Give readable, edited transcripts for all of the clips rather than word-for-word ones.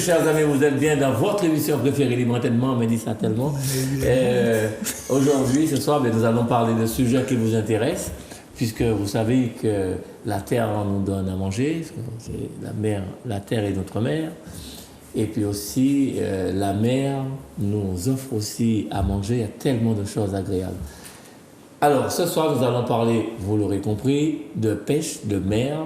chers amis, vous êtes bien dans votre émission préférée, Libre Entendement, mais dit ça tellement. Aujourd'hui, ce soir, nous allons parler de sujets qui vous intéressent, puisque vous savez que la terre nous donne à manger, c'est la mer, la terre est notre mère, et puis aussi la mer nous offre aussi à manger, il y a tellement de choses agréables. Alors, ce soir, nous allons parler, vous l'aurez compris, de pêche, de mer,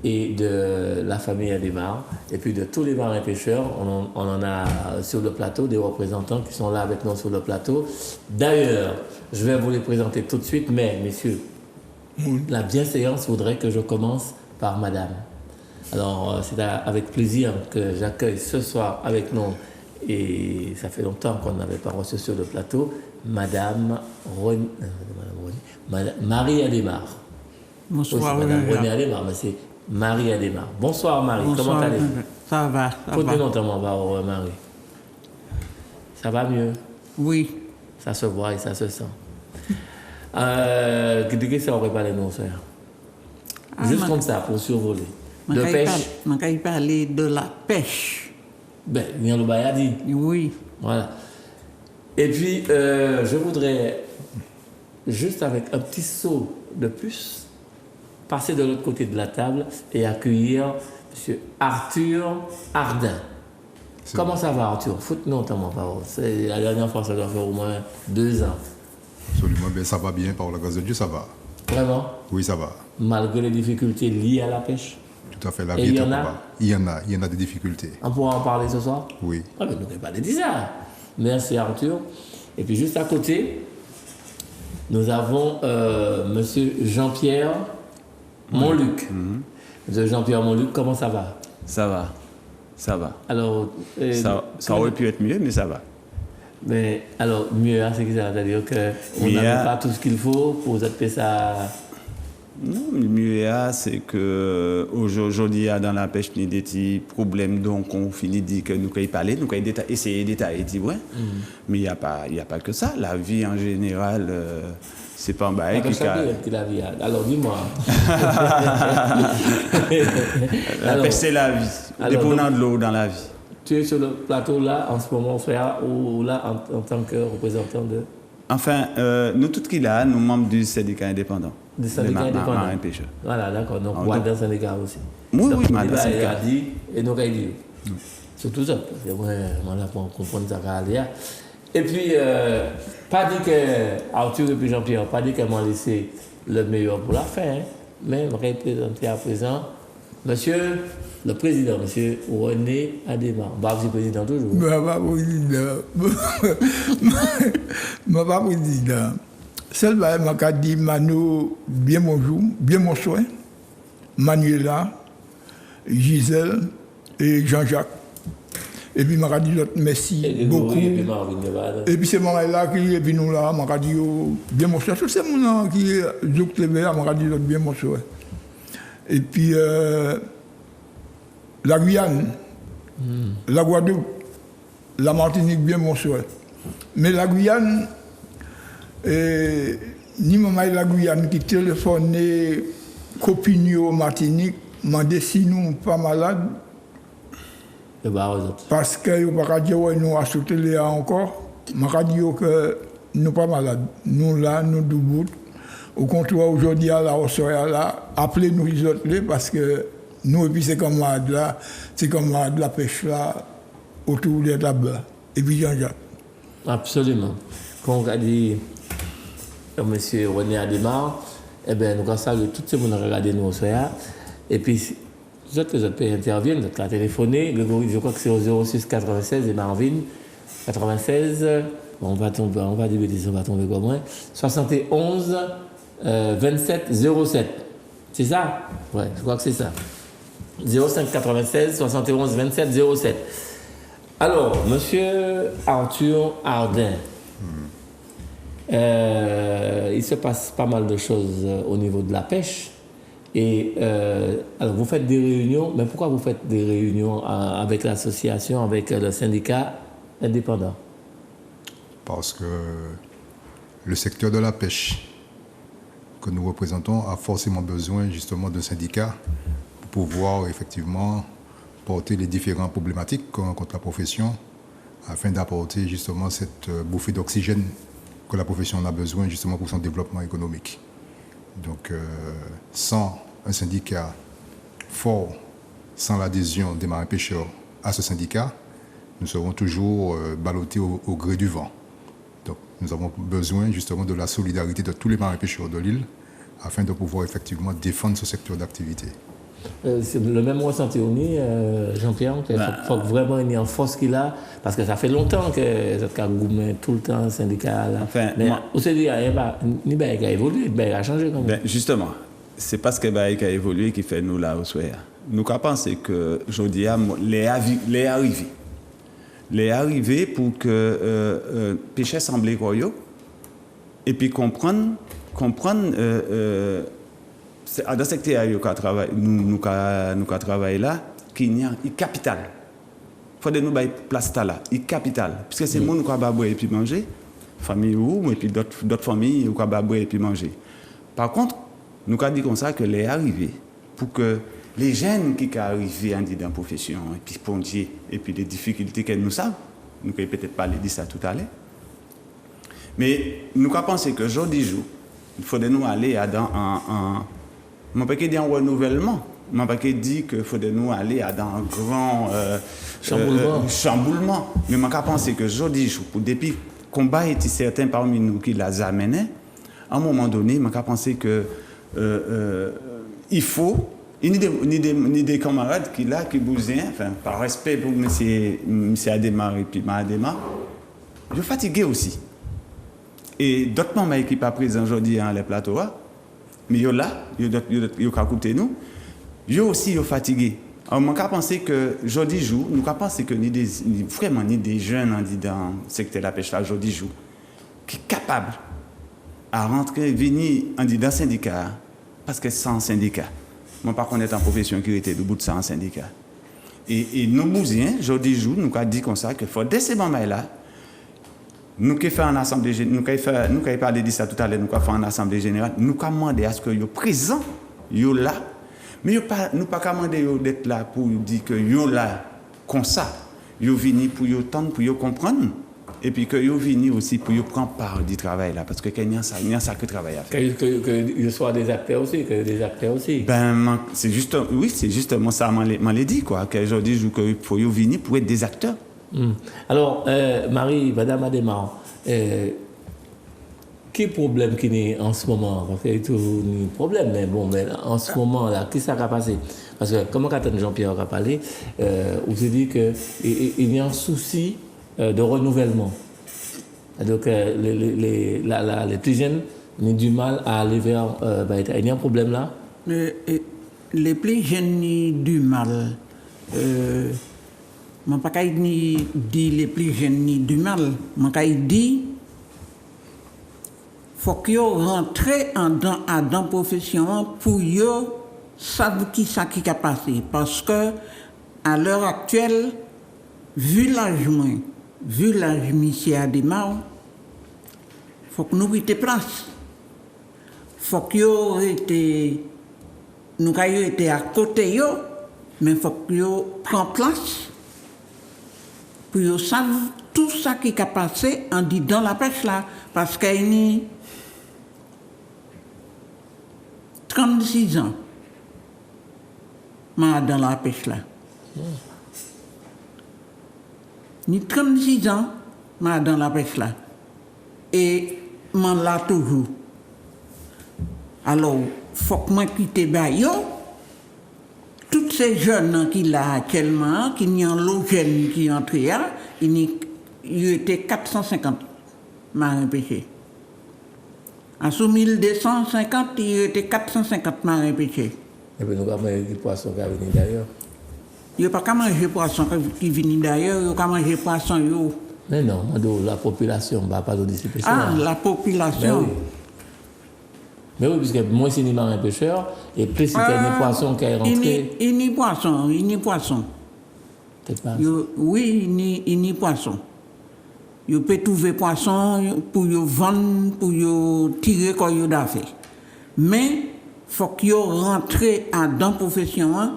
et de la famille Adémar, et puis de tous les marins pêcheurs. On en a sur le plateau des représentants qui sont là avec nous sur le plateau. D'ailleurs, je vais vous les présenter tout de suite, mais messieurs, la bienséance voudrait que je commence par madame. Alors, c'est avec plaisir que j'accueille ce soir avec nous, et ça fait longtemps qu'on n'avait pas reçu sur le plateau, madame Marie Adémar. Bonsoir. Oui, madame René Adémar, mais c'est Marie Adémar. Bonsoir Marie, comment allez-vous? Ça va. Côté notamment, Marie. Ça va mieux? Oui. Ça se voit et ça se sent. De qui ça aurait parlé nous, frère? Juste comme ça, pour survoler. De pêche? On va parler de la pêche. Ben, bien le bail a dit. Oui. Voilà. Et puis, je voudrais, juste avec un petit saut de puce, passer de l'autre côté de la table et accueillir M. Arthur Ardin. Comment ça va, Arthur? Foute-nous notamment, parole. C'est la dernière fois, ça doit faire au moins 2 ans. Absolument, ben, ça va bien, par la grâce de Dieu, ça va. Vraiment? Oui, ça va. Malgré les difficultés liées à la pêche? Tout à fait, la Et vie il y est en un a? combat. Il y en a des difficultés. On pourra en parler ce soir? Oui. Ah, mais nous n'avons pas dit ça. Merci, Arthur. Et puis, juste à côté, nous avons M. Jean-Pierre Montluc. Monsieur Jean-Pierre Montluc, comment ça va? Ça va. Alors, ça aurait pu être mieux, mais ça va. Mais alors, mieux, hein, c'est que ça veut dire qu'on n'a pas tout ce qu'il faut pour vous appeler ça. Non, le mieux, c'est que aujourd'hui, dans la pêche, il y a des petits problèmes, donc on finit de dire que nous pouvons parler, nous pouvons essayer d'étaler, ouais. Mais il n'y a pas que ça. La vie en général, c'est pas un bail qui la vie. Alors, dis-moi. La pêche, c'est la vie. Dépendant de l'eau dans la vie. Tu es sur le plateau là, en ce moment, frère, ou là, en tant que représentant de. Enfin, nous, tous qui là, nous membres du syndicat indépendant. Du syndicat indépendant. Marins pêcheurs. Voilà, d'accord. Donc, on dans le syndicat aussi. Oui, donc, oui, dans le syndicat. dit, et nous, il dit. Surtout ça, parce que moi, on a pour comprendre ça qu'à aller. Et puis, pas dit que Arthur et puis Jean-Pierre, pas dit qu'elles m'ont laissé le meilleur pour la fin, hein, mais je vais présenter à présent Monsieur le Président, Monsieur René Adémar. Bah, vous êtes président toujours. Je ne suis pas président. Seul m'a dit Manu, bien bonjour, bien bonsoir, Manuela, Gisèle et Jean-Jacques. Et puis, m'a dit merci beaucoup. Et puis, c'est moi là qui est venu là, m'a dit bien bonsoir. Tous ces gens qui jouent les verts, m'a dit bien bonsoir. Et puis, la Guyane, la Guadeloupe, la Martinique, bien bonsoir. Mais la Guyane, ni maman la Guyane qui téléphone Copinio Martinique, m'a dit si nous pas malades. Parce que nous ne pouvons pas dire que nous avons sauté là encore. Je peux dire que nous ne sommes pas malades. Nous là, nous debout. Au contraire, aujourd'hui, là, on sera là. Appelez-nous les autres parce que nous, et puis c'est comme là, c'est comme de la pêche là, autour des tables. Et puis Jean-Jacques. Absolument. Quand on a dit M. René Adémar, eh bien, nous avons salué tous ceux qui ont regardé nous au soir. Et puis, les autres pays interviennent, donc la téléphoner, je crois que c'est au 06 96 et Marvin, 96, on va débuter, on va tomber comme moi, 71 27 07. C'est ça? Ouais, je crois que c'est ça. 05 96 71 27 07. Alors, monsieur Arthur Ardin, il se passe pas mal de choses au niveau de la pêche. Et alors vous faites des réunions, mais pourquoi vous faites des réunions avec l'association, avec le syndicat indépendant? Parce que le secteur de la pêche que nous représentons a forcément besoin justement d'un syndicat pour pouvoir effectivement porter les différentes problématiques que rencontre la profession afin d'apporter justement cette bouffée d'oxygène que la profession a besoin justement pour son développement économique. Donc, sans un syndicat fort, sans l'adhésion des marins-pêcheurs à ce syndicat, nous serons toujours ballottés au gré du vent. Donc, nous avons besoin justement de la solidarité de tous les marins-pêcheurs de l'île afin de pouvoir effectivement défendre ce secteur d'activité. C'est le même ressenti au nid, Jean-Pierre, qu'il faut vraiment il y ait en force qu'il a, parce que ça fait longtemps que cette gourmet tout le temps syndical. Enfin, mais on s'est dit, ni bien a évolué, bien a changé quand même. Ben, justement, c'est parce que Baïk a évolué qui fait nous là au soir. Nous avons pensé que aujourd'hui, les arrivés pour que pêcher semblait quoi et puis comprendre dans le secteur nous travaillons là, qu'il y a une capitale. Il faut que nous ayons place là, une capitale. Puisque c'est nous qui avons boire et puis manger, famille ou, et puis d'autres familles qui ont boire et puis manger. Par contre, nous avons dit comme ça que les arrivés, pour que les jeunes qui arrivent dans la profession, et puis pontier, et puis les difficultés que nous savons, nous pouvons peut-être parler de ça tout à l'heure. Mais nous avons pensé que jour du jour, il faudrait nous aller dans un je ne peux pas dire un renouvellement, je ne peux pas dire qu'il faudrait nous aller dans un grand chamboulement. Mais je pense que aujourd'hui, depuis le combat était certain parmi nous qui les amenait, à un moment donné, je pense que il faut, ni des camarades qui là, qui bousent, enfin, par respect pour M. Adémar et puis Adémar, je suis fatigué aussi. Et d'autres membres qui ne sont pas présents aujourd'hui dans les plateaux, mais ils sont là, ils ont écouté nous, ils sont aussi fatigués. Alors, je pense que aujourd'hui jour, nous pensons que vraiment des jeunes dans le secteur de la pêche là aujourd'hui jour, qui sont capables à rentrer, venir dans le syndicat, parce que sans syndicat, moi par contre, en profession qui était debout de ça en syndicat. Et nos Bousiens, aujourd'hui jour, nous avons dit comme ça qu'il faut dès ces moments-là. Nous qui faisons en assemblée générale, nous qui parlé de ça tout à l'heure, nous qui faisons en assemblée générale, nous qui demandé à ce que soient présents, soient là, mais nous pas demander d'être là pour dire que soient là comme ça, soient venus pour entendre, pour comprendre, et puis que soient venus aussi pour prendre part du travail là, parce que il y a ça que travail à faire. Que soient des acteurs aussi, Ben c'est justement ça m'en l'a dit quoi, qu'aujourd'hui je que faut venir pour être des acteurs. Alors, Marie, Madame Adémar, quel problème qu'il y a en ce moment? Parce qu'il y a tout un problème, mais bon, mais en ce moment-là, qu'est-ce qui s'est passé? Parce que, comme Jean-Pierre a parlé, on s'est dit qu'il y a un souci de renouvellement. Donc, les plus jeunes ont du mal à aller vers. Il y a un problème là? Les plus jeunes ont du mal. Je ne peux pas dire les plus jeunes ni du mal. Je peux dire faut qu'ils rentrent dans la profession pour savoir qui ça qui a passé. Parce que à l'heure actuelle, vu l'âge monsieur Adémar, il faut que nous quitter place. Il faut que nous ayons été à côté, mais il faut que nous prenions place. Pour qu'ils savent tout ça qui a passé dans la pêche là. Parce qu'il y a 36 ans, dans la pêche là. Ni 36 ans, dans la pêche là. Et m'en là toujours. Alors, il faut que moi quitte Bayo. Tous ces jeunes qui là actuellement, qui n'y ont l'eau jeune qui entrent là, il était 450 marins pêchés. En sous 1250, il était 450 marins pêchés. Et puis nous avons mangé des poissons qui viennent d'ailleurs. Il n'y a pas qu'à manger poisson qui viennent d'ailleurs, il n'y a qu'à manger poisson. Mais non, la population ne va pas nous dissiper ça. Ah, la population. Mais oui, puisque moins c'est des marins pêcheurs, et plus il y a des poissons qui sont rentrés. Il n'y a poisson. Oui, il n'y a poisson. Vous pouvez trouver poisson pour vendre, pour tirer quand vous avez fait. Mais il faut que vous rentrez dans la profession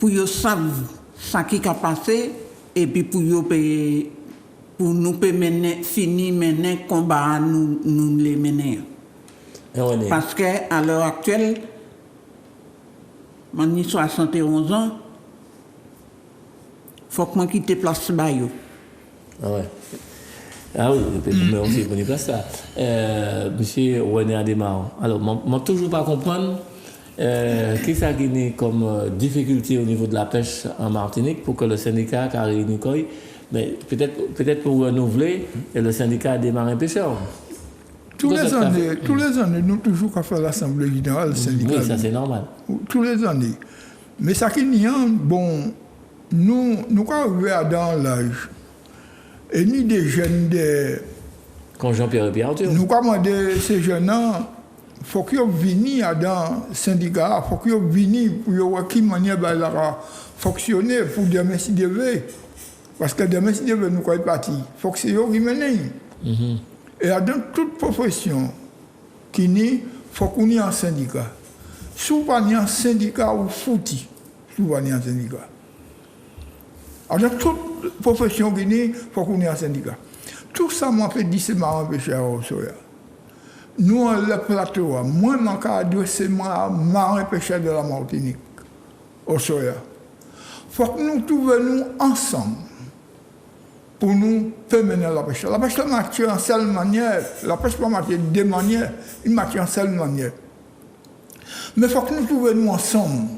pour qu'ils savent ce qui a passé et puis pour nous finir mener combat nous les mener. Parce qu'à l'heure actuelle, j'ai 71 ans, il faut que je quitte place Bayo. Ah ouais. Ah oui, mais aussi pour place là. Monsieur René Adémar, alors, je ne toujours pas comprendre qu'est-ce qui est comme difficulté au niveau de la pêche en Martinique pour que le syndicat a réuni quoi, mais peut-être pour renouveler le syndicat des marins pêcheurs. Tous les années, nous toujours qu'à faire l'Assemblée générale syndicale. Oui, ça c'est normal. Tous les années. Mais ça qui n'y a, bon, nous arrivons dans l'âge. Et ni des jeunes Quand Jean-Pierre et Pierre-Arthur. Nous commandons ces jeunes-là, il faut qu'ils viennent dans le syndicat, il faut qu'ils viennent pour voir qui manière va fonctionner pour demain si devait. Parce que demain si devait nous sommes partis. Il faut que c'est eux qui mènent. Et dans toute profession, il faut qu'on ait un syndicat. Si vous n'avez pas un syndicat, vous foutez. Si vous n'avez pas un syndicat. Dans toute profession, il faut qu'on ait un syndicat. Tout ça m'a fait dire c'est marrant pêcheur au soya. Nous, on le plateau, moi, je m'en adressé marin pêcheur de la Martinique au soya. Il faut que nous trouvions ensemble pour nous faire mener la pêche. La pêche marche en seule manière, la pêche pas marche de deux manières, il marche en seule manière. Mais il faut que nous trouvions ensemble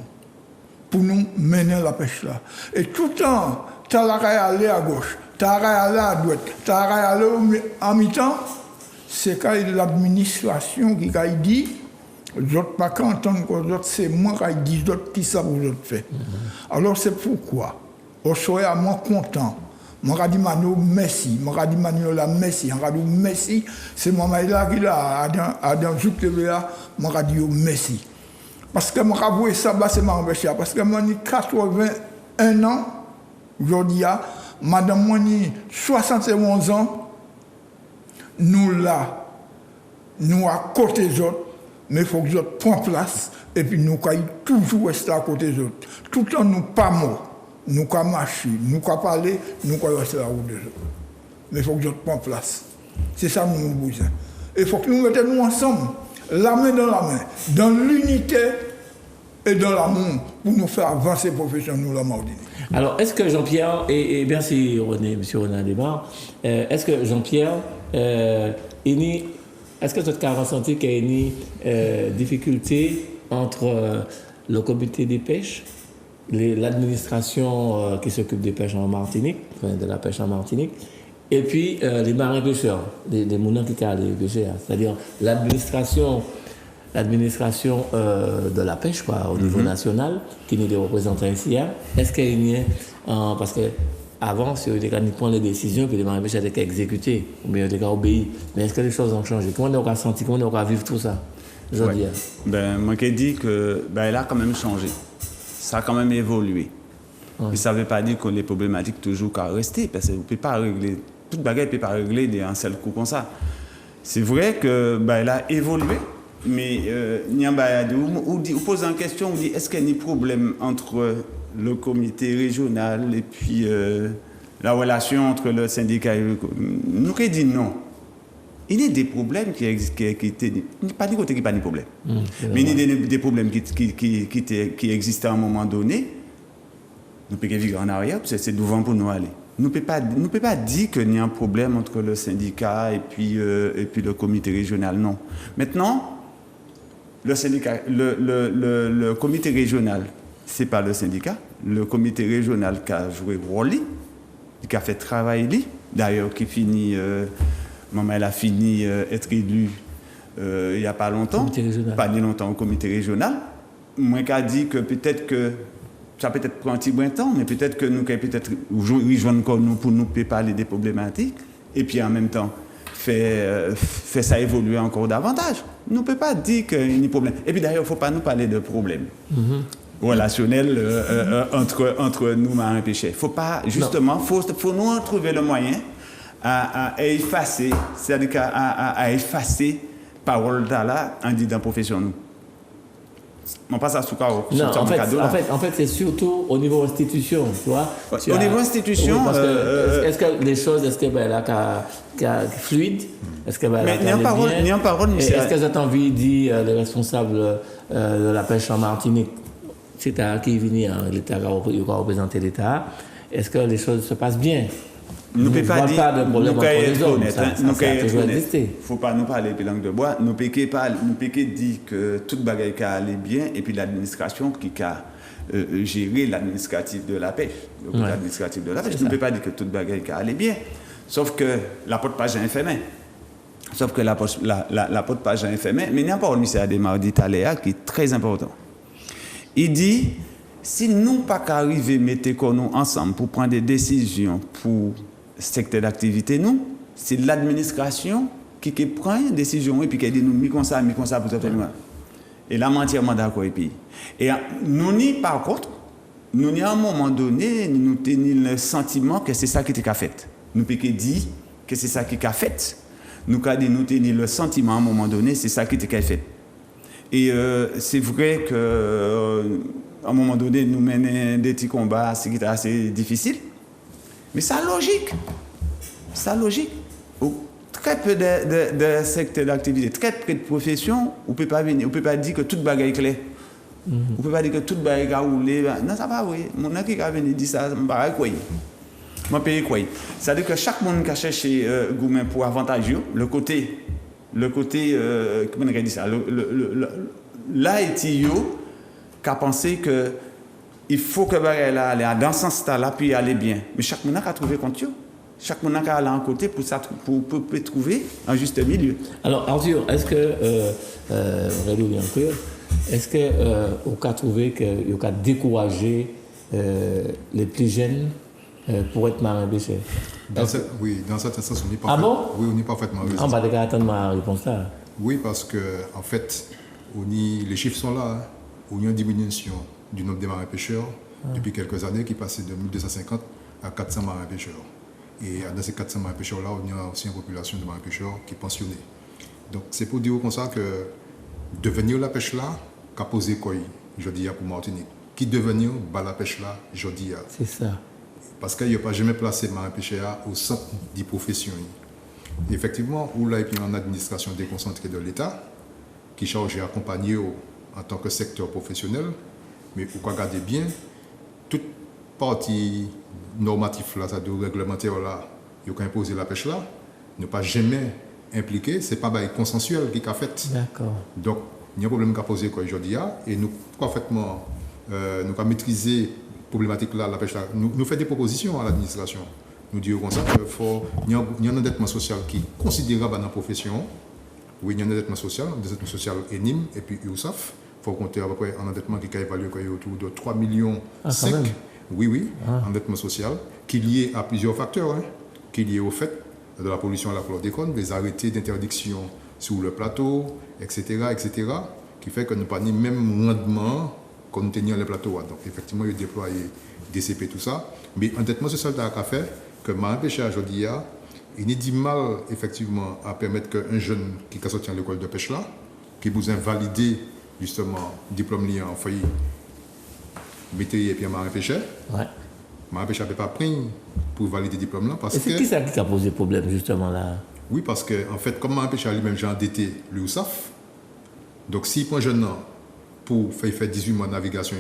pour nous mener la pêche là. Et tout le temps, tu as aller à gauche, tu as aller à droite, tu as aller en mi-temps, c'est quand l'administration qui a dit, les autres pas qu'à entendre que les autres, c'est moi qui dis, les autres qui savent vous autres fait. Alors c'est pourquoi, au soir, moi content. Je dis Manu merci, je dis Manuela merci, je dis merci, c'est mon là qui a dans Zouk TVA, je dis merci. Parce que je vois ça, c'est ma empêché. Parce que j'ai 81 ans, aujourd'hui, madame Moni, 71 ans, nous là, nous à côté des autres, mais il faut que les autres prennent place, et puis nous toujours rester à côté des autres. Tout le temps, nous pas morts. Nous pouvons marcher, nous pouvons parler, nous pouvons rester la route des autres. Mais il faut que les autres prennent place. C'est ça que nous avons besoin. Il faut que nous mettions ensemble, la main, dans l'unité et dans l'amour, pour nous faire avancer la profession, nous, la Martinique. Alors, est-ce que Jean-Pierre, et merci René, M. René Adémar, est-ce que Jean-Pierre, est-ce que tu as ressenti qu'il y a une difficulté entre le comité des pêches, l'administration qui s'occupe des pêches en Martinique, de la pêche en Martinique, et puis les marins pêcheurs, les moulins qui ont les pêcheurs, c'est-à-dire l'administration de la pêche quoi, au niveau national, qui nous représente ici. Est-ce qu'il y a parce que avant, si on prend les décisions, puis les marins pêcheurs étaient exécutés, ou bien ils étaient obéis, mais est-ce que les choses ont changé? Comment on aura senti, comment on aura vécu tout ça? Ouais. Moi qui dis que elle a quand même changé. Ça a quand même évolué. Ouais. Ça ne veut pas dire que les problématiques toujours qu'à rester, parce que vous ne pouvez pas régler, toute bagarre ne peut pas régler d'un seul coup comme ça. C'est vrai que elle a évolué, mais vous posez en question, vous dites est-ce qu'il y a des problèmes entre le comité régional et puis la relation entre le syndicat et le nous qui dit non. Il y a des problèmes qui existent, pas du côté qui pas de problème, mais il y a des problèmes qui existent à un moment donné. Nous pouvons vivre en arrière, c'est devant pour nous aller. Nous ne pouvons pas dire qu'il y a un problème entre le syndicat et puis le comité régional, non. Maintenant, le syndicat, le comité régional, c'est pas le syndicat. Le comité régional qui a joué rôle, qui a fait travail, d'ailleurs qui finit. Maman, elle a fini être élue il n'y a pas longtemps, pas ni longtemps au comité régional. Moi, qui a dit que peut-être que ça peut-être prend un petit bout de temps, mais peut-être que nous peut-être rejoindre nous pour nous parler des problématiques et puis en même temps faire ça évoluer encore davantage. Nous ne pouvons pas dire qu'il y a des problèmes. Et puis d'ailleurs, il ne faut pas nous parler de problèmes. Relationnels entre nous, marins pêcheurs. Il faut pas, justement, faut nous trouver le moyen à effacer, c'est-à-dire à effacer parole là en dit dans la profession nous. on passe à Soukaro. Non, en fait, c'est surtout au niveau institution, tu vois. Au niveau institution, oui, parce que, est-ce que les choses, est-ce que là, fluide, est-ce que mais n'y a pas parole, est-ce que vous avez dit les responsables de la pêche en Martinique, c'est qui viennent, l'État qui va représenter l'État, est-ce que les choses se passent bien? Nous ne pouvons pas dire de problème entre les hommes, ça a toujours existé. Il ne faut pas nous parler de langue de bois. Nous ne pouvons pas dire que toute bagaille qui allait bien et puis l'administration qui a géré l'administratif de la pêche. L'administratif de la pêche. Nous ne pouvons pas dire que toute bagaille qui allait bien. Sauf que la porte-page est fermée. La porte-page est fermée. Mais il y a pas un ministère des Mardis Taléa qui est très important. Il dit, si nous ne pas arriver à mettre nous ensemble pour prendre des décisions pour secteur d'activité, nous, c'est l'administration qui prend une décision et puis qui dit nous, comme ça, pour ça. Et là, entièrement d'accord. Et nous, par contre, nous, à un moment donné, nous tenons le sentiment que c'est ça qui était fait. Nous pouvons dire que c'est ça qui a fait. Nous tenons le sentiment à un moment donné, c'est ça qui était fait. Et c'est vrai que à un moment donné, nous menons des petits combats, c'est assez difficile. Mais c'est logique. C'est logique. Très peu de secteurs d'activité, très peu de professions, on ne peut pas venir, on peut pas dire que toute bagaille est claire. On ne peut pas dire que toute bagaille a roulé. Non, ça va, oui. Mon ami qui a venu dire ça, je ne sais pas quoi. Je paye quoi. C'est-à-dire que chaque monde qui a cherché Goumen pour avantageux, le côté, comment on dit ça, l'Haïtio, qui a pensé que il faut que bagaille là aller dans ce sens-là puis aller bien. Mais chaque monde a trouvé compte. Chaque monde a aller en côté pour trouver un juste milieu. Alors Arthur, est-ce que est-ce que on a trouvé que on a découragé les plus jeunes pour être marin-pêcheur? Oui, dans certains sens, on est parfaitement. Ah bon? Oui, on est parfaitement raison. On va attendre ma réponse là. Oui, parce que en fait, les chiffres sont là. Hein. On a une diminution du nombre de marins-pêcheurs depuis quelques années qui passait de 1250 à 400 marins-pêcheurs. Et dans ces 400 marins-pêcheurs-là, on a aussi une population de marins-pêcheurs qui est pensionnée. Donc c'est pour dire comme ça que devenir la pêche là, qu'a posé quoi, je dis pour Martinique, qui devenir la pêche là, je dis. C'est ça. Parce qu'il n'y a pas jamais placé marins-pêcheurs au centre des professions. Et effectivement, où là, il y a une administration déconcentrée de l'État qui est chargée d'accompagner en tant que secteur professionnel. Mais pour regarder bien, toute partie normative là, c'est-à-dire réglementaire là, il a imposé la pêche là, ne pas jamais impliqué, c'est pas consensuel qui a fait. D'accord. Donc, il y a un problème qui a posé aujourd'hui et nous parfaitement nous avons maîtrisé la problématique là, la pêche là. Nous faisons des propositions à l'administration. Nous disons comme ça qu'il y a un endettement social qui est considérable dans la profession. Oui, il y a un endettement social ENIM et puis USAF. Il faut compter à peu près un endettement qui est évalué autour de 3,5 millions. Oui, endettement social, qui est lié à plusieurs facteurs, qui est lié au fait de la pollution à la chlordécone, des arrêtés d'interdiction sur le plateau, etc., qui fait que nous n'avons pas ni même rendement qu'on tenait le plateau. Donc, effectivement, il a déployé DCP, tout ça. Mais endettement social a fait que marin pêcheur aujourd'hui, il n'y a du mal, effectivement, à permettre qu'un jeune qui a sorti à l'école de pêche là, qui vous a validé justement diplôme lié en foyer, métier et puis marin pêcheur. Ouais. Marin pêcheur n'avait pas pris pour valider le diplôme là. Parce et c'est qui ça qui a posé problème justement là? Oui, parce que en fait, comme marin pêcheur lui-même, j'ai endetté l'USAF. Donc s'il prend un jeune pour faire 18 mois de navigation,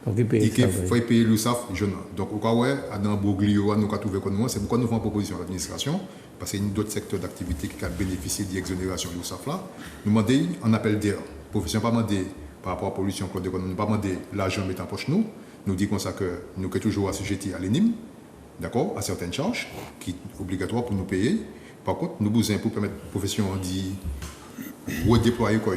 il faut payer l'USAF jeune. Donc au cas où, dans Boglio, nous avons trouvé que c'est pourquoi nous faisons une proposition à l'administration, parce qu'il y a d'autres secteurs d'activité qui ont bénéficié de l'exonération de l'USAF là. Nous demandons un appel d'air. La profession n'a pas demandé par rapport à la pollution chlordécone, nous n'avons pas demandé l'argent mettre en poche nous. Nous disons comme ça que nous sommes toujours assujettis à l'ENIM, d'accord, à certaines charges qui sont obligatoires pour nous payer. Par contre, nous besoin pour permettre la profession de redéployer quoi,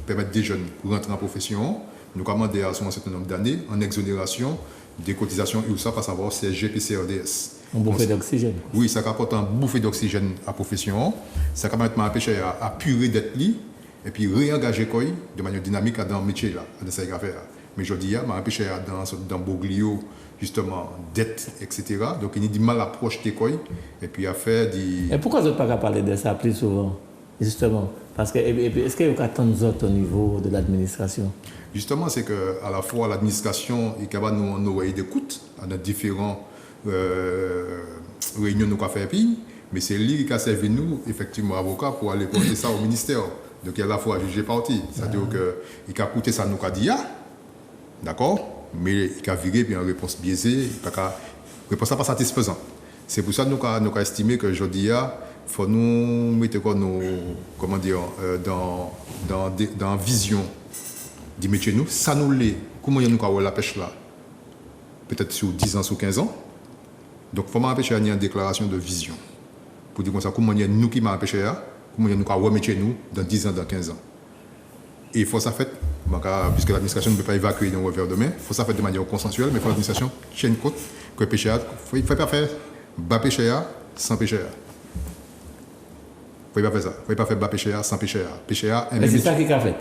permettre des jeunes pour rentrer en profession. Nous avons demandé à un certain nombre d'années en exonération des cotisations USAF, à savoir CSG et CRDS. Une bouffée d'oxygène. Oui, ça apporte une bouffée d'oxygène à la profession. Ça permet à pêcheur à purer d'être libre et puis réengager quoi, de manière dynamique dans le métier là, dans cette affaire. Mais je dis, ma pêcheur dans Boglio, justement, dette, etc. Donc il y a du mal à projeter quoi et puis à faire des. Et pourquoi vous n'êtes pas capable de parler de ça plus souvent? justement. Parce que, et puis, est-ce qu'il y a tant d'autres au niveau de l'administration? Justement, c'est qu'à la fois l'administration est capable de nous envoyer des d'écoute à nos différentes réunions nous avons fait pays, mais c'est lui qui a servi nous, effectivement, avocats, pour aller porter ça au ministère. Donc, il y a à la fois jugé parti. C'est-à-dire qu'il a coûté ça nous a dit, d'accord, mais il a viré puis en réponse biaisée, réponse pas satisfaisante. C'est pour ça que nous avons estimé que aujourd'hui, il faut nous mettre comment dire, dans vision du métier nous, ça nous l'est. Comment nous avons la pêche là? Peut-être sur 10 ans, sur 15 ans. Donc, il faut m'empêcher une déclaration de vision. Pour dire comme ça, comment nous qui m'empêcher, comment nous avons métier nous dans 10 ans, dans 15 ans. Et il faut ça faire, puisque l'administration ne peut pas évacuer d'un revers de main, il faut ça faire de manière consensuelle, mais il faut que l'administration tienne compte que le péché, il ne faut pas faire bas péché sans péché. Il ne faut pas faire ça. Il ne faut pas faire bas péché sans péché. Mais c'est ça qui a fait.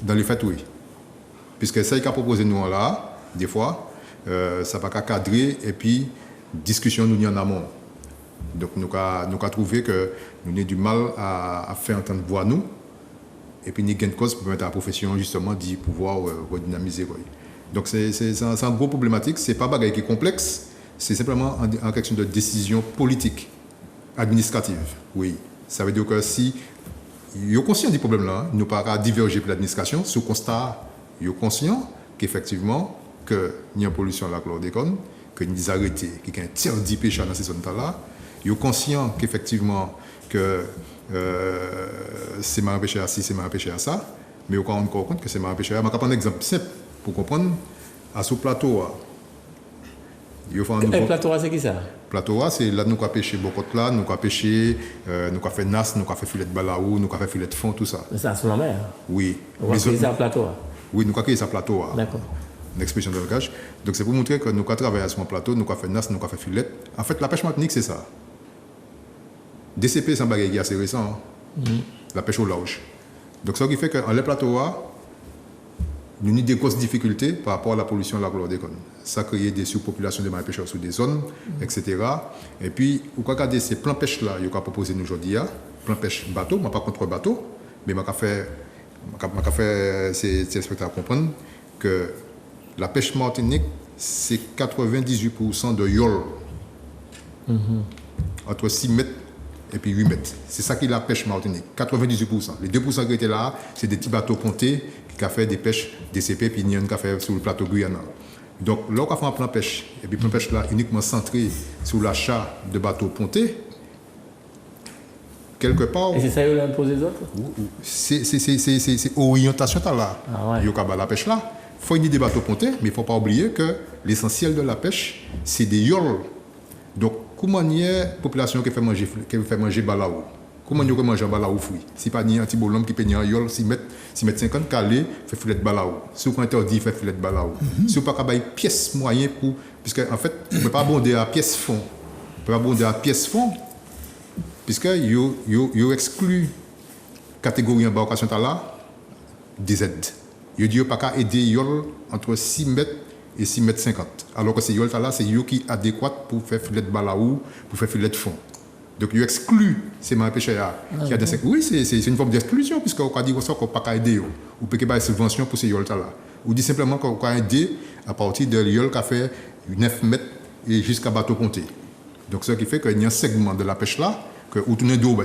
Dans les faits, oui. Puisque ça qu'il a proposé nous là, des fois, ça va pas cadrer et puis discussion nous en amont. Donc nous avons trouvé que nous avons du mal à faire entendre voix nous et puis nous avons gain de cause pour permettre à la profession justement d'y pouvoir redynamiser. Donc c'est un gros problématique, c'est pas bagaille qui est complexe, c'est simplement en question de décision politique, administrative. Oui, ça veut dire que si ils sont conscients du problème là, nous ne pouvons pas diverger pour l'administration, sous constat, ils sont conscients qu'effectivement qu'il y a une pollution à la chlordécone, qu'il y a des arrêtés, qu'il y a interdit pêcher dans ces zones-là. Ils sont conscients qu'effectivement que c'est mal pêché à ci, c'est mal pêché à ça, mais ils se rendent compte que c'est mal pêché à ça. Je vais prendre un exemple simple pour comprendre. À ce plateau, le plateau, c'est qui ça? Plateau, c'est là nous avons pêché beaucoup là, nous avons pêché, nous avons fait nas, nous avons fait filet de balaou, nous avons fait filet de fond, tout ça. Mais ça, sur la mer? Oui. On va créer ça plateau? Oui, nous avons créé ça plateau. D'accord. Une expression de langage. Donc c'est pour montrer que nous avons travaillé sur un plateau, nous avons fait nas, nous avons fait filet. En fait, la pêche martinique, c'est ça. DCP, c'est un bagage assez récent. La pêche au large. Donc ça qui fait qu'en les plateaux, nous avons des grosses difficultés par rapport à la pollution de la chlordécone. Ça crée des surpopulations de marins-pêcheurs sur des zones, etc. Et puis, vous regardez ces plans pêche là, ils ont proposé nous aujourd'hui, plan pêche bateau, mais pas contre bateau, mais je fait ces spectacles comprendre que la pêche martinique, c'est 98% de yole. Entre 6 mètres et puis 8 mètres. C'est ça qui est la pêche martinique, 98%. Les 2% qui étaient là, c'est des petits bateaux pontés qui ont fait des pêches DCP, puis il y en a qui ont fait sur le plateau Guyana. Donc, là, on a fait un plan pêche, et puis le plan pêche là, uniquement centré sur l'achat de bateaux pontés, quelque part. Et c'est ça qu'il a imposé les autres? C'est orientation là. Il y a la pêche là. Il faut des bateaux pontés, mais il ne faut pas oublier que l'essentiel de la pêche, c'est des yoles. Donc, comment il y a une population qui fait manger balaou? Comment il y a manger balaou fruit? Si pas un petit bonhomme qui peut y yole 6 mètres 50 calé, fait filet de balaou. Si vous interdit, fait filet de balaou. Si vous pas capable de pièce moyen pour, puisque en fait, on ne peut pas abonder à pièce fond. On peut pas abonder à pièce fond, puisque vous exclut catégorie embarcation là des aides. Vous ne pas qu'à aider yole entre 6 mètres et 6 mètres 50. Alors que ces yole là, c'est yo qui adéquat pour faire filet de balaou, pour faire filet de fond. Donc, il exclut ces marins-pêcheurs. Oui, c'est une forme d'exclusion, puisqu'on a dit qu'on ne peut pas aider. Ou on peut pas des subventions pour ces yoles-là. Ou dit simplement qu'on peut aider à partir de l'yole qui a fait 9 mètres et jusqu'à bateau ponté. Donc, ce qui fait qu'il y a un segment de la pêche-là que vous tournez d'eau.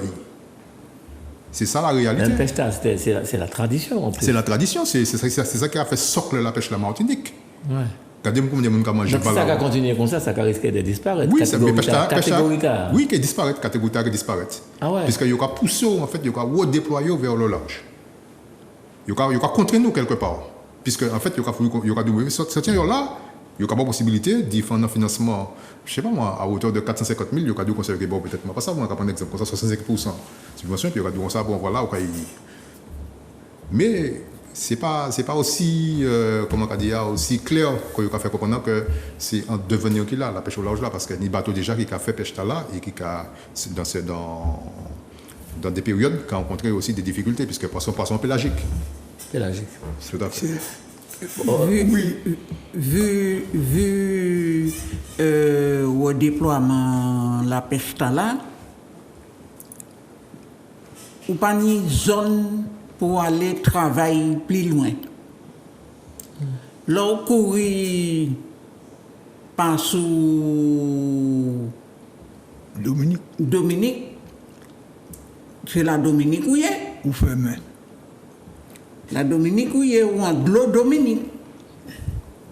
C'est ça la réalité. La pêche, c'est la tradition. C'est la tradition. C'est ça qui a fait socle la pêche la Martinique. Ouais. Regardez combien de gens qui mangent donc, si ça va continuer comme ça risque de disparaître. Oui, c'est catégorie. Oui, qui disparaît, catégorie qui disparaît. Ah ouais. Puisqu'il y a poussé, en fait, il y a redéployé vers le large. Il y a contre nous quelque part. Puisque, en fait, il y a doublé. Certains là, il y a pas possibilité d'y faire un financement, je ne sais pas moi, à hauteur de 450 000, il y a du conseil qui bon, peut-être pas ça, on va prendre un exemple, comme ça, 65% subvention, puis il y a du conseil, bon voilà, mais c'est pas aussi comment dire aussi clair qu'on a fait comprendre que c'est un devenir qu'il a la pêche au large là parce que ni bateau déjà qui a fait pêche là et qui a dans des périodes qui a rencontré aussi des difficultés puisque poisson pélagique. Pélagique. Tout à fait. Vu au déploiement la pêche là, ou pas ni zone pour aller travailler plus loin. Là, on courir par sous Dominique, c'est la Dominique où il est. Ou fermé. La Dominique où il est, ou en de l'eau Dominique.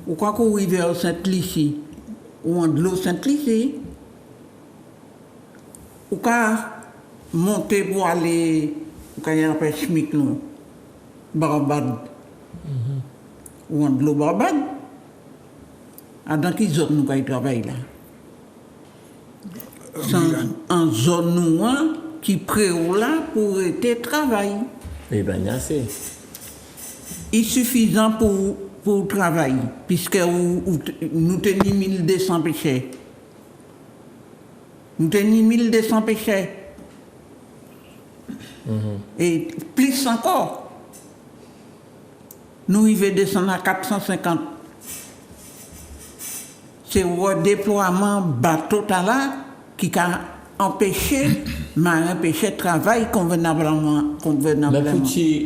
Ou quoi qu'on arrive vers Sainte-Lucie, ou en de l'eau Sainte-Lucie. Ou qu'à monter pour aller, ou qu'à y avoir Schmick, non, Barbade. Ou en de l'eau Barbade. Dans quelle zone nous travaillons là? C'est en zone noire qui prévoit là pour être travail. Eh bien, il y a assez. Il suffisant pour travailler, puisque nous tenons 1200 péchés. Nous tenons 1200 péchés. Et plus encore, nous y descendre à 450. C'est le redéploiement bateau là qui a empêché marin pêcher travail convenablement. Mais Fouti,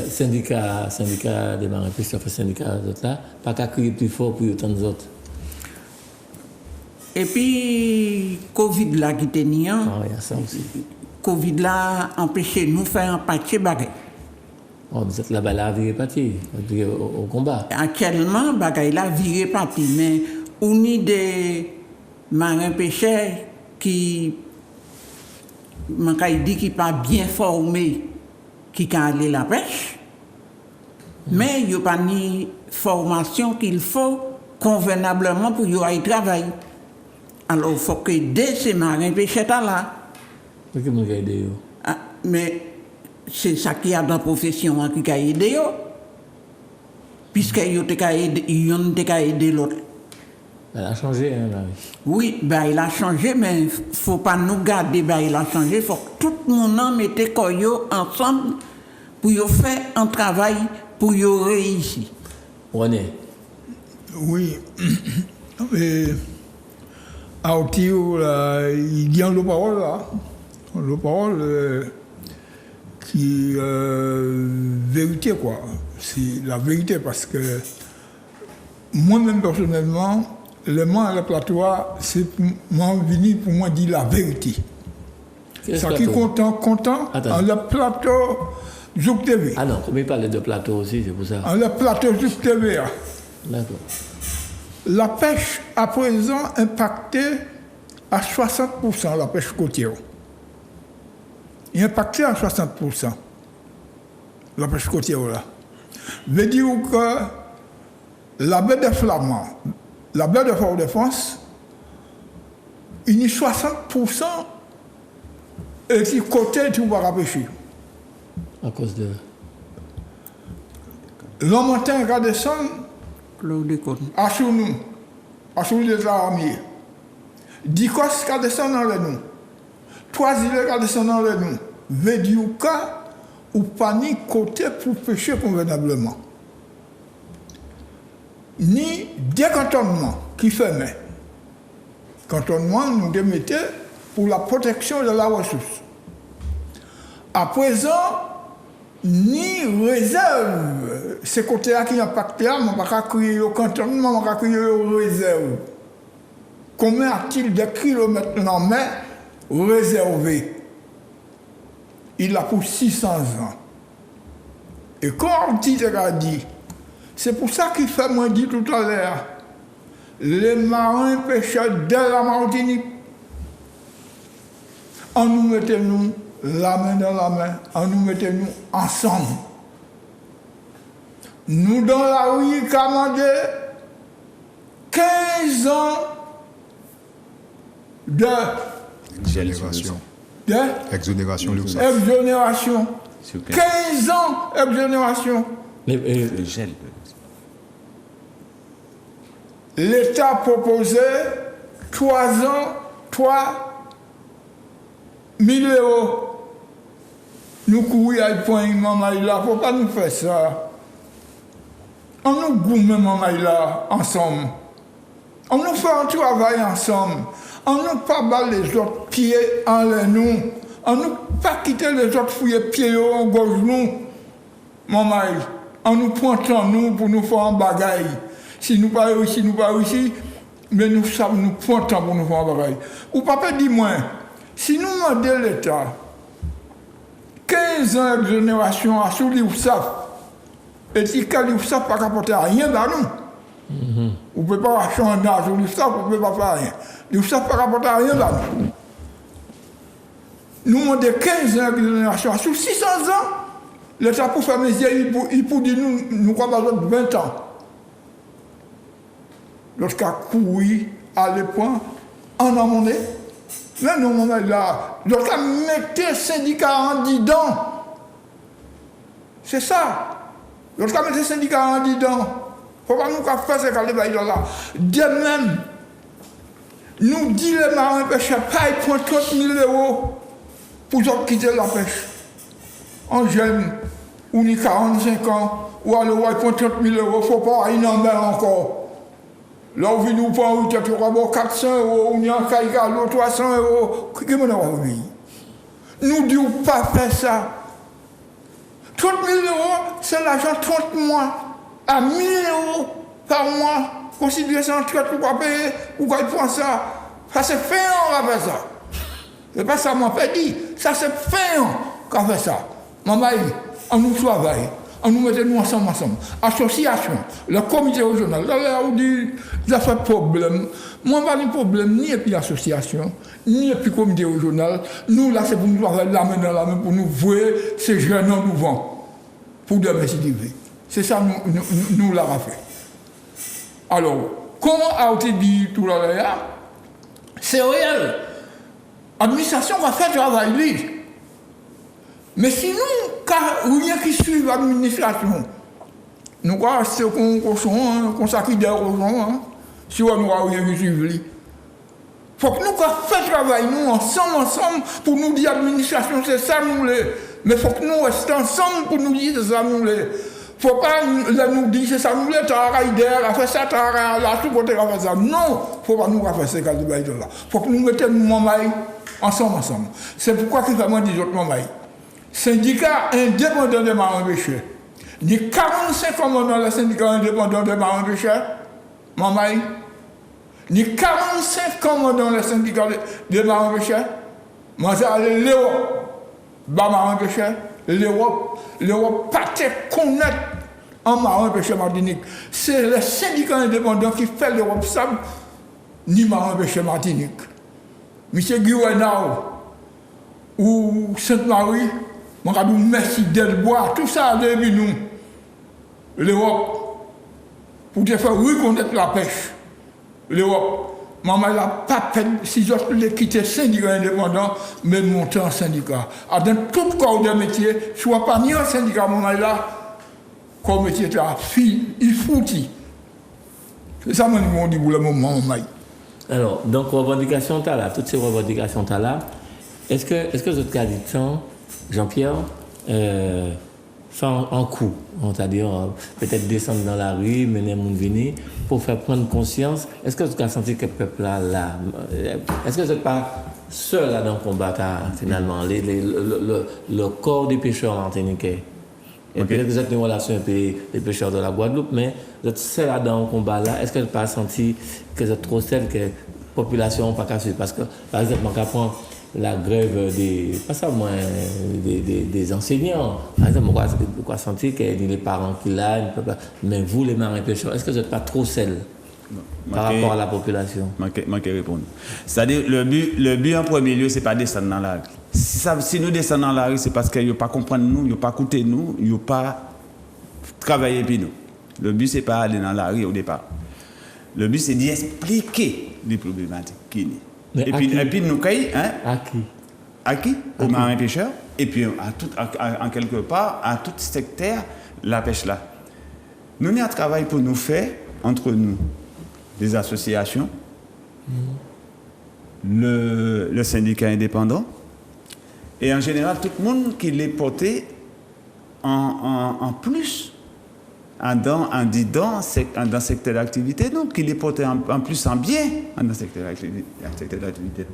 syndicat des marins pêcheurs, syndicat d'autres là, pas qu'à crier plus fort pour autant d'autres. Et puis, Covid là qui était niant. Ah, il y a ça aussi. Covid là empêché nous faire un paquet bagay. Oh, vous êtes là-bas, là, viré parti, au combat. Actuellement, bagay là viré parti, mais on y des marins pêcheurs qui dit qui pas bien formés qui can aller la pêche, mais il n'y a pas ni formation qu'il faut convenablement pour y aller travailler. Alors il faut que dès ces marins pêcheurs là. Mais c'est ça qui y a dans la profession qui a aidé, puisque ils ont aidé l'autre. Elle a changé, hein, Marie. Oui, ben, il a changé, mais il ne faut pas nous garder, ben, il a changé. Il faut que tout le monde mette ensemble pour faire un travail pour réussir. René. Oui. Mais, à Otio, il dit en le parole, là. Le parole qui vérité, quoi. C'est la vérité, parce que moi-même, personnellement, le mot à la plateau, c'est pour moi dire la vérité. Ça qui content, en le plateau Zouk TV. Ah non, mais il parlait de plateau aussi, c'est pour ça. En le plateau Zouk TV. D'accord. La pêche, à présent, impactée à 60%, la pêche côtière. Il est impacté à 60%, la pêche côtière, là. Veut dire que la baie des Flamands, la baie de Fort-de-France, il y a 60% et qui côté tout va pêcher. À cause de. L'homme montagne va descendre à sous nous, à sous les armées. Dicos va descendre dans le nous. Trois îles va descendre dans le nous. Veut dire que ou pas ni côté pour pêcher convenablement. Ni décantonnement qui fermait. Cantonnement nous démettait pour la protection de la ressource. À présent, ni réserve, ces côtés-là qui impactent là, on ne va pas crier au cantonnement, on va crier aux réserves. Combien a-t-il de kilomètres en mer réservés? Il a pour 600 ans. Et comme Ortiz a dit, c'est pour ça qu'il fait, moi dit tout à l'heure, les marins pêcheurs de la Martinique, en nous mettons la main dans la main, en nous mettons ensemble. Nous, dans la rue, commandé 15 ans Exonération. Exonération. 15 ans exonération. Le gel. L'État proposait 3 ans, 3 000 euros. Nous courions à point maman là, faut pas nous faire ça. On nous goûte maman là ensemble. On nous fait un travail ensemble. On nous pas bas les autres pieds en nous. On nous pas quitter les autres fouiller pieds en gauche nous, mon mari. On nous prend temps nous pour nous faire un bagaille. Si nous pas réussi, mais nous savons nous prendre temps pour nous faire un bagaille. Ou papa dis-moi, si nous demandons l'État 15 ans d'exonération à sous l'URSSAF, et si l'URSSAF n'a pas apporté rien dans nous, on ne peut pas changer sur l'URSSAF, on ne peut pas faire rien. L'URSSAF n'a pas apporté rien dans nous. Nous demandons 15 ans d'exonération à sous 600 ans, l'État pour faire mes yeux, il pour dire nous avons besoin de 20 ans. Lorsqu'à couru à l'époque, en amendé, là, nous, là, lorsqu'à mettre le syndicat en dedans, c'est ça. Lorsqu'à mettre le syndicat en dedans, il ne faut pas nous faire ce qu'il y a là. De même, nous dit les marins pêcheurs, pas ils prennent 30 000 € pour quitter la pêche. En jeune, ou ni 45 ans, ou alors ils prennent 30 000 €, il ne faut pas y en mer encore. Là, on vient nous prendre 400 €, on y a un caïga, 300 €. Qu'est-ce qu'on a envie? Nous disons pas faire ça. 30 000 €, c'est l'argent 30 mois. À 1 000 € par mois, considérez ça en traite pour pas payer, ou quand il prend ça. Ça, c'est fin on va faire ça. C'est pas ça, mon père dit. Ça, c'est fin qu'on fait ça. Maman, on nous travaille. On nous mettait nous ensemble. Association, le comité régional, là où dit, ça fait problème. Moi, pas de problème, ni puis l'association, ni puis le comité régional. Nous, là, c'est pour nous travailler la main dans la main, pour nous voir ces jeunes en nous vend, pour demain s'y dire. C'est ça, nous l'avons fait. Alors, comment a-t-il dit tout là, c'est réel. L'administration va faire le travail, lui. Mais si nous, car rien qui suit l'administration, nous allons rester consacrés des raisons, si on n'a rien qui suit. Il faut que nous fassions le travail, nous, ensemble, pour nous dire l'administration, c'est ça nous les. Mais il faut que nous restions ensemble pour nous dire c'est ça nous les. Il ne faut pas nous dire c'est ça nous les, t'as un fait ça, t'as la tout-côté, t'as fait ça. Non, il ne faut pas nous faire ces cas-là. Il faut que nous mettions nos mailles ensemble. C'est pourquoi que vraiment des autres mailles. Syndicat indépendant des marins-pêcheurs. Ni 45 commandants des syndicats indépendants des marins-pêcheurs, Mamaï. Ni 45 commandants des syndicats des marins-pêcheurs. Moi, j'ai l'Europe, marins-pêcheurs. L'Europe pas connaître en marin-pêcheur Martinique. C'est les syndicats indépendants qui font l'Europe sable, ni marins-pêcheurs Martinique. Monsieur Guiouenao ou Sainte-Marie, mon gars, merci Delbois, tout ça depuis nous, l'Europe, pour te faire reconnaître la pêche. L'Europe, maman, elle n'a pas fait, si autres les quitter syndicat indépendant, mais monter en syndicat. Dans tout corps de métier, soit pas ni un syndicat, maman, là, comme métier, il foutit. C'est ça, mon dit pour le moment, maman. Alors, donc, revendications, tu as là, toutes ces revendications, tu as là. Est-ce que votre cas du temps, Jean-Pierre, fait un coup, c'est-à-dire peut-être descendre dans la rue, mener mon venir, pour faire prendre conscience? Est-ce que vous avez senti que le peuple là, est-ce que vous n'êtes pas seul là dans le combat, finalement, le corps des pêcheurs en Martinique? Et peut-être que vous êtes en relation avec les pêcheurs de la Guadeloupe, mais vous êtes seul là dans le combat là. Est-ce que vous n'avez pas senti que vous êtes trop seul, que la population n'a pas qu'à suivre? Parce que, par exemple, on prend la grève des enseignants. Par exemple, on va sentir qu'il y a les parents qui l'ont, mais vous, les marins pêcheurs, est-ce que vous n'êtes pas trop seuls par rapport à la population? Je répondre. C'est-à-dire, le but en premier lieu, ce n'est pas descendre dans la rue. Si nous descendons dans la rue, c'est parce qu'ils n'ont pas compris nous, ils n'ont pas écouté nous, ils n'ont pas travaillé pour nous. Le but, ce n'est pas aller dans la rue au départ. Le but, c'est d'expliquer les problématiques qui sont. Et puis nous caillons, hein? À qui? Aux marins pêcheurs. Et puis en quelque part à tout secteur la pêche là. Nous avons un travail pour nous faire entre nous, les associations, le syndicat indépendant et en général tout le monde qui l'est porté en plus dans le secteur d'activité, donc qui l'est porté en plus en bien dans le secteur d'activité.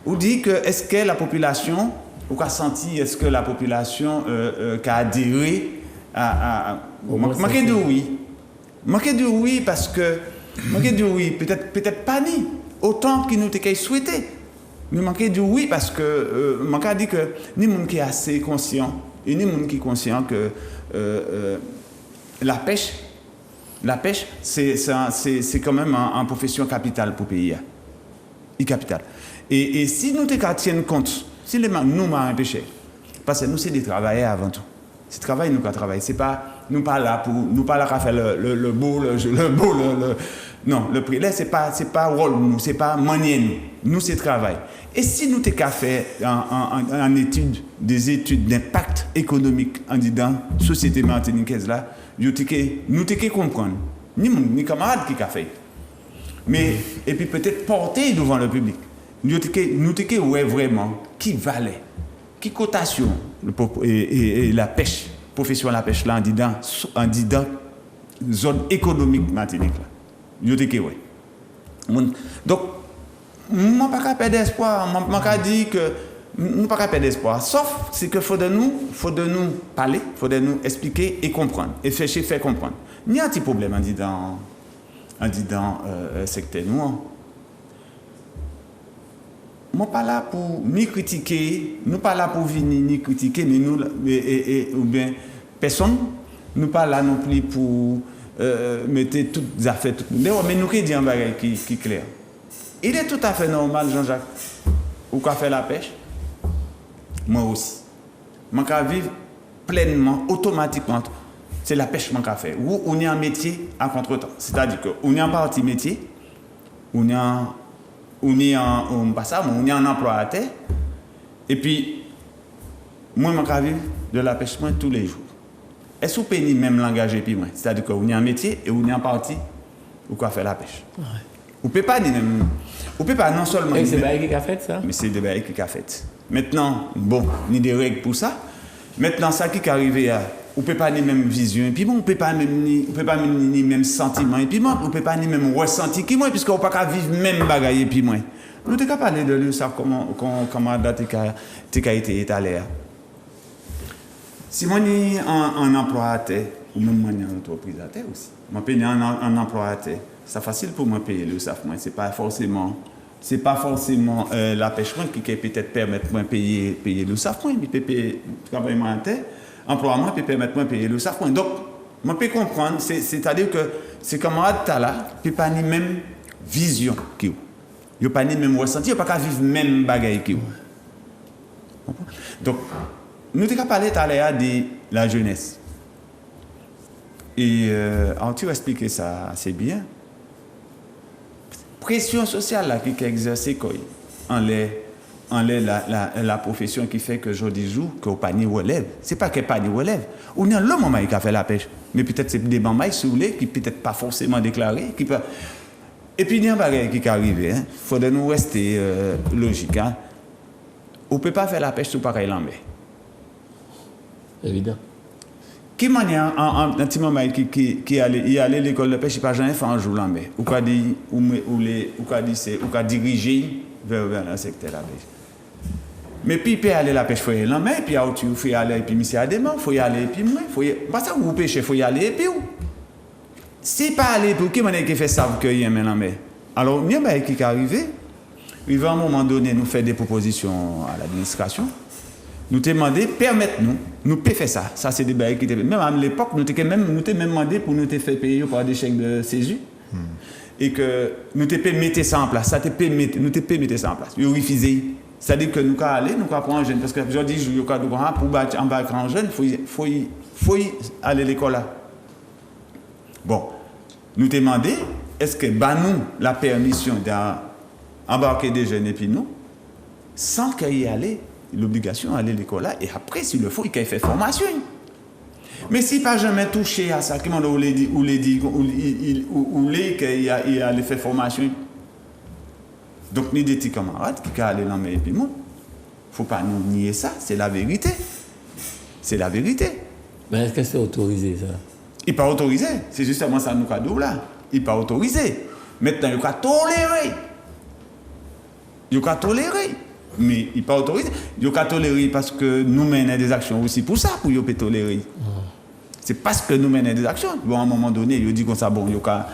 On dit que est-ce que la population Ou a senti est-ce que la population a adhéré à manquer de oui. Manquer de oui parce que manquer de oui peut-être pas ni autant qu'il nous t'ait souhaité. Mais manquer de oui parce que manquer dit que ni monde qui est assez conscient et ni monde qui est conscient que la pêche c'est quand même en profession capitale pour le pays. Capital. Et si nous tiennent compte, si les nous marins pêcheurs, parce que nous c'est des travailleurs avant tout. C'est travail nous qui travaillons. C'est pas nous pas là qu'à faire le beau non, le prix là c'est pas rôle nous, c'est pas manier nous c'est travail. Et si nous qu'à faire en étude des études d'impact économique en disant société martiniquaise là, nous t'es comprendre ni camarades qui a fait. Mais et puis peut-être porter devant le public. Nous t'es ouais vraiment qui valait, qui cotation et la pêche, profession de la pêche là en disant zone économique Martinique là. Nous t'es ouais. Donc moi pas perdre espoir, moi pas dire que nous pas perdre espoir, sauf c'est que faut de nous parler, faut de nous expliquer et comprendre et faire comprendre. Il y a un petit problème en disant secteur noir. Moi pas là pour ni critiquer, nous pas là pour venir ni critiquer, mais nous ou bien personne, nous pas là non plus pour mettre toutes les affaires mais nous qui dit un bagage qui clair. Il est tout à fait normal Jean-Jacques ou qu'a fait la pêche. Moi aussi. Moi qu'a vivre pleinement automatiquement. C'est la pêche qu'on a fait. Ou on est un métier à contre-temps. C'est-à-dire qu'on est en partie métier, on est en emploi à terre. Et puis, moi, je vivre de la pêche tous les jours. Est-ce que vous pouvez même l'engager puis moi? C'est-à-dire qu'on est un métier et on est en partie ou quoi faire la pêche. Ouais. Vous ne pouvez pas même. Vous pouvez pas non seulement. Et c'est Baïk qui a fait ça? Mais c'est des Baïk qui a fait. Maintenant, bon, ni des règles pour ça. Maintenant, ça qui est arrivé à. On ne peut pas ni même vision, et puis bon, on ne peut pas ni même sentiment, et puis bon, on ne peut pas ni même ressenti, qui moi, puisqu'on ne peut pas vivre même bagaille, et puis moi. Nous t'es qu'à parler de lui, ça, comment date t'es été étalé. Si moi, j'ai un emploi à terre, ou même moi, j'ai une entreprise à terre aussi, moi, payer un emploi à terre, c'est facile pour moi payer le SAF, moi, c'est pas forcément la pêche qui peut-être permettre moi payer le SAF, moi, mais payer travailler à terre. Emploi moi peut permettre moi payer le SAF. Donc, moi peux comprendre, c'est-à-dire que ces camarades là, ne peuvent pas ni même vision qui ou. Ils pas ni même ressenti, ils pas qu'à vivre même bagaille qui ou. Donc, nous t'ai parlé tout à l'heure de la jeunesse. Et tu vas expliquer ça assez bien. Pression sociale là qui est exercée quoi en la profession qui fait que jour du jour que au panier relève. C'est pas que panier relève. On est le moment qui a fait la pêche, mais peut-être c'est des bambais soulés qui peut-être pas forcément déclarés, qui peut. Et puis il y a un bagage qui est arrivé. Il faut de nous rester logique. Hein. On peut pas faire la pêche tout pareil en mer. Évident. Qui manière un petit moment qui allait à l'école de pêche, il pas jamais fait un jour en mer. Ou quoi dit diriger vers le secteur de la pêche. Mais puis il peut aller la pêche, il faut y aller en mer, puis il faut y aller, et puis monsieur a des mains, il faut y aller, et puis moi, pas ça vous pêchez, il faut y aller, et puis où? Si pas aller, pour qui qui fait ça, vous cueillez en mer? Alors, il y a un qui est arrivé, il va à un moment donné nous faire des propositions à l'administration, nous te demander, permettez-nous, nous pouvons faire ça. Ça, c'est des bails qui étaient. Même à l'époque, nous t'ai même demandé pour nous te faire payer par des chèques de CESU. Et que nous te mettre ça en place. Ça te nous te mettre ça en place. Ils ont refusé. C'est-à-dire que nous allons aller, nous allons prendre un jeune. Parce que je dis, pour battre un jeune, il faut aller à l'école là. Bon, nous te demandé, est-ce que nous la permission d'embarquer des jeunes et puis nous, sans qu'il y ait l'obligation d'aller à l'école là, et après, s'il le faut, il fait formation. Mais si pas jamais touché à ça, comment on l'a dit, qu'il a fait formation. Donc, nous des petits camarades qui ont allé dans le pays, il ne faut pas nous nier ça, c'est la vérité. C'est la vérité. Mais est-ce que c'est autorisé ça? Il n'est pas autorisé, c'est justement ça nous cadeau là. Il n'est pas autorisé. Maintenant, il faut tolérer. Il faut tolérer. mais il pas autorisé. Yo ka tolérer parce que nous menons des actions aussi pour ça, pour yo peut tolérer. C'est parce que nous menons des actions. Bon, à un moment donné, il dit comme ça, bon, yo ka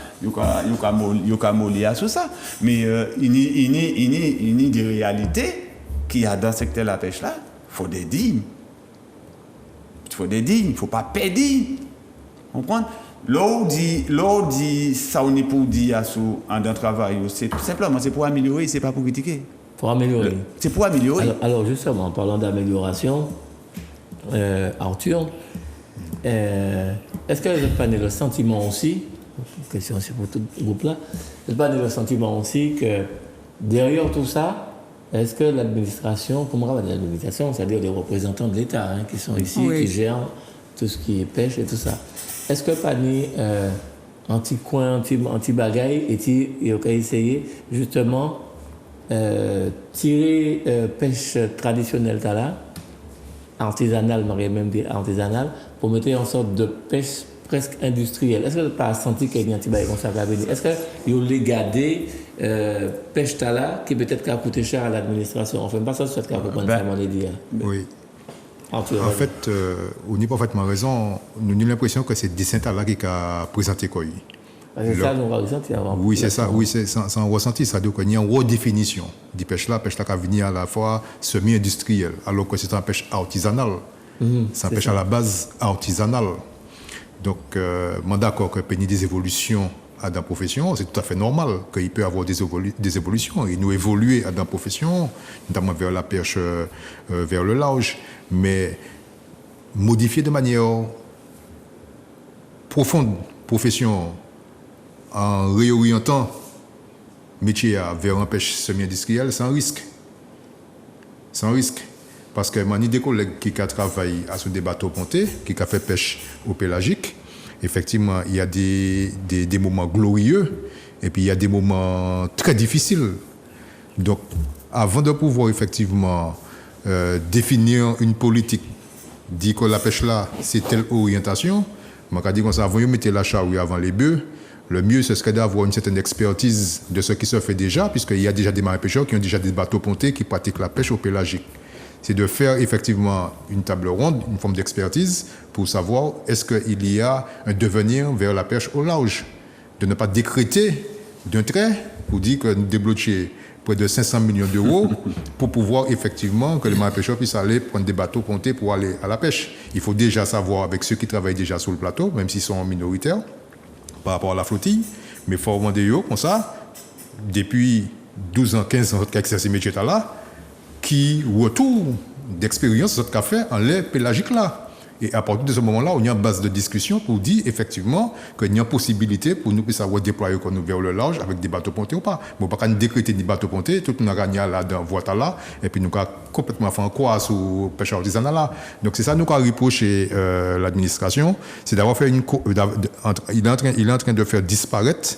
molli à tout ça. Mais il y a des réalités qu'il y a dans le secteur de la pêche là. Il faut des dignes. Il ne faut pas perdre. Vous comprenez? L'eau dit ça, on est pour dire dans le travail. C'est tout simplement pour améliorer, c'est pas pour critiquer. Pour améliorer. C'est pour améliorer. Alors justement, en parlant d'amélioration, Arthur, est-ce que vous n'avez pas le sentiment aussi, question c'est pour tout le groupe là, vous n'avez pas le sentiment aussi que derrière tout ça, est-ce que l'administration, comment on va dire l'administration, c'est-à-dire les représentants de l'État qui sont ici, qui gèrent tout ce qui est pêche et tout ça, est-ce que pas ni anti-coin, anti-bagaille, et il a essayé justement tirer pêche traditionnelle là, artisanale, on même dire artisanale, pour mettre en sorte de pêche presque industrielle. Est-ce que vous n'avez pas senti qu'il y a un petit bail comme ça qui a venu? Est-ce que vous avez gardé pêche là qui peut-être a coûté cher à l'administration? Enfin, pas ça, c'est ce qu'on peut prendre vraiment les dire. Oui. Arthur, en fait, on a parfaitement raison. Nous avons l'impression que c'est dessin là qui a présenté quoi. C'est ça, nous avons ressenti avant. Oui, c'est ça. Oui, c'est sans ressenti. Ça veut dire qu'il y a une redéfinition du pêche là qui a venu à la fois semi-industrielle, alors que c'est une pêche artisanale. C'est une pêche à la base artisanale. Donc, je suis d'accord que il y a des évolutions dans la profession, c'est tout à fait normal qu'il peut y avoir des évolutions. Et nous évoluer dans la profession, notamment vers la pêche, vers le large, mais modifier de manière profonde profession en réorientant le métier vers une pêche semi-industrielle, c'est un risque. C'est un risque. Parce que j'ai des collègues qui travaillent sur des bateaux pontés, qui ont fait pêche au pélagique. Effectivement, il y a des moments glorieux et puis il y a des moments très difficiles. Donc, avant de pouvoir effectivement définir une politique, dire que la pêche là, c'est telle orientation, je vais dire comme ça, avant de mettre la charrue avant les bœufs, le mieux, ce serait d'avoir une certaine expertise de ce qui se fait déjà, puisqu'il y a déjà des marins pêcheurs qui ont déjà des bateaux pontés qui pratiquent la pêche au pélagique. C'est de faire effectivement une table ronde, une forme d'expertise pour savoir est-ce qu'il y a un devenir vers la pêche au large. De ne pas décréter d'un trait pour dire que nous débloquons près de 500 millions d'euros pour pouvoir effectivement que les marins pêcheurs puissent aller prendre des bateaux pontés pour aller à la pêche. Il faut déjà savoir avec ceux qui travaillent déjà sur le plateau, même s'ils sont minoritaires par rapport à la flottille, mais il faut demander comme ça, depuis 12 ans, 15 ans qui exercent ce métier-là, qui retourne d'expérience ce qu'a fait en l'air pélagique là. Et à partir de ce moment-là, on y a une base de discussion pour dire effectivement qu'il y a une possibilité pour nous puissions avoir déployer nous vers le large avec des bateaux pontés ou pas. Mais on ne peut pas décréter des bateaux pontés, tout le monde a gagné là dans la voie là, et puis nous avons complètement fait un quoi sur le pêche artisanal là. Donc c'est ça nous avons reproché l'administration, c'est d'avoir fait il est en train de faire disparaître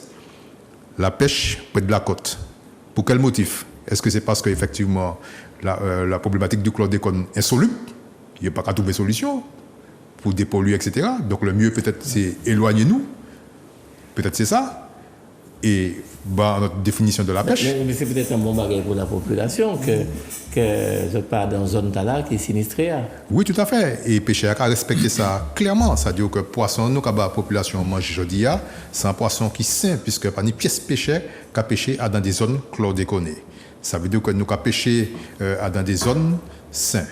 la pêche près de la côte. Pour quel motif? Est-ce que c'est parce qu'effectivement la problématique du chlordécone est insoluble, il n'y a pas qu'à trouver solution pour dépolluer, etc. Donc le mieux peut-être c'est éloigner-nous, peut-être c'est ça, et notre définition de la pêche. Mais c'est peut-être un bon bagage pour la population que je pas dans une zone là qui est sinistrée. Oui, tout à fait. Et pêcher à respecter ça clairement. Ça veut dire que le poisson, nous, la population mange aujourd'hui, c'est un poisson qui est sain, puisque pas une pièce pêchée qu'à pêcher dans des zones chlordéconées. Ça veut dire que nous avons pêché dans des zones saines.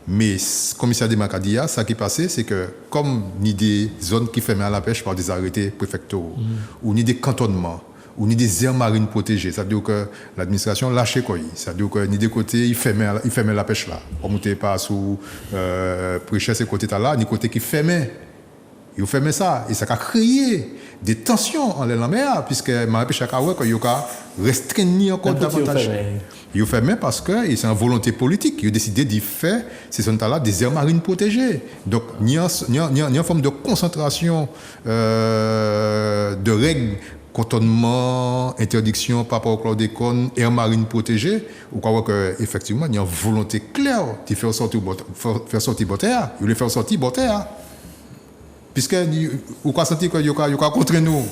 Mais, le commissaire de Macadia, ce qui est passé, c'est que comme ni des zones qui ferment à la pêche par des arrêtés préfectoraux, ou ni des cantonnements, ou ni des aires marines protégées, ça veut dire que l'administration lâchait quoi. Ça veut dire que ni des côtés, ils fermaient la pêche là. On ne montait pas sous prêcher ces côtés-là, ni côté qui fermaient. Ils fermaient ça. Et ça a créé des tensions en la mer, puisque ma pêche a restreint encore davantage. Ils fermaient parce que c'est une volonté politique. Ils ont décidé d'y faire ces zones-là des aires marines protégées. Donc, il y a une forme de concentration de règles, cantonnement, interdiction par rapport au chlordécone, aires marines protégées. On croit qu'effectivement, il y a une volonté claire de faire sortir Botéa. Ils voulaient faire sortir Botéa. Puisque vous avez senti qu'il y a contre nous.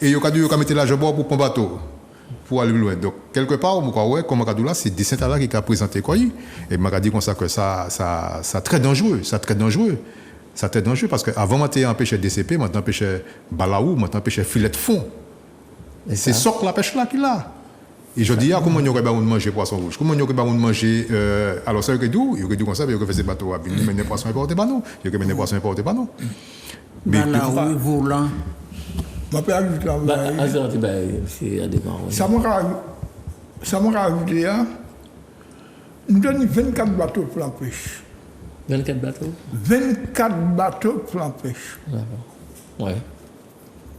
Et il y a dû mettre la jambe pour prendre bateau. pour aller plus loin. Donc, quelque part, comme Kadoula, c'est des Saint-Ala qui a présenté quoi. Et m'a dit comme ça que ça très dangereux. Ça très dangereux parce qu'avant, moi, j'étais empêché DCP, maintenant, empêché balaou, maintenant, empêché filet de fond. C'est ça que la pêche là qu'il a. Et je dis, comment on aurait pas manger poisson rouge? Comment on aurait pas manger. Alors, ça, il aurait dit comme ça, il aurait fait ces bateaux à venir, mais les poissons importés pas nous. Il aurait mis les poissons importés pas nous. Mais là, oui, volant. Je peux ajouter là. Ça m'a rajouté, nous donnons 24 bateaux pour la pêche. 24 bateaux? 24 bateaux pour la pêche. D'accord. Ouais.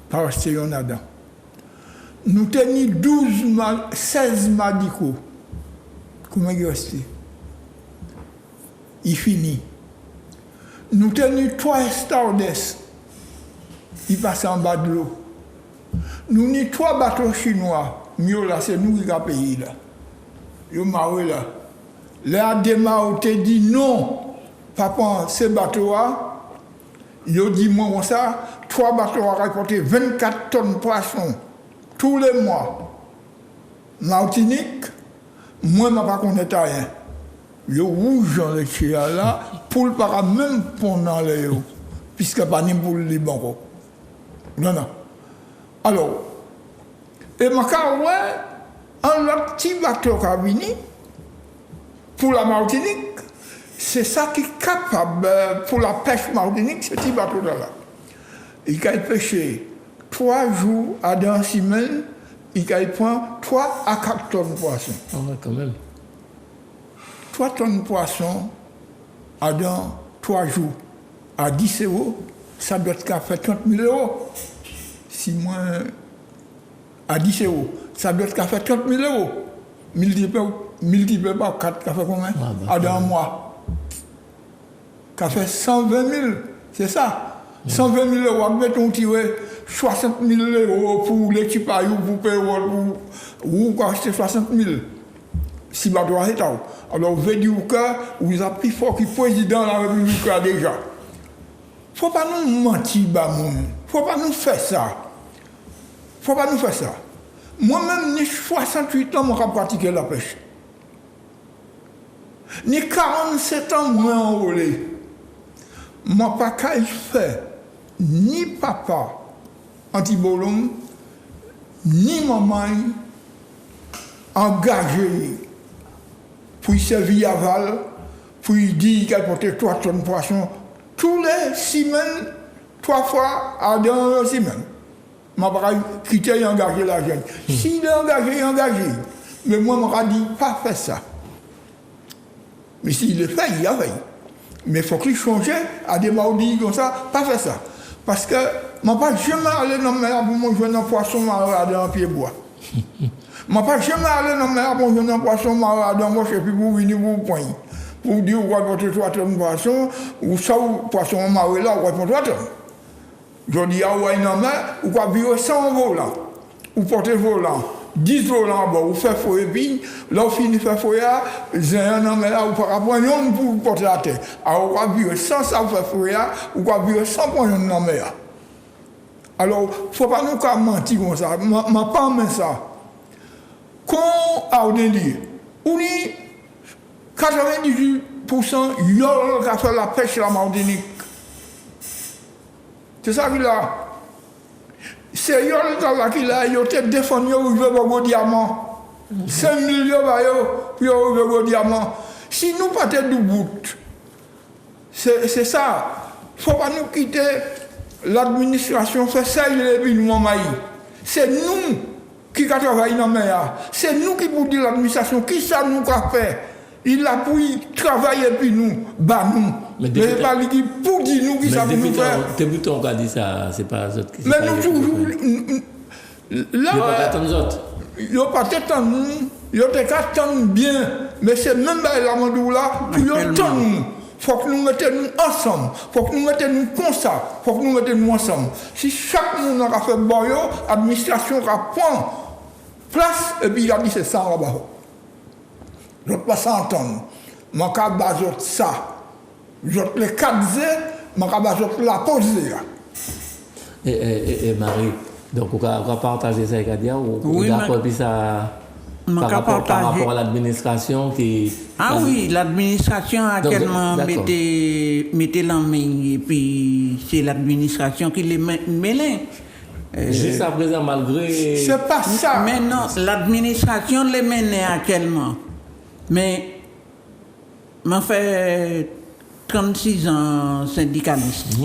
Par Stéonada. Nous tenons 16 madicos. Comment il reste? Il finit. Nous tenons 3 stardess. Il passe en bas de l'eau. Nous avons 3 bateaux chinois. Mieux là, c'est nous qui avons payé là. Ils ont marré là. Là, Adema a dit non, papa, ces bateaux-là, ils ont dit moi ça, 3 bateaux ont rapporté 24 tonnes de poissons tous les mois. Martinique, moi, je ne sais pas qu'on est à rien. Ils ont rouge dans les chiens là, pour le para même pendant les eaux, puisque pas ni pour le Liban. Non. Alors, et ma ouais, un petit bateau qui a venu pour la Martinique, c'est ça qui est capable pour la pêche Martinique, ce petit bateau-là. Il a pêché 3 jours à 2 semaines, il prend 3 à 4 tonnes de poissons. Ah ouais, quand même. 3 tonnes de poissons à 3 jours à 10 €, ça doit faire 30 000 €. Si moi, à 10 €, ça doit faire 30 000 €. Multiplié par 4, ça fait combien? À 2 mois. Ça fait 120 000, c'est ça. 120 000 €, mettons tirer 60 000 € pour l'équipage, pour payer, ou acheter 60 000. Si vous avez ça. Alors, vous veut dire que vous avez plus fort que le président de la République déjà. Il ne faut pas nous mentir, il ne faut pas nous faire ça. Il ne faut pas nous faire ça. Moi-même, j'ai 68 ans, je pratique la pêche. J'ai 47 ans, je suis enrôlé. Je n'ai pas fait ni papa anti-bolon, ni maman engagé pour servir à Val, pour dire qu'elle portait 3 tonnes de poissons tous les semaines, 3 fois à 2 semaines. Je ne vais pas quitter et engager la jeune. S'il est engagé, il est engagé. Mais moi, je me dis, pas faire ça. Mais s'il le fait, il a fait. Mais il faut qu'il change à des maudits comme ça, pas faire ça. Parce que je ne vais pas jamais aller dans la mer pour manger un poisson marron dans un pied bois. Je ne vais pas jamais aller dans la mer pour manger un poisson marron dans un roche et puis pour venir vous poigner. Pour dire, vous allez porter 3 tonnes de poisson, ou ça, ou poisson marron là, vous allez porter 3 tonnes. Je dis, ah ouais, non, mais vous allez vivre 100 volants, vous portez volant, 10 volants, bon, vous faites fouet, puis là, vous finissez de faire fouet, vous avez un homme là, vous ne pouvez pas prendre pour porter la tête. Alors, vous allez vivre 100 ça, vous faites fouet, vous allez vivre 100 pour un homme là. Alors, il ne faut pas nous mentir comme ça, je ne pas mettre ça. Quand on a dit, on dit 98% il y a fait la pêche à la Martinique. C'est ça qu'il a. C'est eux qui a, ils ont défendu le diamant. 5 millions puis le diamant. Si nous partons du bout, c'est ça. Il ne faut pas nous quitter. L'administration fait ça, il est puis nous maïs. C'est nous qui travaillons dans la mer. C'est nous qui pour dire l'administration, qui ça nous a fait. Il a pour travailler puis nous, bah nous. Mais pas lui qui pour dire nous qui ça nous faire. Depuis on a dit ça, c'est pas eux qui. Mais nous toujours. Là, il n'y a pas tant d'autres. Il n'y a pas tant nous. Il y a des cas tant bien. Mais c'est même la mandou là, pour y tant nous. Il faut que nous mettions ensemble. Il faut que nous mettions comme ça. Il faut que nous mettions ensemble. Si chaque monde a fait bon, l'administration va prendre place et puis il a dit c'est ça là-bas. Je ne peux pas s'entendre. Je ne peux pas ça. Je les 4 je ne peux pas la poser. Et Marie, Donc, on va partager ça avec Adia ou Oui, d'accord, puis ça par rapport à l'administration qui... Ah oui, l'administration actuellement d'accord. mettez la main et puis c'est l'administration qui les mêle. Jusqu'à présent, malgré... C'est pas ça. Mais non, l'administration les mène actuellement. Mais m'a fait 36 ans syndicaliste.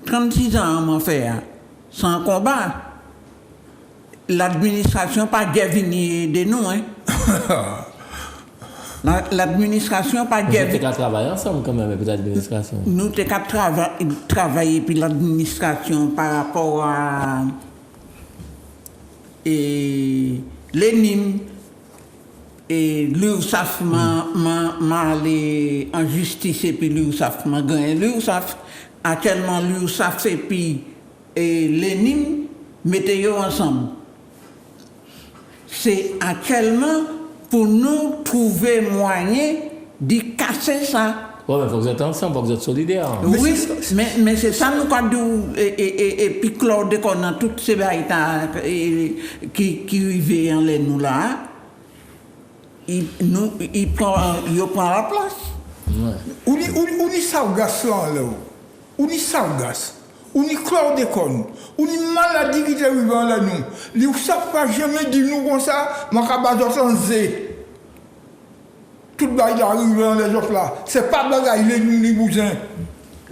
36 ans m'a fait sans combat. L'administration pas gagné de nous, hein. L'administration pas Vous gagné. êtes qu'à travailler ensemble quand même avec l'administration. Nous avons qu'à travailler puis l'administration par rapport à l'ENIM et l'URSSAF m'a allé en justice et puis l'URSSAF m'a gagné. L'URSSAF, actuellement l'URSSAF et puis l'ENIM mettez ensemble. C'est actuellement pour nous trouver moyen de casser ça. Oui, mais il faut que vous êtes ensemble, il faut que vous êtes solidaires. Oui, mais c'est ça nous avons dit, et puis Claude, qu'on a toutes ces bails qui arrivent en l'air nous là, il prend la place. Où ni Saugas là, où ni Saugas, où ni chlordécone, où ni maladie qui t'arrive là nous. Ils ne savent pas jamais dire nous comme ça, mais qu'à base de santé. Tout le monde arrive dans les autres là. Ce n'est pas bagaille, les bousins.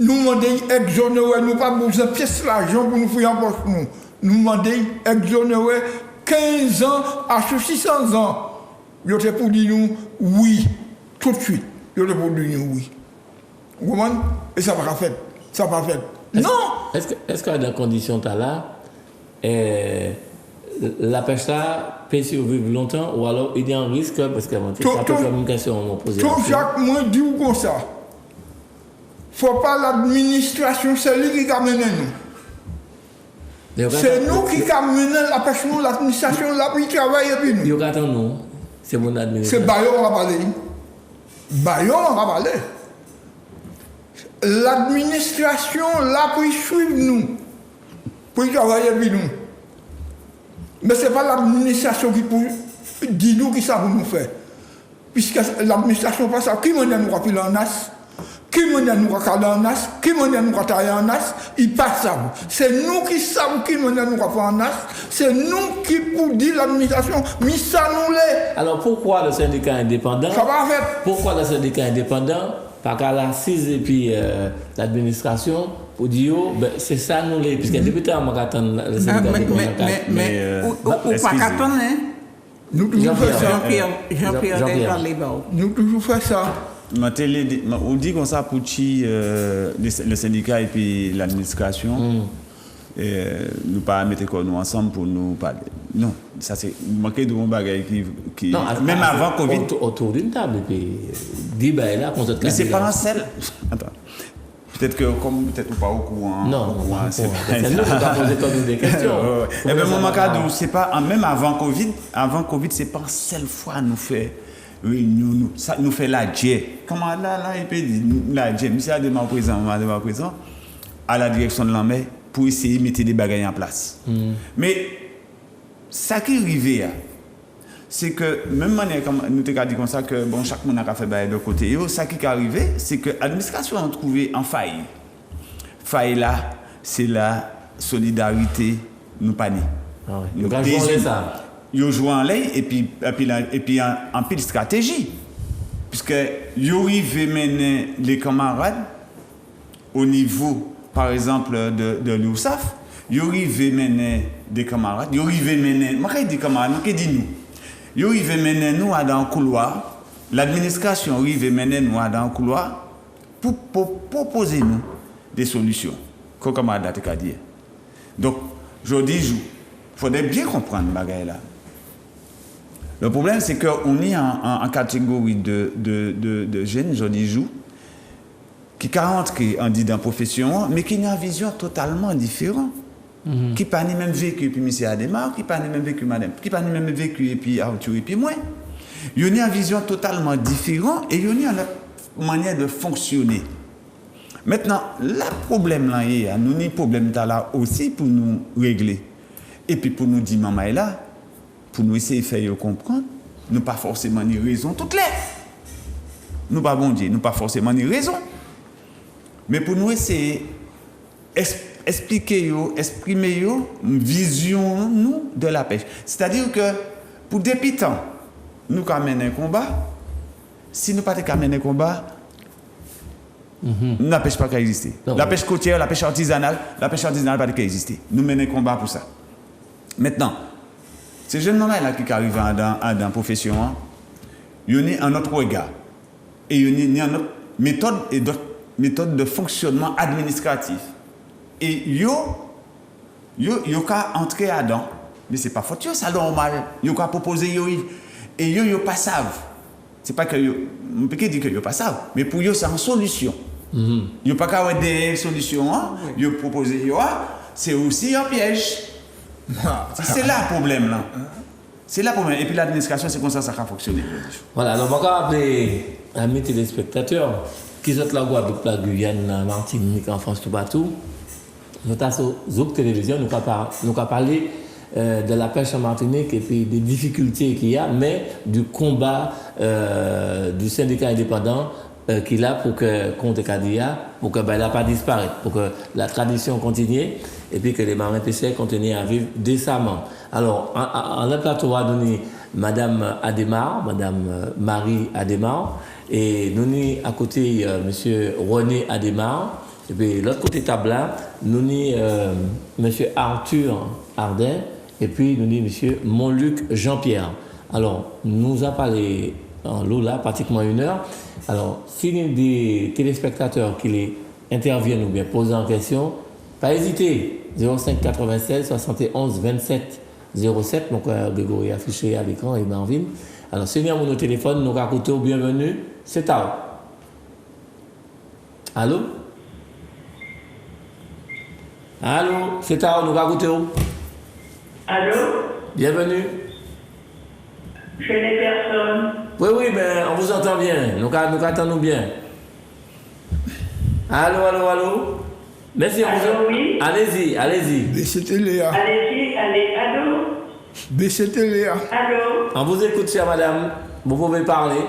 Nous demandons exonérer, nous pas besoin de pièces d'argent pour nous faire en poche. Nous demandons exonérer 15 ans à 600 ans. Ils ont pour dire nous oui, tout de suite. Ils ont pour dire nous oui. Vous comprenez? Et ça va pas fait. Ça va pas fait. Non! Est-ce que dans les conditions là, la pêche là peut survivre longtemps ou alors il y a un risque parce que la communication m'a posé. Tout Jacques moi dit comme ça. Faut pas l'administration, c'est lui qui a mené nous. C'est nous qui avons mené la pêche, nous, l'administration, là, puis travaille et puis nous. Il y a nous, c'est mon administration. C'est Bayon à parler. Bayon à parler. L'administration, là, pour suivre nous, pour travailler et puis nous. Mais ce n'est pas l'administration qui dit nous qui ça pour nous faire. Puisque l'administration pas ça, qui m'a dit nous rappeler en as, qui m'a dit nous recaler en as, qui m'a dit nous tailler en as, il passe ça. C'est nous qui savons qui m'a dit nous rappeler en as, c'est nous qui pour dire l'administration, mais ça nous l'est. Alors pourquoi le syndicat indépendant? Ça va faire. Pourquoi le syndicat indépendant? Parce qu'à l'assise et puis l'administration, pour dire, ben, c'est ça nous les. Puisque depuis tard, on va attendre le syndicat indépendant. Mais, ou pas qu'attendre, hein? Nous toujours fait ça. Jean-Pierre, nous toujours fait ça. On dit comme ça pour le syndicat et puis l'administration. Nous pas mettre nous ensemble pour nous parler. Non, ça c'est manquer de mon bagage qui non, même avant Covid autour d'une table et puis dit ben là qu'on se. Mais c'est pas un seul. Attends. Peut-être que comme peut-être ou pas au courant. Non, c'est nous qui avons posé comme des questions. Eh bien mon macadou, c'est pas même avant Covid c'est pas une seule fois nous fait réunion ça nous fait la jet. Comment là il peut dire la jet, monsieur a demandé présent à la direction de l'armée pour essayer de mettre des bagages en place. Mais ça qui est arrivé, c'est que, même manière comme nous t'avons dit comme ça, que bon, chaque monde a fait de côté, ça qui est arrivé, c'est que l'administration a trouvé en faille. Faille là, c'est la solidarité, nous pas ni. Nous avons ça. Ils jouent en l'air et puis en pile stratégie. Puisque ils arrivent à mener les camarades au niveau, par exemple, de l'URSSAF, ils arrivent à mener des camarades, ils arrivent à mener, moi je dis camarades, nous dis nous. Ils arrivent à mener nous dans le couloir, l'administration arrive à mener nous dans le couloir pour proposer nous des solutions. Comme camarade a dit. Donc, je dis, il faudrait bien comprendre ce bagage là. Le problème, c'est qu'on est en catégorie de jeunes, je dis, qui sont rentrés en dans la profession, mais qui ont une vision totalement différente. Qui n'ont pas même vécu puis M. Ademar, qui n'ont pas même vécu madame, qui n'ont pas même vécu et puis Arthur et puis moi. Ils ont une vision totalement différente et ils ont une manière de fonctionner. Maintenant, le problème là, nous avons un problème là aussi pour nous régler. Et puis pour nous dire, maman est là, pour nous essayer de faire comprendre, nous pas forcément ni raison toutes les. Nous pas bon Dieu, nous pas forcément ni raison. Mais pour nous essayer expliquer exprimer une vision nous de la pêche. C'est-à-dire que pour depuis temps, nous quand mener un combat, si nous pas mener un combat, la pêche pas qu'à exister. La pêche côtière, la pêche artisanale pas qu'à exister. Nous menons un combat pour ça. Maintenant, ces jeunes gens là qui arrivent dans la profession, ils ont un autre regard. Et ils ont une autre méthode et d'autres méthodes de fonctionnement administratif. Et ils ont qu'à entrer là-dedans. Mais ce n'est pas faute, c'est normal. Ils ont qu'à proposer, et ils ne pas savent. Ce n'est pas que on peut dire que ils ne pas savent, mais pour eux, c'est une solution. Ils n'ont pas qu'à avoir des solutions. Ils proposent, c'est aussi un piège. C'est là le problème. Là. C'est là le problème. Et puis l'administration, c'est comme ça que ça va fonctionner. Voilà, alors on va rappeler à mes téléspectateurs qui sont la Guadeloupe, la Guyane, la Martinique, en France, tout partout. Nous avons sur télévision, nous avons parlé de la pêche en Martinique et puis des difficultés qu'il y a, mais du combat du syndicat indépendant qu'il a pour que Comte Kadia, pour que n'a pas disparaître, pour que la tradition continue et puis que les marins pêcheurs continuent à vivre décemment. Alors, en un plateau, on a donné Madame Adémar, Madame Marie Adémar, et nous avons à côté Monsieur René Adémar, et puis l'autre côté table là, nous avons Monsieur Arthur Ardin, et puis nous avons Monsieur Montluc Jean-Pierre. Alors, nous avons parlé en l'eau là, pratiquement 1 heure. Alors, si il y a des téléspectateurs qui les interviennent ou bien posent en question, pas hésiter. 05 96 71 27 07. Donc, Grégory affiché à l'écran et Marvin. Alors, si il y a mon téléphone, nous racontons bienvenue. C'est à Allô? Allô? C'est à nous racontons. Allô? Bienvenue. Je n'ai personne. Oui, mais on vous entend bien. Nous attendons bien. Allô? Merci, on vous entend. Oui. Allez-y. BCT Léa. Allez-y, allô? BCT Léa. Allô? On vous écoute, chère madame. Vous pouvez parler.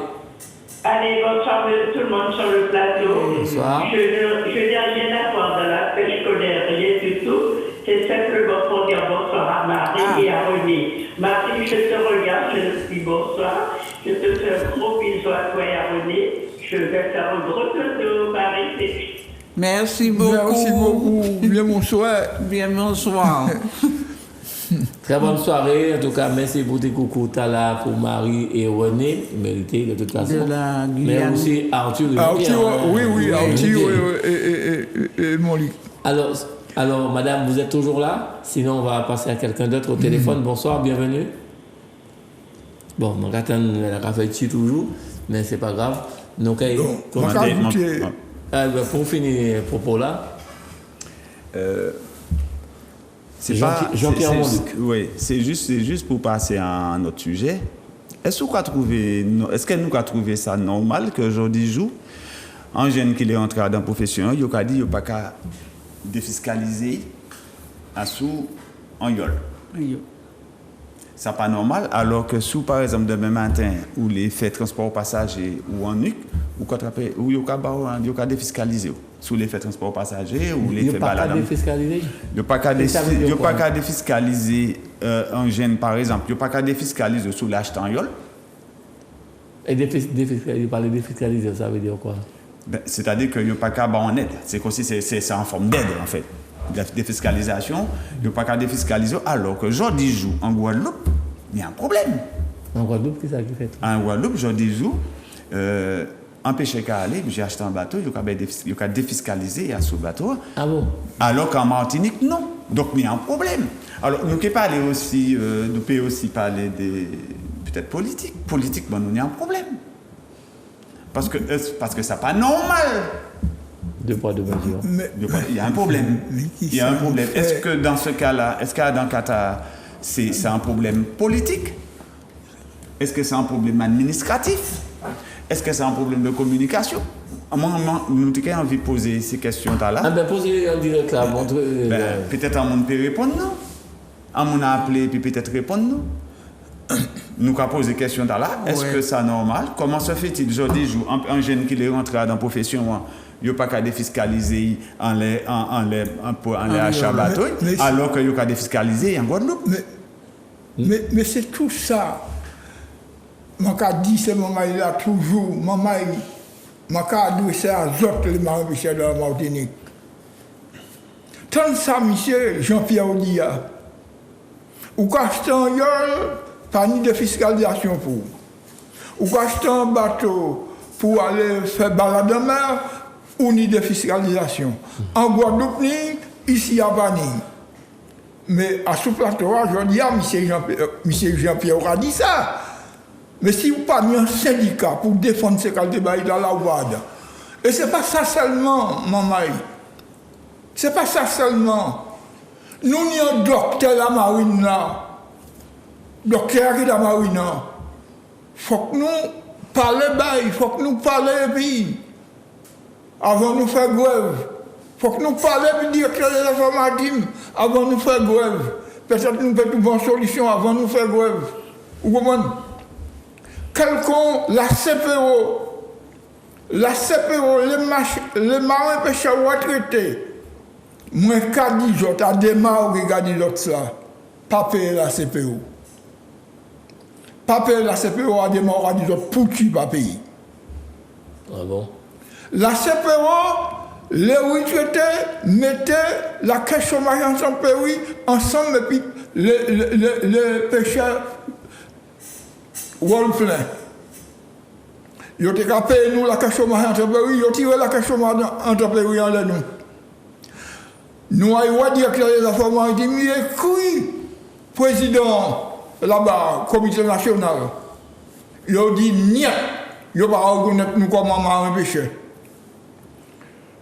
Allez, bonsoir tout le monde sur le plateau. Bonsoir. Je n'ai rien à voir de la pêche, je connais rien du tout. C'est simplement pour dire bonsoir à Marie et à René. Marie, je te regarde, je te dis bonsoir. Je te fais un gros bisou à toi et à René. Je vais faire un gros dodo, Marie. Merci beaucoup. Merci beaucoup. Bien bonsoir. Bien bonsoir. Très bonne soirée. En tout cas, merci pour tes coucous là pour Marie et René. Mérité de toute façon. De la Mais Guyane. aussi Arthur. Arthur, oui, Arthur et Montluc. Alors, madame, vous êtes toujours là? Sinon, on va passer à quelqu'un d'autre au téléphone. Bonsoir, bienvenue. Bon, mon gâteau, elle a fait chi toujours, mais c'est pas grave. Donc, pour finir le propos là, Jean-Pierre Montluc. Oui, c'est juste pour passer à un autre sujet. Est-ce que nous avons trouvé ça normal qu'aujourd'hui jour, un jeune qui est entré dans la profession, il a dit qu'il n'y a pas qu'à défiscaliser à sous en yol. Ça pas normal, alors que sous par exemple demain matin ou les faits transport passager ou en nuque ou il y a défiscaliser sous les faits transport passager ou les faits balade. Il n'y a pas qu'à défiscaliser un jeune par exemple, il n'y a pas qu'à défiscaliser sous l'acheteur en yol. Et défiscaliser, ça veut dire quoi? C'est-à-dire qu'il n'y a pas qu'à en aide. C'est comme si c'est en forme d'aide, en fait. De défiscalisation, il n'y a pas qu'à défiscaliser, alors que aujourd'hui jour en Guadeloupe, il y a un problème. En Guadeloupe, qu'est-ce que ça fait? En Guadeloupe, aujourd'hui jour, empêcher qu'à aller, j'ai acheté un bateau, il y a qu'à défiscaliser à ce bateau. Ah bon? Alors qu'en Martinique, non. Donc il y a un problème. Alors nous pouvons aussi parler des peut-être politique. Politiquement, nous il y a un problème. Parce que ça n'est pas normal. Deux poids, deux mesures. Il y a un problème. Est-ce que dans ce cas-là, c'est un problème politique? Est-ce que c'est un problème administratif? Est-ce que c'est un problème de communication? nous avons envie de poser ces questions-là. Ah ben posez en direct là, montre. Peut-être on peut répondre, non? On a appelé puis peut-être répondre, non? Nous avons posé des questions là. Est-ce que c'est normal? Comment se fait-il aujourd'hui, un jeune qui est rentré dans la profession, il n'y a pas qu'à défiscaliser en les achats bateaux, alors qu'il y a qu'à défiscaliser en Guadeloupe? Mais c'est tout ça. Je dis c'est maman il a toujours, maman il adressé à autres les marins-pêcheurs de la Martinique. Tant ça, monsieur Jean-Pierre Odia, ou qu'acheter un yol, pas ni de fiscalisation pour. Ou qu'acheter un bateau pour aller faire balade en mer, ou ni de fiscalisation. En Guadeloupe, ici à Paris. Mais à ce plateau, je dis à M. Jean-Pierre a dit ça. Mais si vous pas mis un syndicat pour défendre ces qualités dans la WAD, et ce n'est pas ça seulement, maman. Ce n'est pas ça seulement. Nous, nous avons un docteur de la marine là. Docteur qui est de la marine là. Il faut que nous parlions, il faut que nous parlions puis avant de nous faire grève. Il faut que nous parlions puis directeur des affaires maritimes avant de nous faire grève. Peut-être que nous pouvons trouver une solution avant de nous faire grève. Vous comprenez? Quelqu'un, la CPO, les marins pêcheurs retraités, moi, quand je dis, à démarre, regardez l'autre ça, pas payer la CPO. Pas payer la CPO, à démarre, regardez l'autre, pour qui pas payer? Ah bon? La CPO, les retraités mettaient la caisse chômage ensemble, et puis les pêcheurs rôle plein. Ils ont payé nous la caisse chômage entreprise, ils ont tiré la caisse chômage entreprise en l'air nous. Nous avons dit que les affaires maritimes, il écrit président là-bas, comité national. Ils ont dit niet, ils n'ont pas reconnaître nous comme marin pêcheur.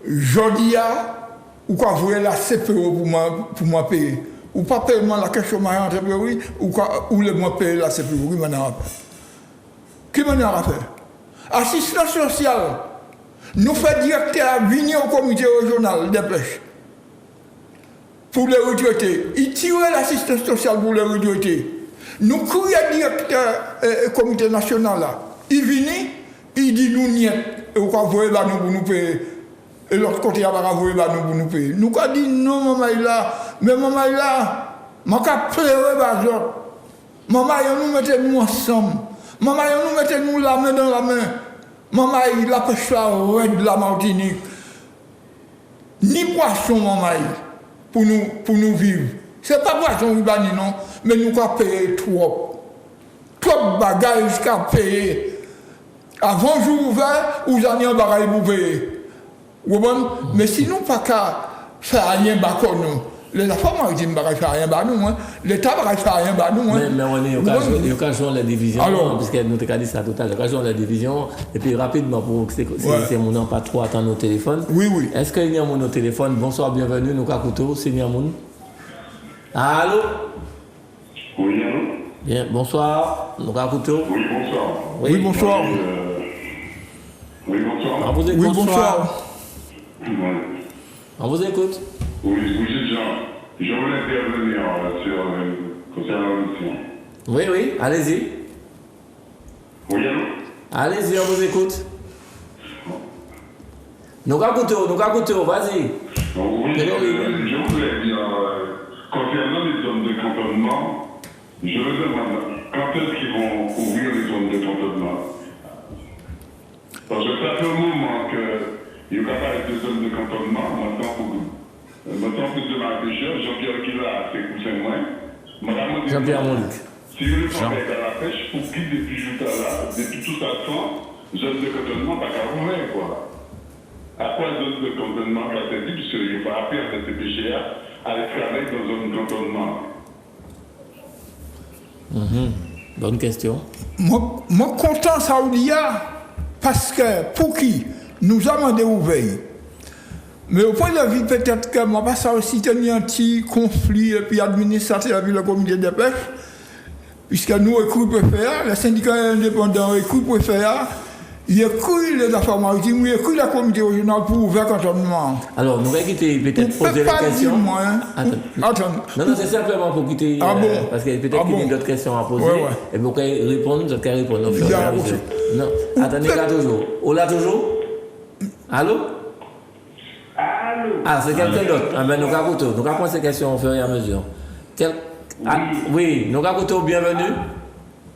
Je dis ou quoi vous la CPO pour moi payer. Ou pas payer la caisse chômage entreprise, ou le moi payer la CPO, qui m'en a fait. Qui m'en a fait? Assistance sociale, nous faisons directeur venir au comité régional des pêches pour les retraités. Il tirait l'assistance sociale pour les retraités. Nous crions directeur comité national là. Il vient, il dit nous niet, et vous voyez là nous pour nous payer. Et l'autre côté, il n'y a pas voulu là nous pour nous payer. Nous avons dit non, maman est là, mais maman est là, je vais pleurer par l'autre. Maman, nous mettons ensemble. Maman, nous mettons la main dans la main. Maman, il a pêché la red de la Martinique. Ni poisson, maman, pour nous vivre. Ce n'est pas poisson, non, mais nous avons payé trop. Trop de bagages jusqu'à payer. Avant jour ouvert, vous avez un bagage pour payer. Mais si nous pas qu'à faire rien bas comme nous, les affaires maritimes ne faire rien bas nous, l'État ne faire rien bas nous. Mais on est au cas de la division, puisque nous avons dit ça tout à l'heure, au cas de la division, et puis rapidement, pour que c'est mon nom pas trop attendre au téléphone. Oui, oui. Est-ce qu'il y a mon au téléphone? Bonsoir, bienvenue, nous Kakuto, c'est Niamoun. Allô? Oui, allô? Bien, bonsoir, nous Kakuto. Oui, bonsoir. Oui, bonsoir. Oui, bonsoir. On vous écoute. Oui, bonsoir. On vous écoute. Oui, Jean. Je voulais intervenir concernant l'émission. Oui, allez-y. Oui, allô? Allez-y, on vous écoute. Nous Kakuto, vas-y. Oui, je voulais dire, concernant les zones de cantonnement, je me demande quand est-ce qu'ils vont ouvrir les zones de cantonnement. Parce que ça fait un moment qu'il y a pas de zones de cantonnement, maintenant plus de ma pêcheur, Jean-Pierre qui l'a fait cousin moins. Jean-Pierre Monique. Si vous voulez faire à la pêche, pour qui depuis Jouta là, depuis tout ça, zone de cantonnement, pas qu'à ouvrir quoi. À quoi zone de cantonnement va être dit, puisque je vais pas faire cette pêcheur à aller travailler dans zone de cantonnement. Bonne question. Moi, content Saoudia, parce que pour qui nous avons des ouvriers. Mais au point de vue, peut-être que moi, pas ça aussi tenir un petit conflit et puis administratif avec le comité de pêche, puisque nous, écoute préfère, les syndicats indépendants, écoute préfère, Il écrit les affaires maritimes, il écrit la communauté régionale pour ouvrir cantonnement. Alors, nous allons quitter, peut-être On poser peut la pas question. dire, moi, hein. Attends. Non, c'est simplement pour quitter. Ah bon? Parce que peut-être qu'il y a d'autres questions à poser. Ouais, ouais. Et vous pouvez répondre, vous pouvez répondre. Il y a aussi. Non, attendez là toujours. On l'a toujours? Allô? Allô? Ah, c'est quelqu'un d'autre. Ah, ben, nous allons prendre ces questions au fur et à mesure. Ah, oui, nous allons bienvenue.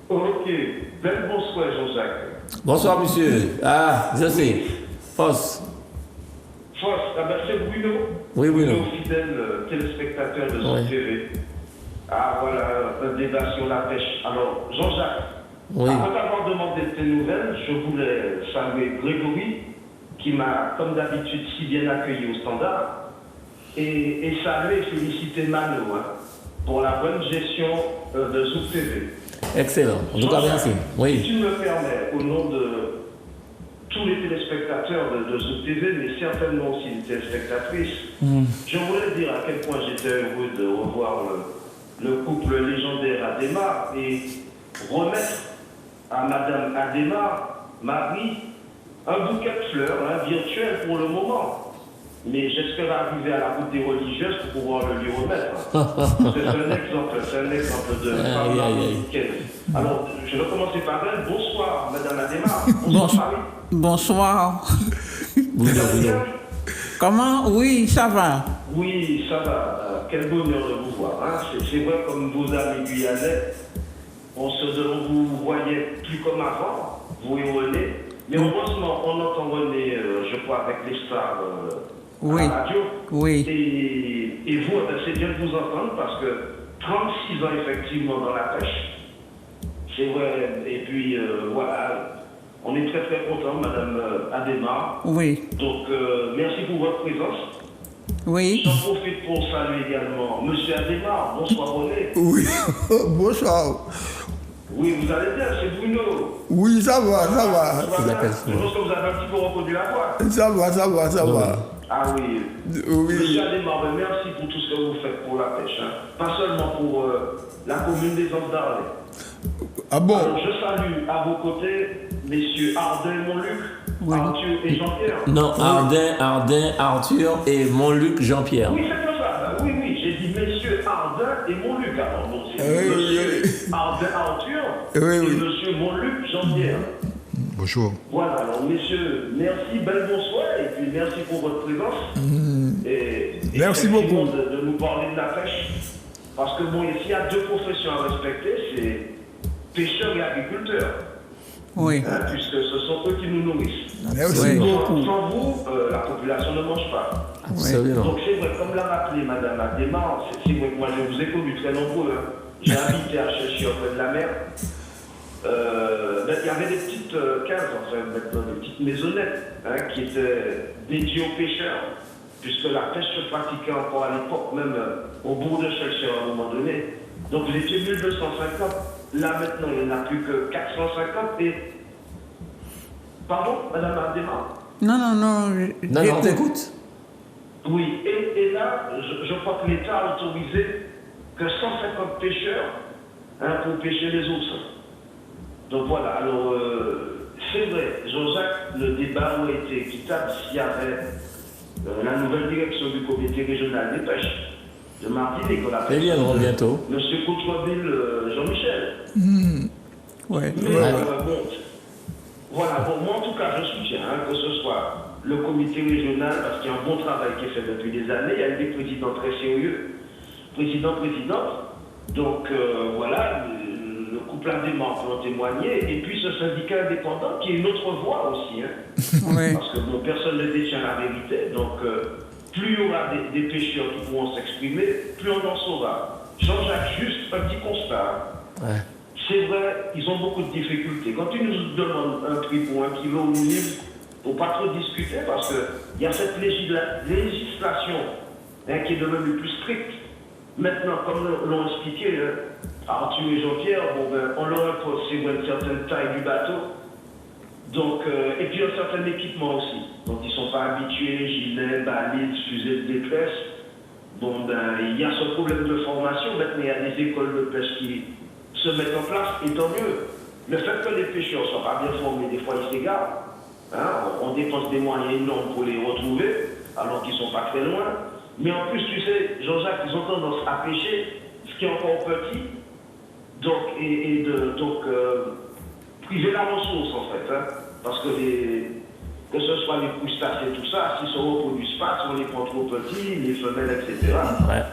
Ok. Bonsoir, Jean-Jacques. Bonsoir, monsieur. Ah, je sais. Fosse. C'est Bruno. Oui, Bruno. Fidèle téléspectateur de Oui. ce TV. Ah, voilà, un débat sur la pêche. Alors, Jean-Jacques, Oui. après avoir demandé tes nouvelles, je voulais saluer Grégory, qui m'a, comme d'habitude, si bien accueilli au standard, et saluer et féliciter Mano pour la bonne gestion de Zouk TV. Excellent. En tout cas, merci. Si Oui. tu me permets, au nom de tous les téléspectateurs de Zouk TV, mais certainement aussi les téléspectatrices, je voulais dire à quel point j'étais heureux de revoir le couple légendaire Adémar et remettre à Madame Adémar, Marie, un bouquet de fleurs virtuel pour le moment. Mais j'espère arriver à la beauté religieuse pour pouvoir le lui remettre. C'est un exemple de femme africaine. Alors, je vais commencer par elle. Bonsoir, Madame Adémar. Bonsoir, Marie. Bonsoir. Bruno. Comment? Oui, ça va. Oui, ça va. Quel bonheur de vous voir. C'est vrai, comme vos amis guyanais, on vous voyait plus comme avant, vous et René. Mais heureusement, on entend René, je crois, avec les stars Oui. à la radio. Oui. Et vous, c'est bien de vous entendre parce que 36 ans effectivement dans la pêche. C'est vrai. Et puis voilà, on est très très content, Madame Adémar. Oui. Donc merci pour votre présence. Oui. J'en profite pour saluer également Monsieur Adémar. Bonsoir René. Oui, bonsoir. Oui, vous allez bien, c'est Bruno. Oui, ça va, ça va. Je pense que vous avez un petit peu reconnu la voix. Ça va, ça va, ça va. Ah oui. Oui. Monsieur Adémar, merci pour tout ce que vous faites pour la pêche. Pas seulement pour la commune des Anses d'Arlay. Ah bon? Alors, je salue à vos côtés messieurs Ardin et Montluc, Arthur et Jean-Pierre. Non, Ardin, Arthur et Montluc, Jean-Pierre. Oui, c'est comme ça. Oui, j'ai dit messieurs Ardin et Montluc. Alors, donc c'est monsieur Ardin Arthur et monsieur Montluc Jean-Pierre. Bonjour. Voilà, alors messieurs, merci, bel bonsoir et puis merci pour votre présence. Et Merci beaucoup. De nous parler de la pêche. Parce que bon, ici, il y a deux professions à respecter, c'est pêcheurs et agriculteurs. Oui. Puisque ce sont eux qui nous nourrissent. Merci beaucoup. Sans vous, la population ne mange pas. Absolument. Donc c'est vrai, comme l'a rappelé Madame Adémar, c'est vrai que moi je vous ai connu très nombreux. J'ai habité à Chéchi auprès de la mer. Il y avait des petites cases, enfin, des petites maisonnettes qui étaient dédiées aux pêcheurs, puisque la pêche se pratiquait encore à l'époque, même au bourg de Chéchi à un moment donné. Donc vous étiez 1250. Là maintenant, il n'y en a plus que 450 et... Pardon, Madame Adémar? Non, Non, t'écoute. Oui, et là, je crois que l'État a autorisé que 150 pêcheurs pour pêcher les oursins. Donc voilà, alors c'est vrai, Jean-Jacques, le débat aurait été équitable s'il y avait la nouvelle direction du comité régional des pêches de Martinique. Ils viendront bientôt. Monsieur Coutroville Jean-Michel. Ouais. Mais voilà, bon, moi en tout cas, je soutiens que ce soit le comité régional, parce qu'il y a un bon travail qui est fait depuis des années, il y a des présidents très sérieux, présidente. Donc voilà, le couple Adémar peut en témoigner, et puis ce syndicat indépendant qui est une autre voix aussi, Oui. parce que bon, personne ne détient la vérité, donc plus il y aura des pêcheurs qui pourront s'exprimer, plus on en saura. Jean-Jacques, juste un petit constat. Ouais. C'est vrai, ils ont beaucoup de difficultés. Quand ils nous demandent un prix pour 1 kilo ou livre, il ne faut pas trop discuter parce qu'il y a cette législation qui est devenue plus stricte. Maintenant, comme l'ont expliqué Arthur et Jean-Pierre, on leur impose une certaine taille du bateau. Donc, et puis un certain équipement aussi. Donc ils ne sont pas habitués, gilets, balises, fusées de détresse. Il y a ce problème de formation. Maintenant, il y a des écoles de pêche qui se mettent en place, et tant mieux. Le fait que les pêcheurs ne soient pas bien formés, des fois ils s'égarent. Hein, on dépense des moyens énormes pour les retrouver, alors qu'ils ne sont pas très loin. Mais en plus, tu sais, Jean-Jacques, ils ont tendance à pêcher ce qui est encore petit, donc, priver la ressource en fait. Hein, parce que que ce soit les crustacés et tout ça, s'ils ne se reproduisent pas, si on les prend trop petits, les femelles, etc., Ouais.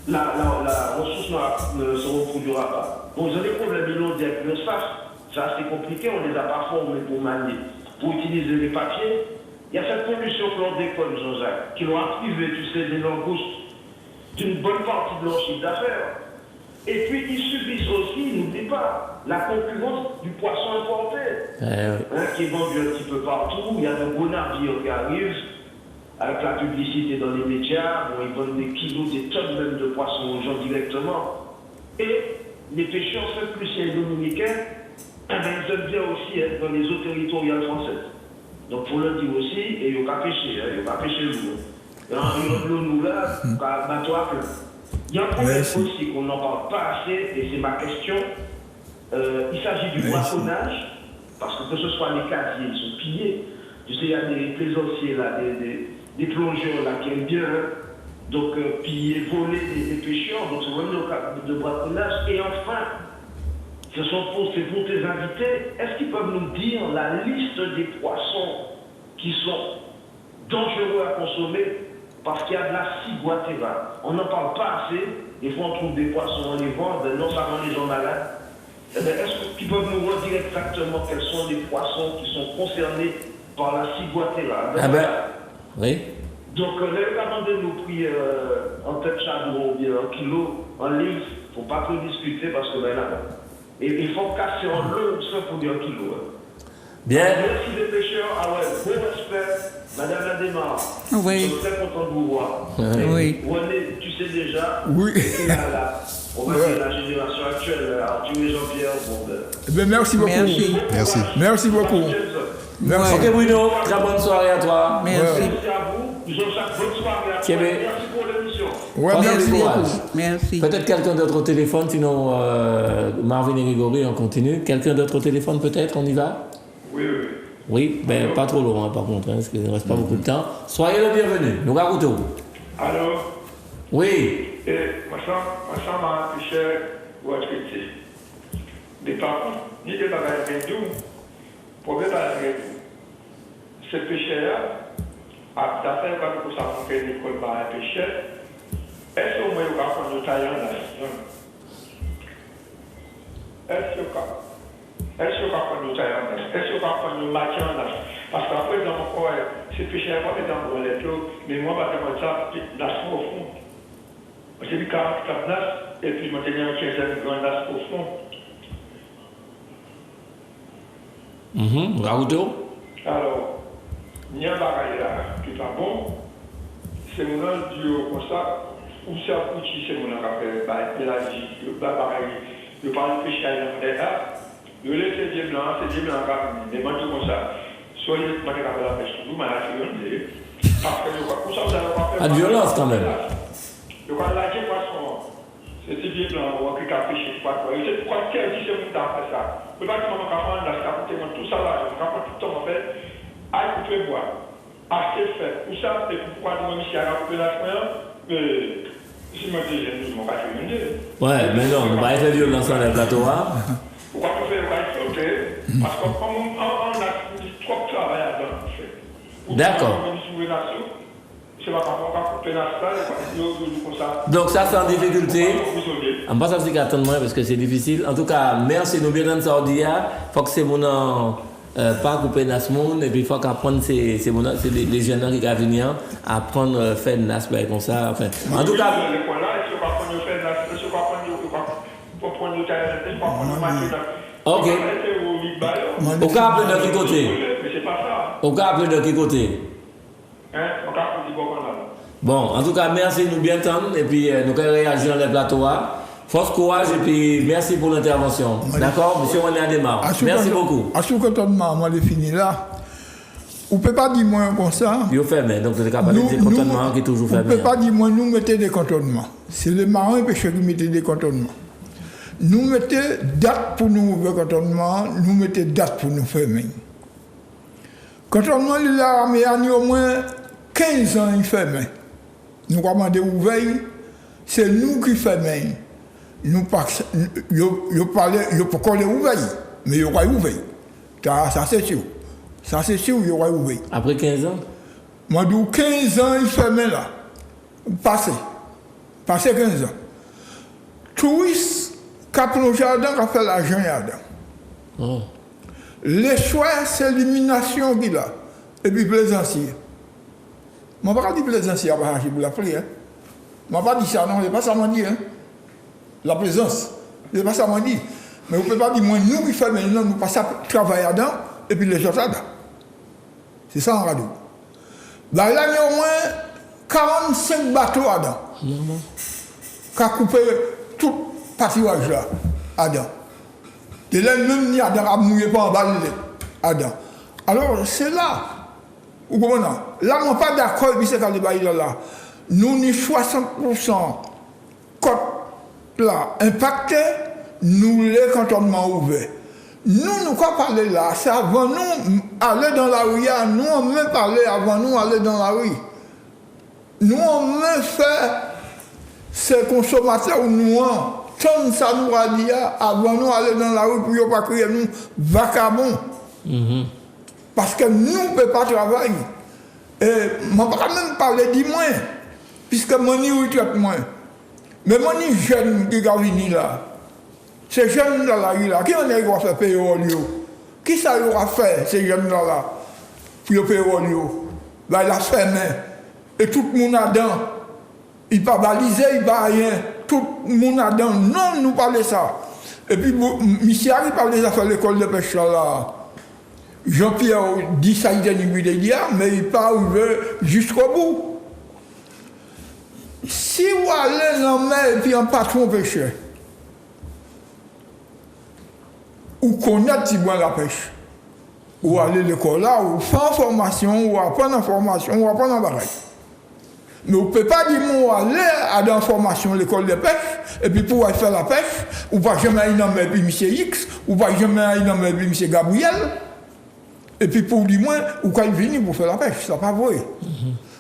la ressource ne se reproduira pas. Donc, ils ont des problèmes inondés avec le staff. C'est assez compliqué, on les a pas formés pour manier. Pour utiliser les papiers, il y a cette pollution chlordécone, Jean-Jacques, qui l'ont privé, tu sais, des langoustes, d'une bonne partie de leur chiffre d'affaires. Et puis, ils subissent aussi, n'oublie pas, la concurrence du poisson importé, qui est vendu un petit peu partout. Il y a de gros navires qui arrivent, avec la publicité dans les médias, où ils vendent des kilos, des tonnes même de poissons aux gens directement. Et les pêcheurs, fait plus les dominicains, ils aiment bien aussi être dans les eaux territoriales françaises. Donc, pour le dire aussi, et il n'y a pas pêché, il n'y a pas pêché lourd. Il y a l'eau là, bateau à plein. Il y a un problème aussi qu'on n'en parle pas assez, et c'est ma question. Il s'agit du braconnage, parce que ce soit les casiers, ils sont pillés. Tu sais, il y a des plaisanciers là, des plongeurs là qui aiment bien, donc piller, voler des pêcheurs, donc c'est vraiment le cas de braconnage. Et enfin, c'est pour tes invités, est-ce qu'ils peuvent nous dire la liste des poissons qui sont dangereux à consommer parce qu'il y a de la ciguatera? On n'en parle pas assez. Des fois, on trouve des poissons, on les vend, non, ça rend les gens malades. Est-ce qu'ils peuvent nous redire exactement quels sont les poissons qui sont concernés par la ciguatera? Ah ben, oui. Donc, les recommandés de nous prix en tête chadron ou bien en kilo, en livre, il ne faut pas trop discuter parce que ben là, et il faut casser en l'eau ça pour dire un kilo. Bien. Merci les pêcheurs. Ah ouais, bon respect. Madame la démarche. Oui. Je suis très content de vous voir. Oui. René, tu sais déjà. Oui. On va dire la génération actuelle, Arthur et Jean-Pierre. Bon, Eh bien, merci beaucoup. Merci. Merci. Merci beaucoup. Merci. Ok Bruno, très bonne soirée à toi. Merci. Merci à vous. Jean-Jacques, bonne soirée à Tiens, toi. mais- Merci pour l'émission. Ouais, Merci merci beaucoup. beaucoup. Merci. Peut-être quelqu'un d'autre au téléphone, sinon Marvin et Grégory, on continue. Quelqu'un d'autre au téléphone peut-être, on y va? Oui, oui. Oui, ben pas trop long par contre, parce qu'il ne reste pas beaucoup de temps. Soyez le bienvenu, nous racontons. Alors, Oui, moi, ça m'a empêché de traiter. Mais par contre, ni de la réduire, pour que la réduire, ce péché-là, à faire comme ça, on fait l'école par un péché, est-ce qu'on va prendre le taillant là? Est-ce qu'on va prendre le taillant là? Est-ce qu'on va prendre le matin là? Parce qu'après, dans mon corps, ce péché-là, moi, dans mon lettre, mais moi, je vais ça, la au fond. J'ai vu 44 nas, et puis je m'en tenais un 15 grand nas au fond. racontons. Alors, il y a un bagage là qui n'est pas bon. C'est mon nom du comme ça. Ou c'est un petit, c'est mon nom qui a fait pélagie. Le bagage, le parle de péché à là. Le lait, c'est bien blanc, c'est bien blanc. Mais moi, tout comme ça. Soyez pas capable de la pêche tout, mais là, c'est parce que je crois que ça, vous allez pas faire. Pas de violence quand même. Je crois que là, j'ai poisson. C'est bien blanc, on a pêché, quoi. C'est quoi, quel qui c'est mon temps fait ça? Le bâtiment, on va prendre là, tout ça là, on va prendre tout le temps, en fait. Aïe, couper bois. Acheter fait. Où ça, c'est pourquoi nous, ici, à la couper la semaine, si je me dis, je ne m'en pas fait une idée. Ouais, mais non, on va être violence dans le plateau. Pourquoi tu fais sauter? Parce qu'on a trop de travail à faire. D'accord. C'est pas qu'on va couper la salle, comme ça. Donc ça c'est en difficulté. On passe à ce qu'attendre parce que c'est difficile. En tout cas, merci nous bien dans ce ordia. Faut que c'est mon pas couper nas monde et puis faut qu'apprendre c'est les jeunes qui vont venir apprendre faire nas comme ça. Enfin, en tout cas. Ok. Au cas appeler de quel côté? Au cas appeler de quel côté? Bon, en tout cas, merci nous bien temps et puis nous allons réagir dans le plateau. Force, courage et puis merci pour l'intervention. D'accord, monsieur René Adémar. Merci beaucoup. À ce cantonnement, moi, je finis là. On ne peut pas dire moins comme ça. Il est fermé, donc vous êtes capable de dire des cantonnements qui est toujours fermé. On ne peut pas dire moins nous mettez des cantonnements. C'est les marins et pêcheurs qui mettent des cantonnements. nous mettons date pour nous ouvrir le cantonnement, nous mettons date pour nous fermer. Le cantonnement de l'armée a au moins 15 ans il ferme. Nous commandons ouvrir, c'est nous qui fermons. Nous parlons, il faut qu'on les ouvre, mais il y aura ouvert. Ça c'est sûr. Ça c'est sûr, il y aura ouvert. Après 15 ans? Moi, d'où 15 ans, il fermait là. Passé 15 ans. Touristes qui ont plongé là-dedans, qui ont fait l'argent là-dedans. Oh. Les choix, c'est l'élimination qu'il a. Et puis plaisancier. Je ne vais pas dire plaisancier pour la prière. Je ne vais pas dire ça, non, ce n'est pas ça que je dis. La plaisance, ce n'est pas ça que je dis. Mais vous ne pouvez pas dire, moi, nous qui faisons maintenant, nous passons à travailler là-dedans, et puis les autres là-dedans. C'est ça en radio. Là, il y a au moins 45 bateaux là-dedans. Qui ont coupé tout le pâturage là-dedans. Et là, même il y a des gens qui ne pas en bas là-dedans. Alors, c'est là. Vous comprenez? Là, on n'est pas d'accord avec ce qu'il y a là. Nous, ni 60% côte là impacté, nous, les cantonnements ouverts. Nous quoi parler là, c'est avant nous aller dans la rue, nous on même parler avant nous aller dans la rue. Nous on même fait ces consommateurs nous tant ça nous a dit avant nous aller dans la rue pour ne pas crier nous vagabonds. Parce que nous ne pouvons pas travailler. Et je ne peux pas même parler de moi, puisque mon niveau traite moins. Mais mon jeune qui a venu là. Ces jeunes dans la rue là, qui en est qui va faire payer au lieu? Qui ça aura fait, ces jeunes là, pour payer au lieu? Ben, il a fermé. Et tout le monde a dedans. Il ne peut pas baliser, il ne peut pas rien. Tout le monde a dedans. Non, nous parlons de ça. Et puis, Michel il parle des affaires de l'école de pêche là. Jean-Pierre dit ça, il dit mais il parle jusqu'au bout. Si vous allez dans la mer et puis un patron pêcheur, ou connaître si bon la pêche, ou aller à l'école là, ou faire formation, ou apprendre en formation, ou apprendre en barrage. Mais vous ne pouvez pas dire, moi, aller à la formation, l'école de pêche, et puis pour aller faire la pêche, ou pas jamais aller dans M. X, ou pas jamais aller dans M. Gabriel, et puis pour dire, moi, ou quand il vient pour faire la pêche, ça n'est pas vrai.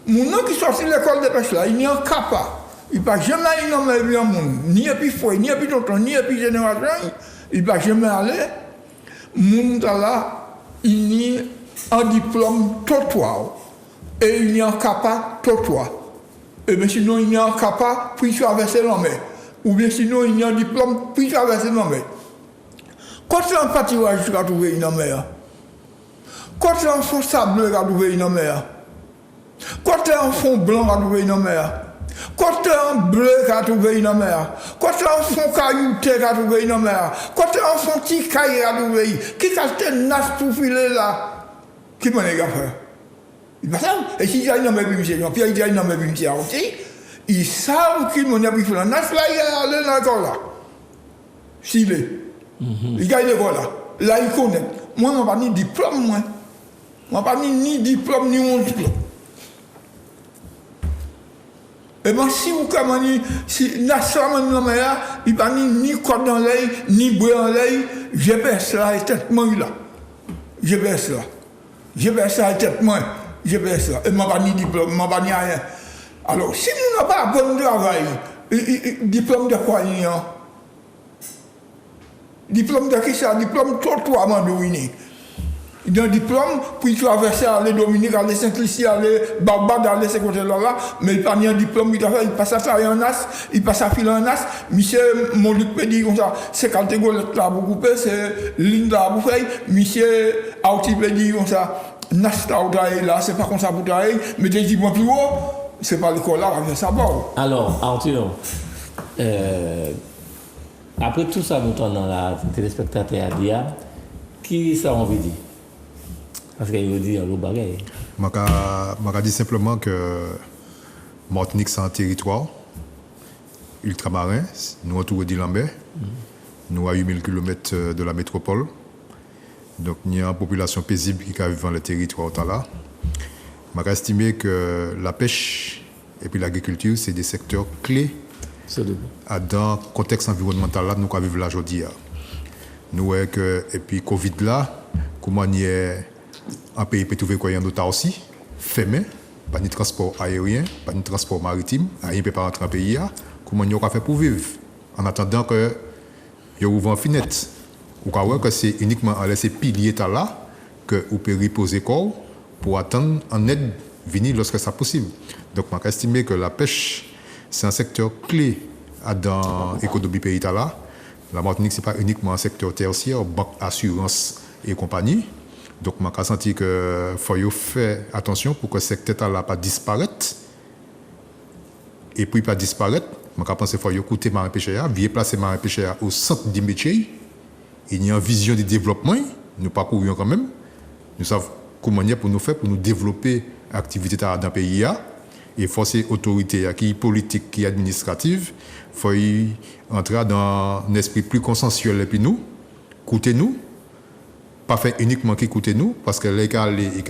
Mon nom qui sortit de l'école de pêche là, il n'y a qu'à pas. Il ne peut jamais aller dans M. Ni à puis fouet, ni à puis tonton, ni à puis génération. Il ne va jamais aller. Moun là, il n'y a un diplôme trottoir. Et il n'y a un capa trottoir. Et bien sinon, il n'y a un capa puis traverser la mer. Ou bien sinon, il y a un diplôme puis traverser la mer. Quand c'est un pâturage qui a trouvé une mer, quand c'est un fond sable qui a trouvé une mer, quand c'est un fond blanc qui a trouvé une mer, quand c'est un bleu qui a trouvé une mer, quand c'est un fond caillouté qui a trouvé une mer, quand c'est un fond petit caillé qui a trouvé, qui a acheté une nasse pour filer là, qui m'en est fait? Il va savoir. Et si il y a une mer, Jean-Pierre, il y a une mer, ils savent qu'il m'en a pris la nasse là, il est allé dans l'école là. S'il est. Il gagne l'école là. Là, il connaît. Moi, je n'ai pas ni diplôme, moi. Je n'ai pas ni diplôme, ni mon diplôme. Et bien, si vous commandez, si Nassau dans la mer, il n'y a pas ni code dans l'œil, ni bruit dans l'œil, GPS là, est tellement là. GPS là. GPS là, est tellement. GPS là. Et je n'ai pas ni diplôme, je n'ai pas ni rien. Alors, si nous n'avons pas un bon travail, diplôme de quoi il y a? Diplôme de qui ça? Diplôme trottoir mandouini. Il y a un diplôme, puis traverser aller Dominique, aller Saint-Lucie, aller Barbade, aller ce côté-là, mais il n'a pas un diplôme, il passe à faire un as, il passe à filer un as. Monsieur Moluc peut dire comme ça, c'est quand tu là pour couper, c'est ligne là pour faire. Monsieur Auti peut dire comme ça, nas là, c'est pas comme ça pour travailler, mais des diplômes plus haut, c'est pas l'école là, on va faire ça bon. Alors, Arthur, après tout ça, nous dans la téléspectateur à dire, qui ça envie de dire? Parce qu'il dit à l'eau bagaille. Je dis simplement que Martinique, c'est un territoire ultramarin. Nous autour de Lambert. Nous à 8000 km de la métropole. Donc, il y a une population paisible qui vit dans le territoire là. Je estime que la pêche et puis l'agriculture, c'est des secteurs clés Dans le contexte environnemental là, nous vivons là aujourd'hui. Nous voyons que, et puis Covid là, comment il y a un pays peut trouver quoi, il y a un aussi, fermé, pas de transport aérien, pas de transport maritime, rien ne peut pas rentrer dans le pays. Comment il y a fait pour vivre? En attendant que il y a ouvert une fenêtre. Vous voyez que c'est uniquement à laisser pilier là que vous pouvez reposer corps pour attendre en aide venir lorsque c'est possible. Donc, je estime que la pêche, c'est un secteur clé dans l'économie pays là. La Martinique, ce n'est pas uniquement un secteur tertiaire, banque, assurance et compagnie. Donc, je sens qu'il faut faire attention pour que ce secteur-là ne pas disparaître. Et puis, pas disparaître, je pense qu'il faut écouter marin pêcheur, bien placer marin pêcheur au centre du métier. Il y a une vision de développement, nous parcourons quand même. Nous savons comment pour nous faire, pour nous développer l'activité dans le pays. Et forcer l'autorité qui est politique, qui est administrative, il faut entrer dans un esprit plus consensuel et puis nous, écoutez-nous, pas faire uniquement qu'écouter nous, parce que là, il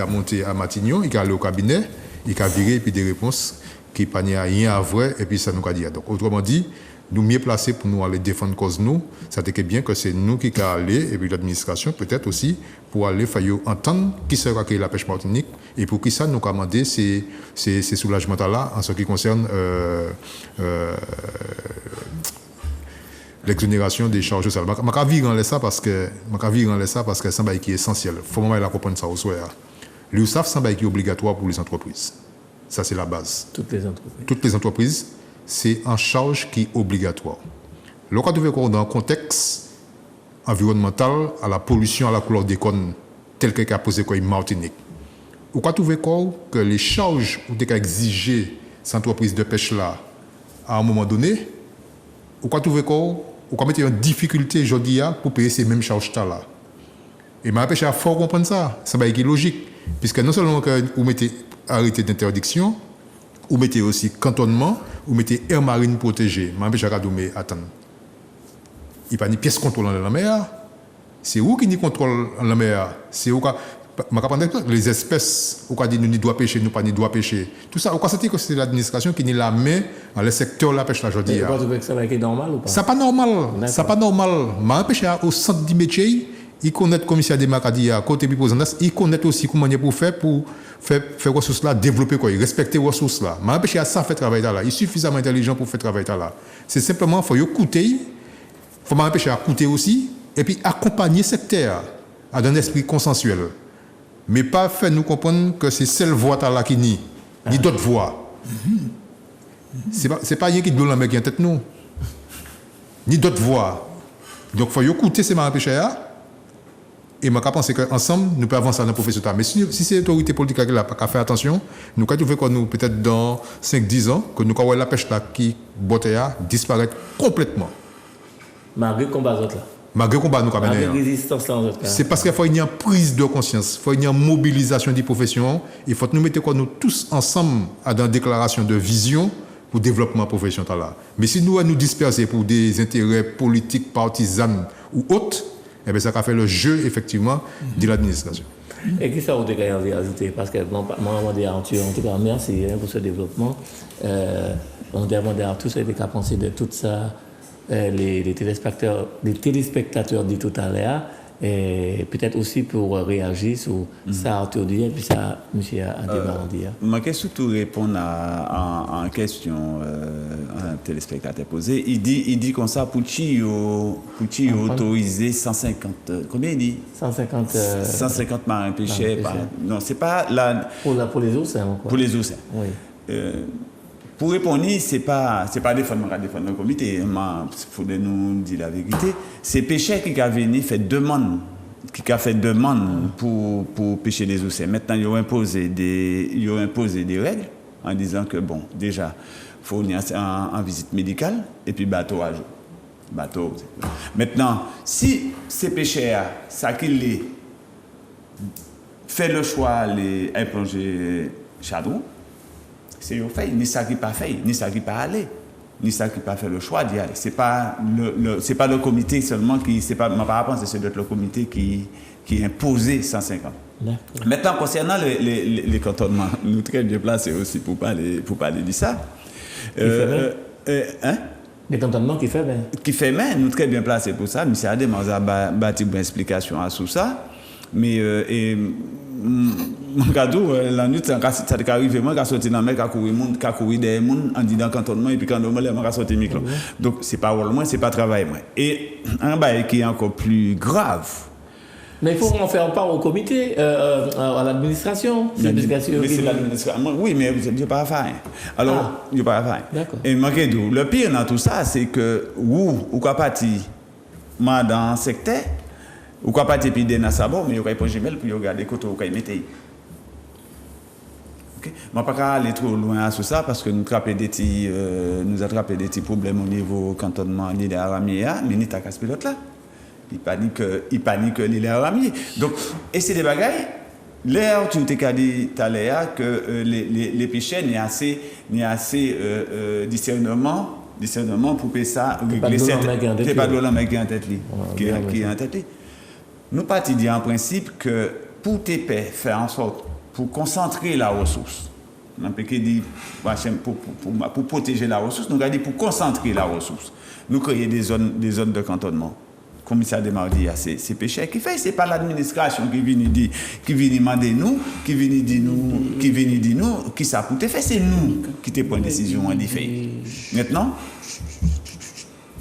a monté à Matignon, il a allé au cabinet, il a viré et puis des réponses qui n'ont rien à vrai et puis ça nous a dit. Donc autrement dit, nous mieux placés pour nous aller défendre cause nous, ça t'est bien que c'est nous qui allons aller et puis l'administration peut-être aussi pour aller faire entendre qui sera la pêche martinique et pour qui ça nous commander ces soulagements là en ce qui concerne l'exonération des charges sociales. Je vais virer ça parce que c'est un bail qui est essentiel. Il faut vraiment comprendre ça au soir. L'USAF, c'est un bail qui est obligatoire pour les entreprises. Ça, c'est la base. Toutes les entreprises. Toutes les entreprises, c'est un charge qui est obligatoire. Le cas de dans un contexte environnemental, à la pollution, à la couleur des cônes, tel que a posé quoi Martinique. Ou quand vous que les charges ou des exigées ces entreprises de pêche là, à un moment donné, ou quand vous ou quand mettez en difficulté aujourd'hui pour payer ces mêmes charges là. Et ma pêche a fort comprendre ça, ça va être logique, puisque non seulement que vous mettez arrêté d'interdiction, vous mettez aussi cantonnement, vous mettez air marine protégée. Ma pêche a dit attends, il n'y a pas de pièce contrôle dans la mer. C'est où qui nous contrôle la mer? C'est où les espèces, où dit nous doit pêcher, nous pas ni doit pêcher. Tout ça, on sait que c'est l'administration qui nous la met dans le secteur de la pêche aujourd'hui. Vous pensez que ça va être normal ou pas? Ça pas normal. Ça pas normal. Ma pêche au centre du métier, il connaît le commissaire des Macadias, côté Biposandas, il connaît aussi comment il pour faire ressources là, développer quoi, respecter les ressources là. Ma pêche a ça fait travail là. Il est suffisamment intelligent pour faire travail là. C'est simplement faut écouter, faut ma pêche à écouter aussi et puis accompagner le secteur à un esprit consensuel. Mais pas faire nous comprendre que c'est celle voie là qui ni d'autres voies. C'est pas rien qui donne la main qui en tête nous. Ni d'autres voies. Donc il faut écouter ces marins pêcheurs. Et je pense qu'ensemble, nous pouvons avancer dans la profession. Mais si c'est l'autorité politique qui n'a pas fait attention, nous pouvons trouver que nous, peut-être dans 5-10 ans, que nous avons la pêche là qui disparaître complètement. Malgré le combat là. Malgré le combat nous avons malgré la résistance là. C'est parce qu'il faut une prise de conscience, il faut une mobilisation des professions. Il faut que nous mettions nous tous ensemble à une déclaration de vision pour le développement professionnel là. Mais si nous disperser pour des intérêts politiques, partisans ou autres, eh bien, ça a fait le jeu, effectivement, de l'administration. Et qui ça vous avez ajouté? Parce que moi, en tout cas, merci pour ce développement. On demande à tous ceux qui ont pensé de tout ça, les téléspectateurs dit tout à l'heure, et peut-être aussi pour réagir sur ça, Arthur dit, et puis ça, M. Adébar dit. Je vais surtout répondre à une question un téléspectateur posé. Il dit comme ça, pour qui autoriser 150, combien il dit 150 marins pêcheurs. Non, c'est pas la... Pour les oursins, quoi. Pour les oursins. Oui. Pour répondre, c'est pas défendre le comité, il faut nous dire la vérité. C'est pêcheurs qui a venu faire demande, pour pêcher les oursins. Maintenant, ils ont imposé des règles en disant que bon, déjà, il faut venir en visite médicale et puis bateau à jour. Maintenant, si ces pêcheurs, ça qu'il est, fait le choix de plonger chadron, c'est au fait, ni ça qui pas fait, ni ça qui pas aller, ni ça qui pas fait le choix d'y aller. C'est pas le comité seulement c'est pas ma réponse, c'est le comité qui imposé 150. D'accord. Maintenant concernant les cantonnements, nous très bien placés aussi pour parler de ça. Des cantonnements qui fait bien. Qui fait bien, nous très bien placés pour ça. M. Adem a bâti une explication à tout ça. Mais, mon cadeau, la nuit, ça arrive, moi, qui sorti dans la mer, qui a couru des gens, en disant cantonnement, et puis quand on a sorti le micro. Donc, c'est pas rôle, moi, c'est pas travail, moi. Et un bail qui est encore plus grave. Mais il faut en faire part au comité, à l'administration. Mais c'est l'administration. Oui, mais je n'ai pas à faire. Alors, je n'ai pas à faire. D'accord. Et le pire dans tout ça, c'est que ou quoi partir dans le secteur, ou quoi partir puis dans sabot, mais il y a pas Gmail pour regarder côté où il mettait. OK. Je ne vais pas aller trop loin sur ça parce que nous attrapons des petits problèmes au niveau cantonnement de l'Aramia, mais nous avons ce pilote là. Il panique l'île Aramier. Donc, et c'est des bagailles. L'air, tu t'es dit tout à l'heure que les péchés n'y a assez discernement pour que ça régler cette. C'est pas de l'homme qui est en tête qui est en tête. Nous partons dire en principe que pour tes paix, faire en sorte pour concentrer la ressource. Pour protéger la ressource, nous avons dit pour concentrer la ressource. Nous créer des zones de cantonnement. Comme ça démarre dit, c'est péché qui fait, c'est pas l'administration qui vient dire, qui vient demander nous, qui vient dire nous, qui ça pour te faire, c'est nous qui te prend une décision en fait.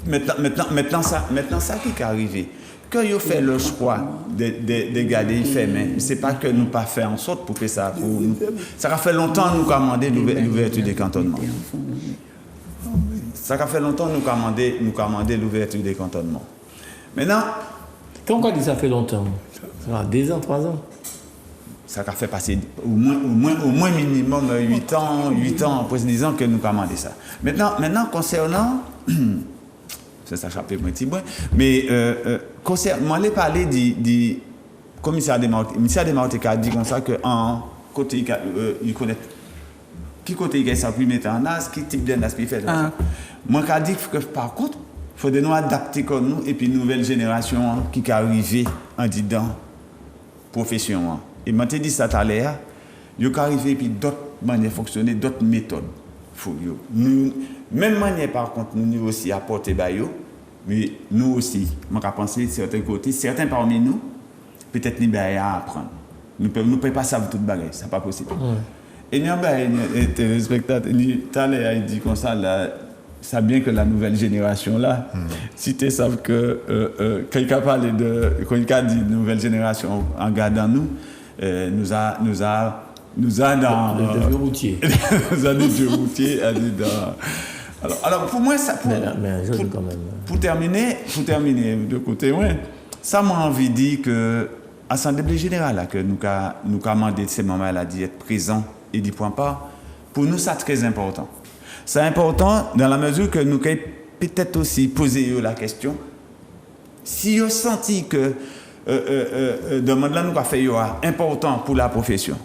Maintenant ça qui est arrivé. Quand ils ont fait le choix de garder les fermés, c'est pas que nous pas fait en sorte pour que ça pour nous. Ça a fait longtemps nous commander l'ouverture des cantonnements. Ça a fait longtemps nous commander l'ouverture des cantonnements. Maintenant, quand on dit ça fait longtemps, ça va 2 ans, 3 ans. Ça a fait passer au moins minimum 8 ans, après 10 ans que nous commandons ça. Maintenant concernant, ça chapeau un petit peu, mais concernant, je vais parler du commissaire de Martinique. Le commissaire de Martinique a dit comme ça que en côté il connaît qui côté il s'appuie mettre en as, qui type d'industrie il fait. Moi je dis que par contre il faut nous adapter comme nous et puis nouvelle génération qui arrive en dedans profession. Et moi, je dit ça tout à l'heure, il y a arrivé puis d'autres manières de fonctionner, d'autres méthodes. Même manière par contre, nous aussi apporter bayo, mais nous aussi, je pense certains côtés, certains parmi nous, peut-être nous à apprendre. Nous ne pouvons pas savoir toute bagaille, c'est pas possible. Et nous avons téléspectateurs, tout à l'heure il dit comme ça là. C'est bien que la nouvelle génération là, si tu sais que quelqu'un parle quelqu'un dit nouvelle génération en gardant nous, nous a dans des vieux routiers. Nous a des vieux routiers alors pour moi ça pour terminer de côté ça m'a envie de dire que l'Assemblée générale là que nous commandé ces moments là d'être présent et d'y point pas pour nous c'est très important. C'est important dans la mesure que nous pouvons peut-être aussi poser la question. Si vous sentez que demande là nous avons fait important pour la profession,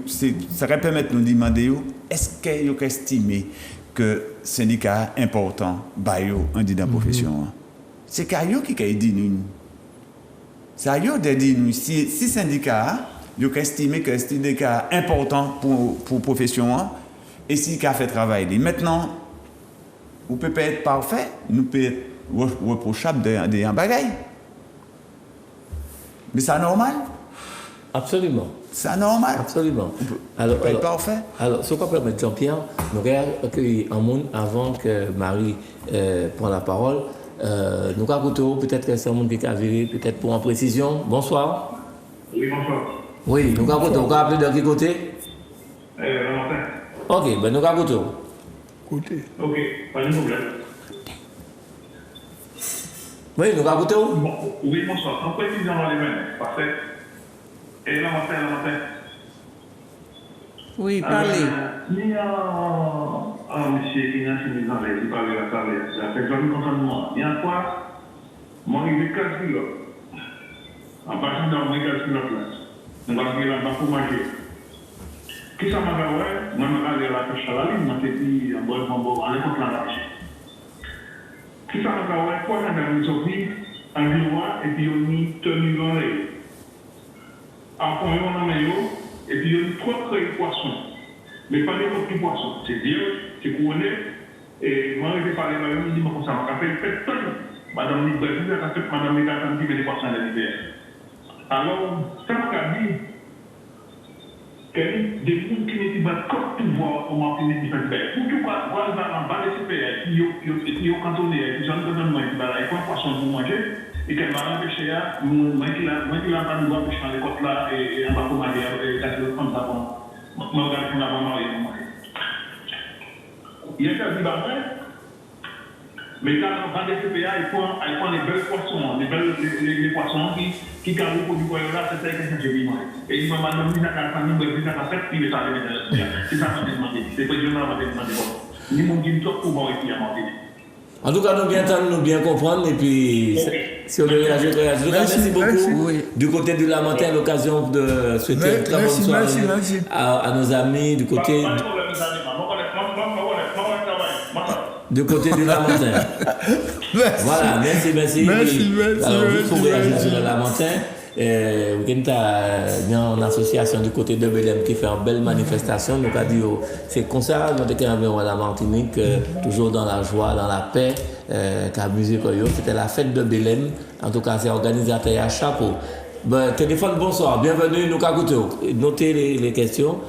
ça va permettre de nous demander est-ce que vous estimez que le syndicat est important en disant profession. C'est qu'à vous qui a dit nous. C'est à vous de dire nous si le syndicat vous estimez que le syndicat est important pour la profession. Et si il a fait travail, maintenant, vous ne pouvez pas être parfait, nous pouvons être reprochables de bagaille. Mais c'est normal. Absolument. C'est normal. Absolument. Alors, pas être parfait. Alors, ce qu'on peut mettre Jean-Pierre, nous allons accueillir un monde avant que Marie prenne la parole. Nous allons peut-être que c'est un monde qui a viré, peut-être pour en précision. Bonsoir. Oui, bonsoir. Oui, nous allons appeler de quel côté? Ok, ben nous allons Côté. Ok, pas de problème. Oui, nous allons Oui, bonsoir. En précisant les mains, parfait. Et la matin. Oui, parlez. Il y a monsieur Ignace Mizanlé qui parle de la salle. Ça fait comme contentement. Il y a quoi? Moi, il est 4 kilos. En partant de mon 4 kilos là. On va dire là-bas pour manger. Qui ça m'a fait? Moi, je vais aller à la pêche à la ligne. Moi, je dis, en bon, à l'époque, là, qui ça m'a fait? Quoi, on a mis au prix, en et puis on a mis tenu dans les. Après, on a mis et puis on a 3 créés de poissons. Mais pas n'importe quel poisson. C'est bien, c'est couronné, Et moi, je vais parler, je me dis, comment ça va faire peut-être madame Nicolas, madame Nicolas, qui met des poissons dans l'hiver. Alors, ça m'a dit que des gens qui n'étaient pas comme pouvoir au Martinique qui fait faire. Pour tout cas, voilà, en bas des CPR, qui ont cantonné, qui ont cantonné, qui ont poisson pour manger, et qu'elle m'a empêché, moi qui l'a pas nous empêcher dans les côtes là, et on va commander, et ça se comme ça, moi, je regarde pour la maman et maman. Il y a ça, dit, bah, mais quand on va des CPA, il prend les belles poissons, les poissons qui carrent pour du poisson là, c'est ça que j'ai dit. Et il m'a demandé si ça a fait, il est allé mettre. C'est ça que j'ai demandé. C'est que je m'en ai demandé. Ni mon dit tout pour voir ici à Martinique. En tout cas, nous bien entendre, nous bien comprendre, et puis si on veut réagir, réagir. Merci beaucoup. Oui. Du côté du Lamentin, l'occasion de souhaiter une très bonne soirée à nos amis du côté. Du côté du Lamentin. Voilà, merci. Alors, vous pouvez réagir sur le Lamentin. Vous avez une association du côté de Belém qui fait une belle manifestation. Donc, a dit, c'est comme ça, nous avons à la Martinique, toujours dans la joie, dans la paix, qu'a amusé. C'était la fête de Belém. En tout cas, c'est organisateur à chapeau. Téléphone, bonsoir, bienvenue, nous avons notez les questions.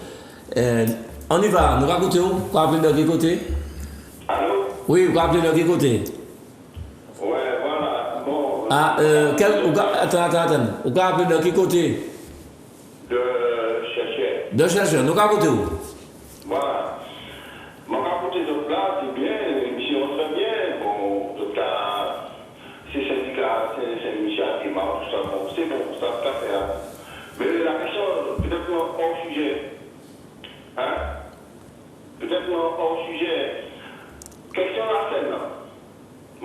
On y va, nous avons vous appelez de quel côté? Allô? Oui, vous appelez de quel côté? Ouais, voilà. Bon. Attends. Vous appelez de quel côté? De chercher. De chercher, nous avons où? Voilà. Mon côté de là, c'est bien, si on fait bien, bon, en tout cas, c'est syndicat, c'est Michel qui marche, tout ça, bon, c'est bon, ça peut faire. Mais la question, peut-être hors sujet. Hein? Peut-être hors sujet. Question de la scène, là.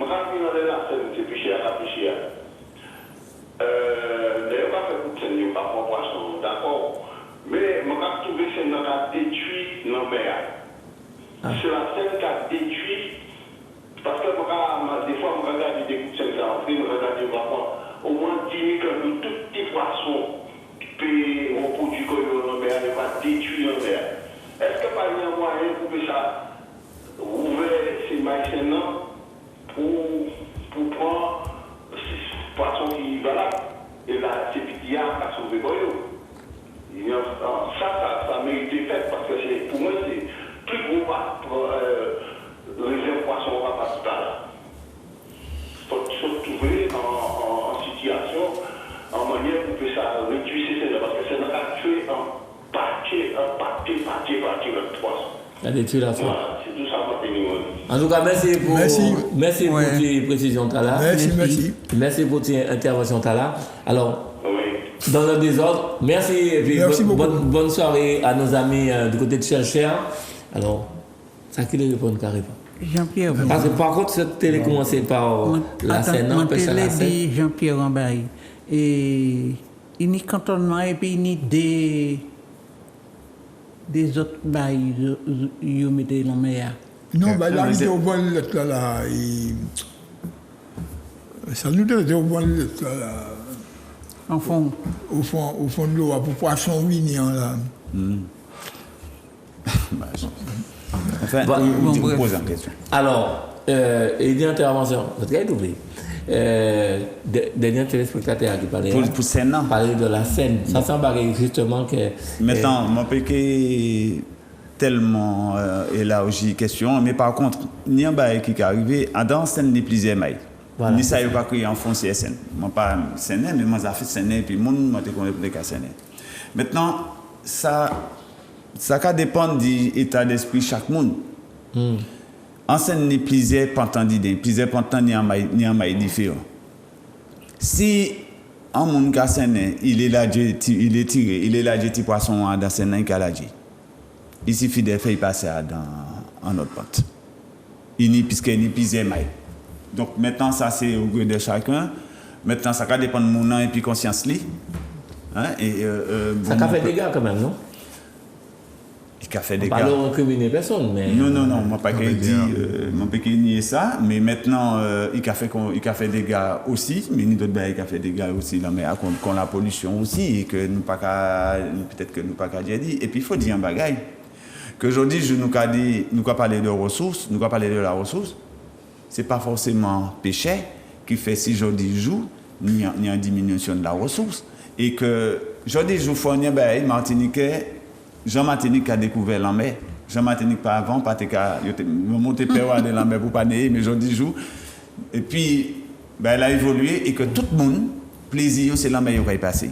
Je vais la scène, c'est plus cher, plus cher. D'ailleurs, pas fait pour que ce pas pour poisson, d'accord. Mais je vais trouver que c'est a détruit nos mers. C'est la scène qui a détruit. Parce que des fois, je regarde des coups de scène, je regarde au moins 10 000 de tout petit poisson. Puis on produit que nos mers, on va détruire nos mers. Est-ce que par exemple, moyen pour que ça ouvert ces maïs pour prendre ces poissons qui va là et là c'est petit à sauver ça mérite d'être fait parce que c'est pour moi c'est plus gros réserve poisson on va pas tout à l'heure. Il faut se trouver en situation en manière pour que ça réduise ces parce que c'est notre tuer un paquet de poissons. La détruit la foi. Voilà, c'est tout ça pour tenir. En tout cas, merci pour tes précisions, Tala. Merci pour tes interventions, Tala. Alors, dans le désordre, merci et puis bonne soirée à nos amis du côté de Chercher. Alors, ça qui les répond carrément. Jean-Pierre. Parce que par contre, cette télé commençait par la scène. Mon télé dit Jean-Pierre Rambaye. Et il y a cantonnement et puis il y a des autres bails, ils mettent dans la mer. Non, là, il est au bon là. Ça nous donne au bon là. En fond. Au fond de l'eau, pour poisson mignon là. Enfin, tu me poses en question. Alors, il y a une intervention. Votre gars est oublié. Dernier téléspectateur qui parlait pour scène, parler de la scène. Ça semble justement que. Maintenant, mon péché tellement élargi question, mais par contre, il y a un bail qui est arrivé dans scène des plusieurs mailles. Voilà. Ni ça, il va créer en fond CSN. Moi, pas scène, mais moi, j'ai fait scène, et puis mon m'a été connecté qu'à scène. Maintenant, ça dépend de l'état d'esprit de chaque monde. En scène, il y a plusieurs pantans d'idées, plusieurs pantans ni en maille différent. Si un monde qui a scène, il est là, il est tiré, il est là, il poisson dans scène, il a il suffit de faire passer dans notre pente. Puisqu'il y a plusieurs mailles. Donc maintenant, ça c'est au gré de chacun. Maintenant, ça dépend de mon nom et puis conscience. Hein, ça a fait des dégâts quand même, non? Il a fait des dégâts. Pas incriminer personne, mais. Non, je ne vais pas nier ça, mais maintenant, il a fait des dégâts aussi, mais d'autres il a fait des dégâts aussi dans contre la pollution aussi, et que nous pas peut-être que nous pas qu'à dire. Et puis il faut dire un bagaille. qu'aujourd'hui, nous avons parlé de ressources, nous avons parlé de la ressource, ce n'est pas forcément péché qui fait si aujourd'hui jour, il y a une diminution de la ressource. Et que aujourd'hui, je fournis, Martinique, Jean-Martinique a découvert la mer. Jean-Martinique, pas avant, pas monté père de la mer pour pas naître, mais aujourd'hui, jour. Et puis, elle a évolué et que tout le monde, plaisir, c'est la mer qui est passée.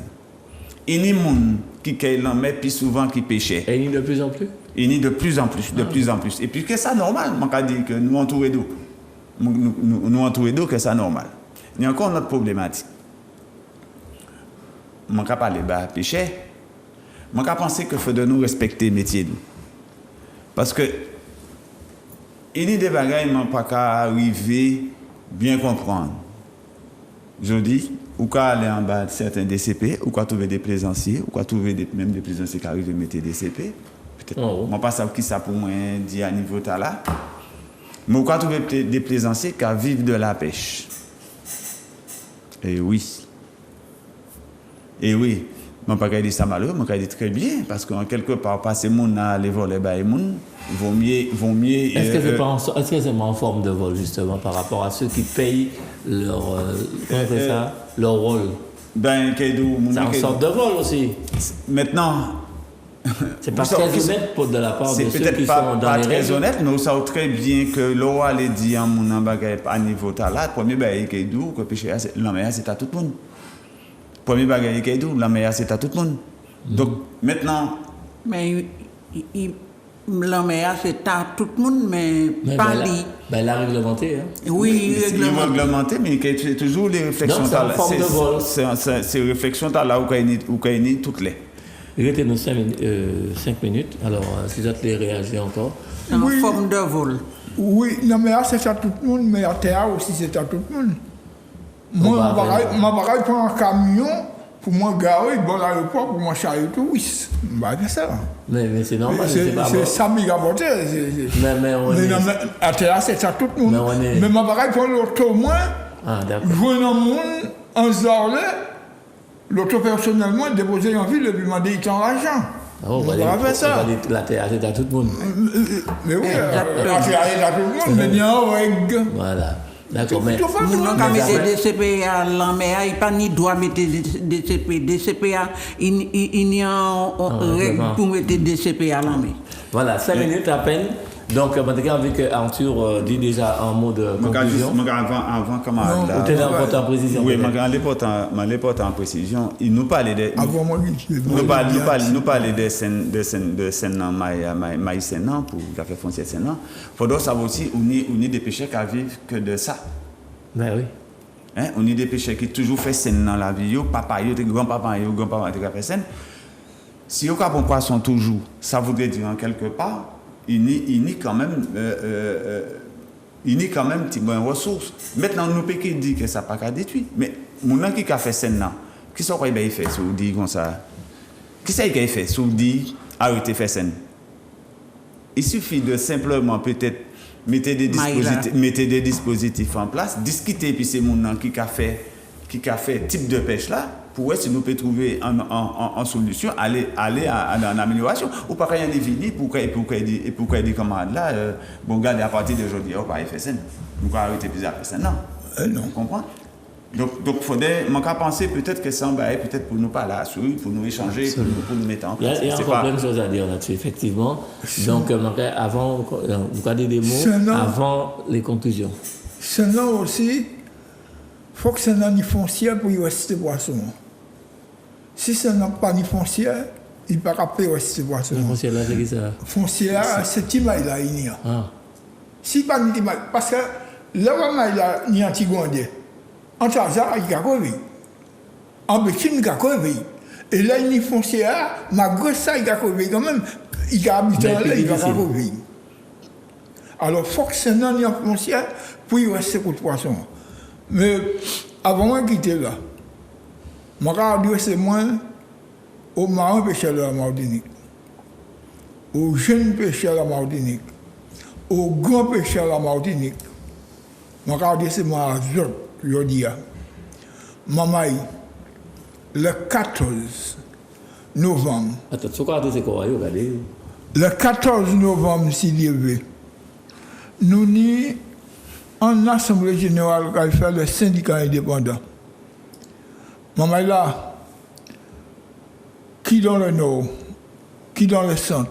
Il y a des gens qui caillent la mer plus souvent qui pêchaient. Et il y a de plus en plus? Il y a de plus en plus, de plus en plus. Et puis, que c'est normal, je dis que nous entourons d'eau. Nous entourons d'eau, que c'est normal. Il y a encore une autre problématique. Je ne peux pas parler de péché. Je pense qu'il faut de nous respecter le métier. Parce que il y a des bagages qui ne sont pas arriver bien comprendre. Je dis, ou quand aller en bas de certains DCP, ou quand trouver des plaisanciers, ou quand trouver même des plaisanciers qui arrivent à mettre des DCP. Peut-être, je ne sais pas qui ça pour moi dit à niveau là. Mais ou quand trouver des plaisanciers qui vivent de la pêche. Et oui. Et oui. Je ne peux pas dire ça malheureux, je peux dire très bien, parce qu'en quelque part, passer mon à les voler, vaut mieux. Est-ce que c'est pas en forme de vol, justement, par rapport à ceux qui payent leur rôle? C'est en sorte de vol aussi. Maintenant. C'est pas très honnête de la part de ceux qui sont dans les très réseaux. honnête, mais on sait très bien que l'eau allait dire à mon bagage à niveau là, premier bagage qui est doux, que péché, la mer c'est à tout le monde. Premier bagage qui est doux, la mer c'est à tout le monde. Donc maintenant. Mais la mer c'est à tout le monde, mais pas lui. Elle a réglementé. Hein. Oui, réglementé, mais c'est toujours les réflexions. Donc, c'est en forme de vol. C'est réflexions là où il y a toutes les. Restez-nous 5 minutes. Alors, si vous avez réagi encore. En forme de vol. Oui, la mer c'est à tout le monde, mais la terre aussi c'est à tout le monde. Moi, je vais prendre un camion pour moi garer dans l'aéroport pour moi charger tout, oui. Je vais ça. Mais c'est normal. C'est ça qui m'a apporté. Mais la terre c'est à tout le monde. Mais je vais prendre l'auto moins. Ah, d'accord. Jouer dans le monde, en Zorlé. L'autre personnellement déposé en ville et puis m'a dit il t'en l'argent. On va dire ça. La terre c'est à tout le monde. Mais oui, la terre c'est à tout le monde, mais il y a un règle. Voilà. D'accord, mais. Nous n'avons mettre des CPA à la mer, il n'y a pas ni droit de mettre des CPA. Des CPA, il y a une règle pour mettre des CPA à la mer. Voilà, 5 minutes à peine. Donc, maintenant, vu que Arthur dit déjà un mot de conclusion. Avant comment là. Vous l'important en précision. Oui, l'important en précision. Il nous parlait de. Avant moi, nous parlait des scènes dans maïs Sénan pour café foncier Sénan. Il faut savoir aussi, on est des pêcheurs qui vivent que de ça. Ben oui. Hein? On est des pêcheurs qui toujours fait scène dans la vie. Papa, grand-papa, qui fait scène. Si on a un poisson toujours, ça voudrait dire en quelque part. Il n'y quand même une ressource. Maintenant, nous pouvons dire que ça n'a pas qu'à détruire. Mais mon qui a fait ça, qui sont quoi il fait si vous dites comme ça? Qui c'est qui a fait si vous dites arrêtez faire ça? Il suffit de simplement peut-être mettre des dispositifs en place, discuter puis c'est mon qui a fait type de pêche là. Pour voir si nous pouvons trouver en solution, aller en amélioration. Ou pas rien de fini pour qu'il dit comment là, bon, regardez à partir d'aujourd'hui, on va faire ça. Nous allons arrêter plusieurs personnes. Non. Vous comprenez? Donc, il faudrait, penser peut-être que ça, peut-être pour nous parler à souris, pour nous échanger, pour nous mettre en place. Il y a encore plein de choses à dire là-dessus, effectivement. Donc, avant, vous gardez des mots avant les conclusions. Sinon aussi, il faut que ça n'ait ni foncière pour y rester poisson. Si ça n'a pas ni foncière, il ne peut pas rester poisson. Foncière là, c'est qui ça? Foncière, c'est Timaï là, il y a. Si pas ni Timaï, parce que là où il y a un petit gondé, en Taza, il y a quoi? En Békin, il y a quoi? Et là, il y a une foncière, malgré ça, il y a quoi quand même? Il y a habitant là, il y a quoi? Alors, il faut que ça n'ait ni foncière pour y rester pour le poisson. Mais avant de quitter là, je vais adresser aux marins pêcheurs de la Martinique, aux jeunes pêcheurs de la Martinique, aux grands pêcheurs de la Martinique. Je vais adresser à eux, je dis, maman, le 14 novembre. Attends, tu vas adresser quoi? Regardez. Le 14 novembre, s'il y avait, nous ni en assemblée générale qu'a fait le syndicat indépendant. Maman là, qui dans le nord, qui dans le centre,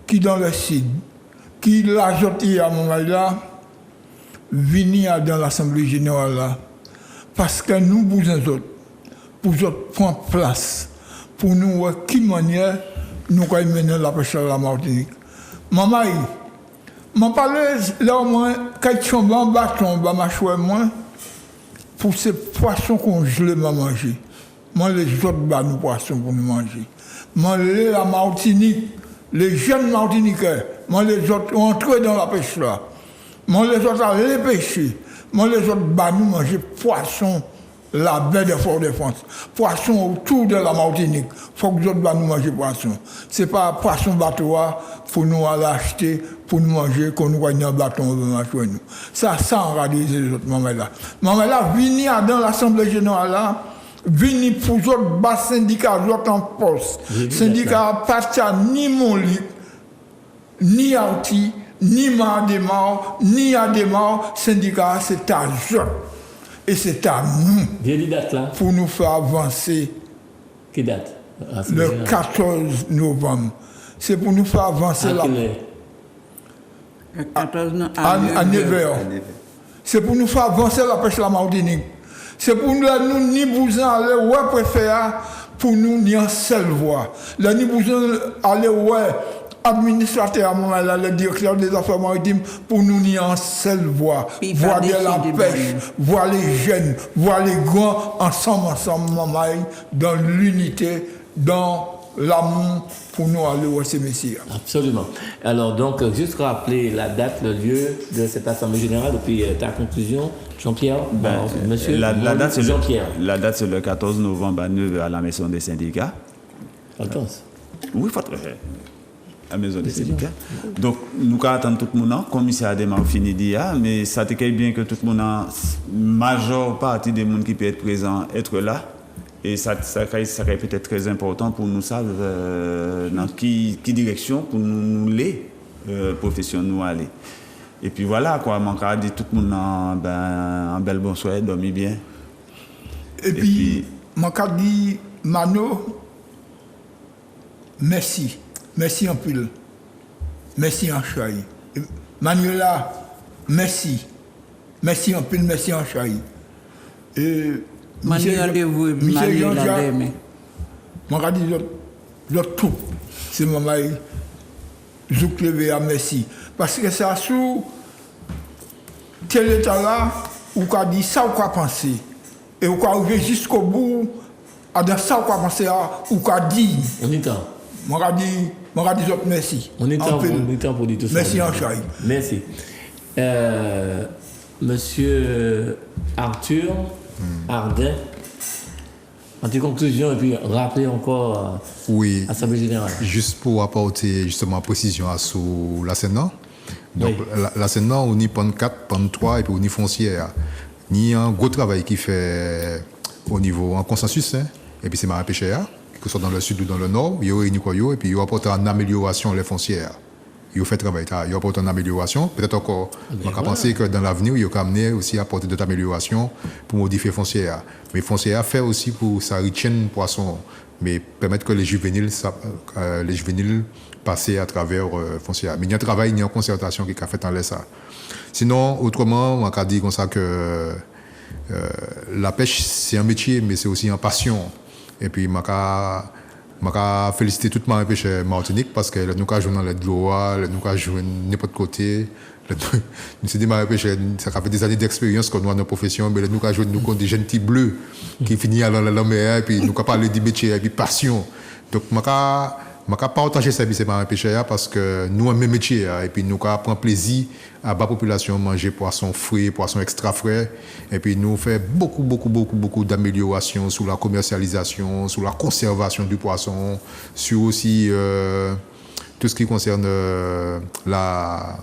qui dans le sud, qui l'a jeté à maman là, venir dans l'assemblée générale là, parce que nous, pour nous prendre place, pour nous voir qui manière nous allons mener la pêche à la Martinique. Maman, je parlais là au moins, quand je suis en bâton, je suis moins, pour ces poissons congelés, je manger. Moi, les autres nous poissons pour nous manger. Moi, la Martinique, les jeunes Martiniquais, moi, les autres entrés dans la pêche là. Moi, les autres allaient pêcher. Moi, les autres nous manger poissons. La baie de Fort-de-France. Poisson autour de la Martinique. Il faut que les autres nous manger poisson. Ce n'est pas poisson bateau pour nous aller acheter, pour nous manger, qu'on nous gagne un bâton, on veut manger nous. Ça, on va dire les autres mamans là. Maman là, venir dans l'Assemblée générale là, venir pour les autres bas syndicats, les autres en poste. Syndicats pas ni Monlic, ni Arti, ni Mardemar, ni Ademar. Syndicat, c'est à eux. Et c'est à nous, pour nous faire avancer. Quelle date? Le 14 novembre. C'est pour nous faire avancer là. Le 14 novembre. À 9h. C'est pour nous faire avancer la pêche la Martinique. C'est pour nous, ni besoin aller ouais préférer pour nous, ni en seule voie. Là, ni besoin aller ouais. Administrateur, le directeur des affaires maritimes, pour nous ni en seule voie, voir de la pêche, voir les jeunes, voir les grands, ensemble, dans l'unité, dans l'amour, pour nous aller voir ces messieurs. Absolument. Alors donc, juste rappeler la date, le lieu de cette Assemblée Générale, et puis ta conclusion, Jean-Pierre, monsieur la date, c'est Jean-Pierre. La date, c'est le 14 novembre à 9h à la maison des syndicats. 14. Oui, il faut à la maison des syndicats. Donc, nous attendons tout le monde, commissaire a démarré fini d'hier, mais ça te bien que tout le monde, majeure partie des gens qui peuvent être présents, être là. Et ça serait peut-être très important pour nous savoir dans qui direction pour nous les professions nous aller. Et puis voilà, quoi, je dis tout le monde en bel bonsoir, dormez bien. Et puis, je dis, Mano, merci. Merci en pile. Merci en chai. Manuela, merci. Merci en pile, merci en chai. Manuela, Michel Jean-Jacques, je dis le tout. C'est maman, je vous merci. Parce que ça, sous tel état là, où on dit ça, ou on penser. Et on arrive jusqu'au bout, dans ça, on penser, ou on dit. On est temps. Moi, je dis merci. On est temps pour dire tout ça. Merci en chai. Merci. Monsieur Arthur Ardin, en conclusion, et puis rappeler encore oui, l'Assemblée générale. Juste pour apporter justement précision à sous la Sénat. Donc, oui. La Sénat, on y PAN 4, PAN 3 et puis on y foncière. Il y a un gros travail qui fait au niveau en consensus, hein, et puis c'est ma pêcheur. Que ce soit dans le sud ou dans le nord, il y a réuni quoi, et puis il y a apporté en amélioration les foncières. Il y a fait travail, il y a apporté en amélioration. Peut-être encore, on a pensé que dans l'avenir, il y a amené aussi à apporter d'autres améliorations pour modifier foncières. Mais foncières fait aussi pour ça retienne poisson, mais permettre que les juvéniles passent à travers foncières. Mais il y a un travail, il y a une concertation qui a fait en l'air ça. Sinon, autrement, on a dit comme ça que la pêche, c'est un métier, mais c'est aussi une passion. Et puis, je félicite toute ma pêche Martinique parce que nous avons joué dans les Gloa, nous avons joué n'importe côté. Nous sommes des pêche, ça fait des années d'expérience qu'on a dans nos professions, mais nous avons joué des jeunes petits bleus qui finissent à la mer, et puis nous avons parlé du métier, et puis passion. Donc, je ne partager ça avec les pêcheurs parce que nous avons un métier et puis nous prenons plaisir à la population manger poisson frais, poisson extra frais. Et puis nous faisons beaucoup d'améliorations sur la commercialisation, sur la conservation du poisson, sur aussi tout ce qui concerne la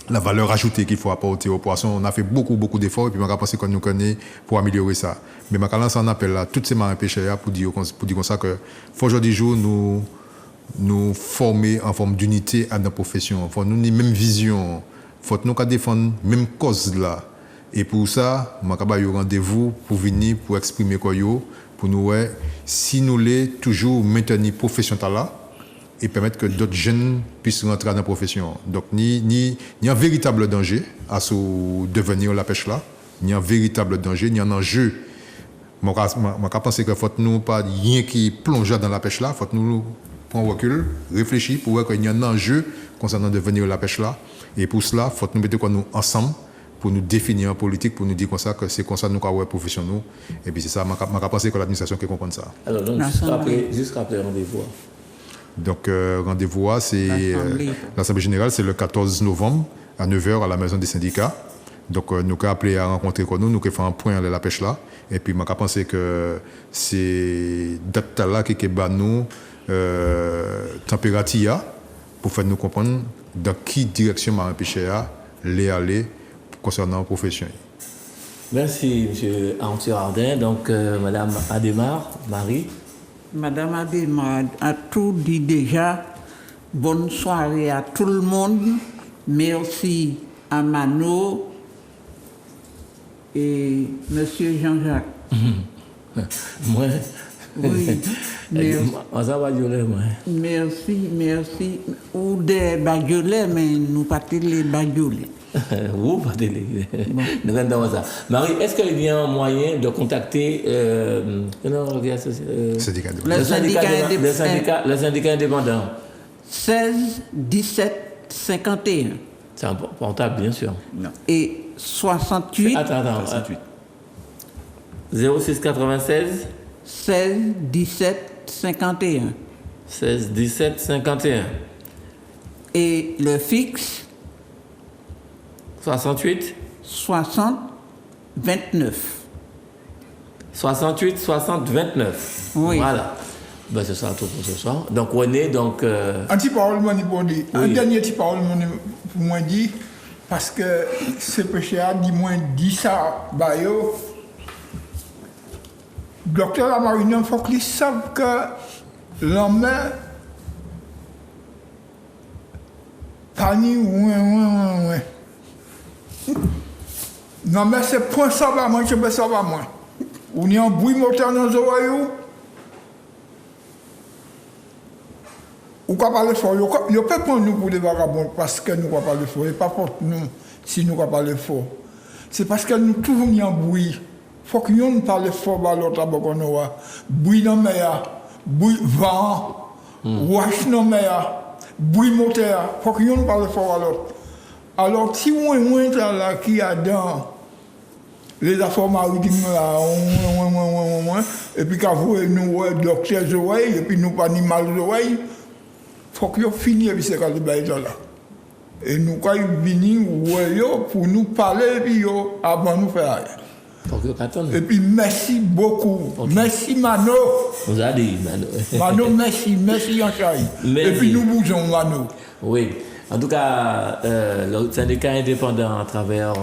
valeur ajoutée qu'il faut apporter au poisson. On a fait beaucoup d'efforts et puis on a pensé qu'on nous connaît pour améliorer ça. Mais je lance un appel à tous ces marins pêcheurs pour dire comme ça que aujourd'hui jour nous nous former en forme d'unité à notre profession. Il faut nous une même vision. Il faut nous défendre la même cause là. Et pour ça, je vais vous rendez-vous pour venir, pour exprimer quoi pour nous, si nous voulons toujours maintenir la profession là et permettre que d'autres jeunes puissent rentrer dans la profession. Donc, il y a un véritable danger à ce devenir la pêche là. Il y a un véritable danger, il y a un enjeu. Je pense qu'il faut nous pas rien qui plonge dans la pêche là. Il faut nous prendre un recul, réfléchir pour voir qu'il y a un enjeu concernant devenir la pêche là. Et pour cela, il faut nous mettre nous ensemble pour nous définir en politique, pour nous dire comme ça que c'est comme ça que nous avons profession nous. Et puis c'est ça, je pense que l'administration qui comprend ça. Alors donc, juste rappeler rendez-vous. Donc rendez-vous, c'est l'Assemblée générale, c'est le 14 novembre à 9h à la maison des syndicats. Donc nous avons appelé à rencontrer nous avons fait un point à la pêche là. Et puis je pense que c'est date là qui est nous température pour faire nous comprendre dans quelle direction marin pêcheur les aller concernant la profession. Merci, M. Arthur Ardin. Donc, Mme Adémar, Marie. Madame Adémar a tout dit déjà. Bonne soirée à tout le monde. Merci à Mano et M. Jean-Jacques. Moi. Oui. Merci. Ou des Badiolais, mais nous pas les Badiolais. Vous pas les. Marie, est-ce qu'il y a un moyen de contacter le syndicat indépendant 16 17 51. C'est un portable, bien sûr. Non. Et 68. Attends. 68. 06 96 16 17 51. 16 17 51. Et le fixe 68 60 29. 68 60 29. Oui. Voilà. Ben, ce sera tout pour ce soir. Donc, on est donc. Un petit parole, pour dire. Oui. Un dernier petit parole, pour moi dire, parce que ce péché-là, dis-moi, dit ça, bah yo. Docteur Lamarine, il faut qu'ils savent que l'homme, pani, ouais. Non, mais c'est point ça, va moi, je peux ça, va moi. On y a un bruit moteur dans les oreilles. Ou pas parler fort. Il ne peut pas prendre nous pour des vagabonds parce que nous ne pouvons pas parler fort. Et pas pour nous si nous ne pouvons pas parler fort. C'est parce que nous toujours mis en bruit. Il faut que nous parlions fort dans l'autre abord. Bruit dans la mer, bruit vent, wash dans la mer, bruit moteur. Il faut que nous parlions fort dans l'autre. Alors, si on est là qui a dans les affaires maritimes là, et puis quand vous nous docteur oreilles, et puis nous pas ni mal oreilles, faut que vous finissiez avec ces cas de là. Et nous quand venir pour nous parler et puis avant nous faire. Et puis merci beaucoup. Okay. Merci Mano. Vous avez dit Mano. Mano, merci Yanchaï. Et puis nous bougeons Mano. Oui. En tout cas, le syndicat indépendant à travers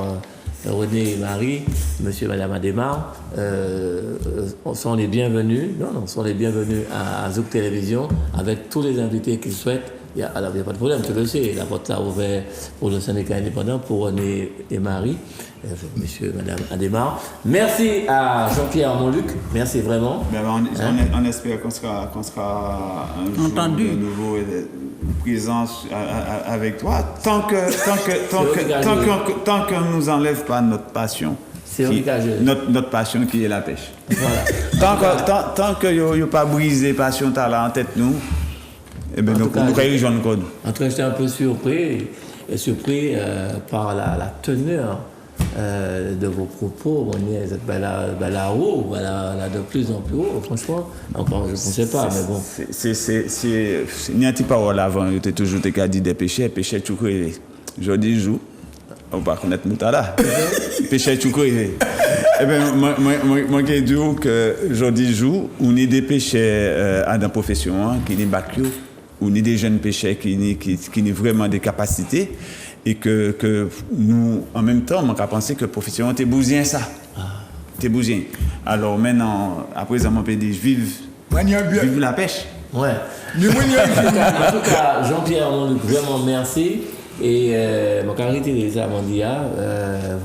René et Marie, monsieur et madame Adémar, sont les bienvenus. Sont les bienvenus à Zouk Télévision avec tous les invités qu'ils souhaitent. Alors, il n'y a pas de problème, tu le sais, la porte est ouverte pour le syndicat indépendant, pour René et Marie, monsieur et madame Adémar. Merci à Jean-Pierre Montluc, merci vraiment. On espère qu'on sera un jour de nouveau présent avec toi, tant qu'on ne nous enlève pas notre passion. Notre passion qui est la pêche. Voilà. Tant qu'il n'y a pas brisé passion là en tête nous. Eh bien, nous réalisons code. En tout cas, j'étais un peu surpris par la teneur de vos propos. On est là-haut, là de plus en plus haut, franchement. Encore, je ne sais pas, mais bon. Il y a un petit parole avant, il était toujours dit des péchés tout court. Aujourd'hui, joue. On va connaître Moutala. Péché tout court. Eh bien, moi, je dis que aujourd'hui, joue, on est des péchés à la profession, qui n'est pas que. On est des jeunes pêcheurs qui ont vraiment des capacités et que nous, en même temps, on a pensé que la profession était bousien ça. T'es bousien. Alors maintenant, après, on peut dire vive la pêche. Ouais. Nous, nous, En tout cas, Jean-Pierre Monluc, vraiment merci. Et ma carité des Amandia,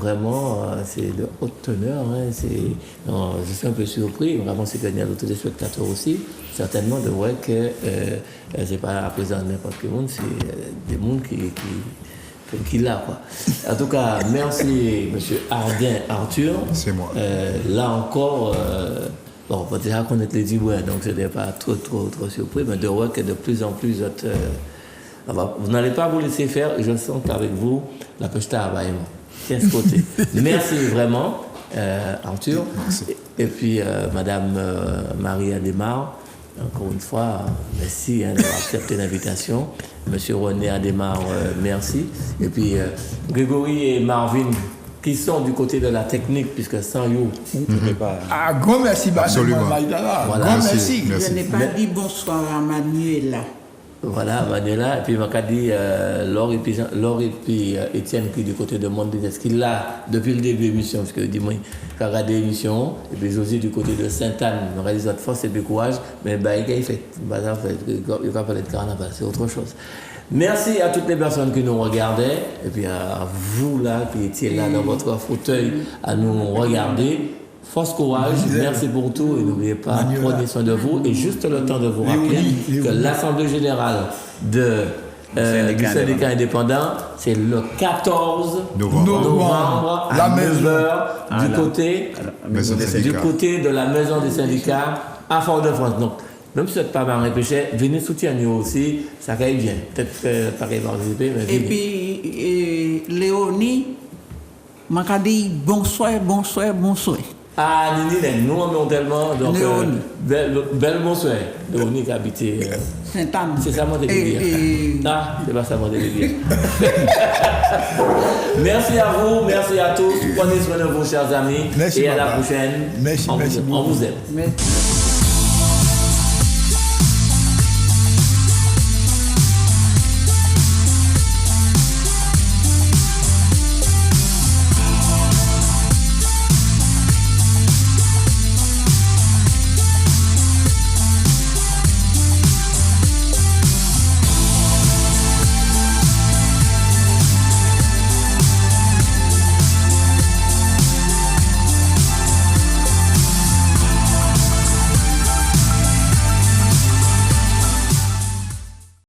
vraiment, c'est de haute teneur. Hein, je suis un peu surpris, vraiment, c'est qu'il y a d'autres téléspectateurs aussi, certainement, de voir que c'est pas à présent n'importe quel monde, c'est des mondes qui l'a, quoi. En tout cas, merci, monsieur Ardin Arthur. C'est moi. Là encore, bon, on peut déjà connaître les Dibouins, donc ce n'est pas trop surpris, mais de voir que de plus en plus, vous n'allez pas vous laisser faire, je sens qu'avec vous, la pêche à abaillement. Tiens ce côté. Merci vraiment, Arthur. Merci. Et puis, madame Marie Adémar, encore une fois, merci d'avoir accepté l'invitation. Monsieur René Adémar, merci. Et puis, Grégory et Marvin, qui sont du côté de la technique, puisque sans you, Ah, grand merci, Absolument. Maïdala. Voilà. Grand Merci. merci. Je n'ai pas dit bonsoir à Manuela. voilà, Manuela, et puis m'a dit Laure et puis Étienne qui est du côté de Monde est-ce qu'il l'a depuis le début de l'émission, parce que dis-moi, il a regardé l'émission, et puis José du côté de Sainte-Anne, il réalise votre force et puis courage, mais il fait, il va parler de carnaval, c'est autre chose. Merci à toutes les personnes qui nous regardaient, et puis à vous là, qui étiez là dans votre fauteuil à nous regarder. Force, courage, merci pour tout et n'oubliez pas, prenez soin de vous. Et juste le temps de vous rappeler que l'Assemblée Générale du syndicat indépendant, c'est le 14 novembre à 9h du côté de la Maison des syndicats à Fort-de-France. Donc, même si vous n'êtes pas Marin Péchet, venez soutenir nous aussi, ça va bien. Peut-être que pas participer, mais venez. Et puis, Léonie, m'a dit bonsoir. Ah, Nini, nous on tellement. Donc, Léonie. Belle bonsoir. Léonie qui habite Sainte-Anne. C'est ça, mon délire. Ah, c'est pas ça, mon délire. Merci à vous, merci à tous. Prenez soin de vous, chers amis. Merci, et à la papa. prochaine. Merci, On merci vous aime. Merci.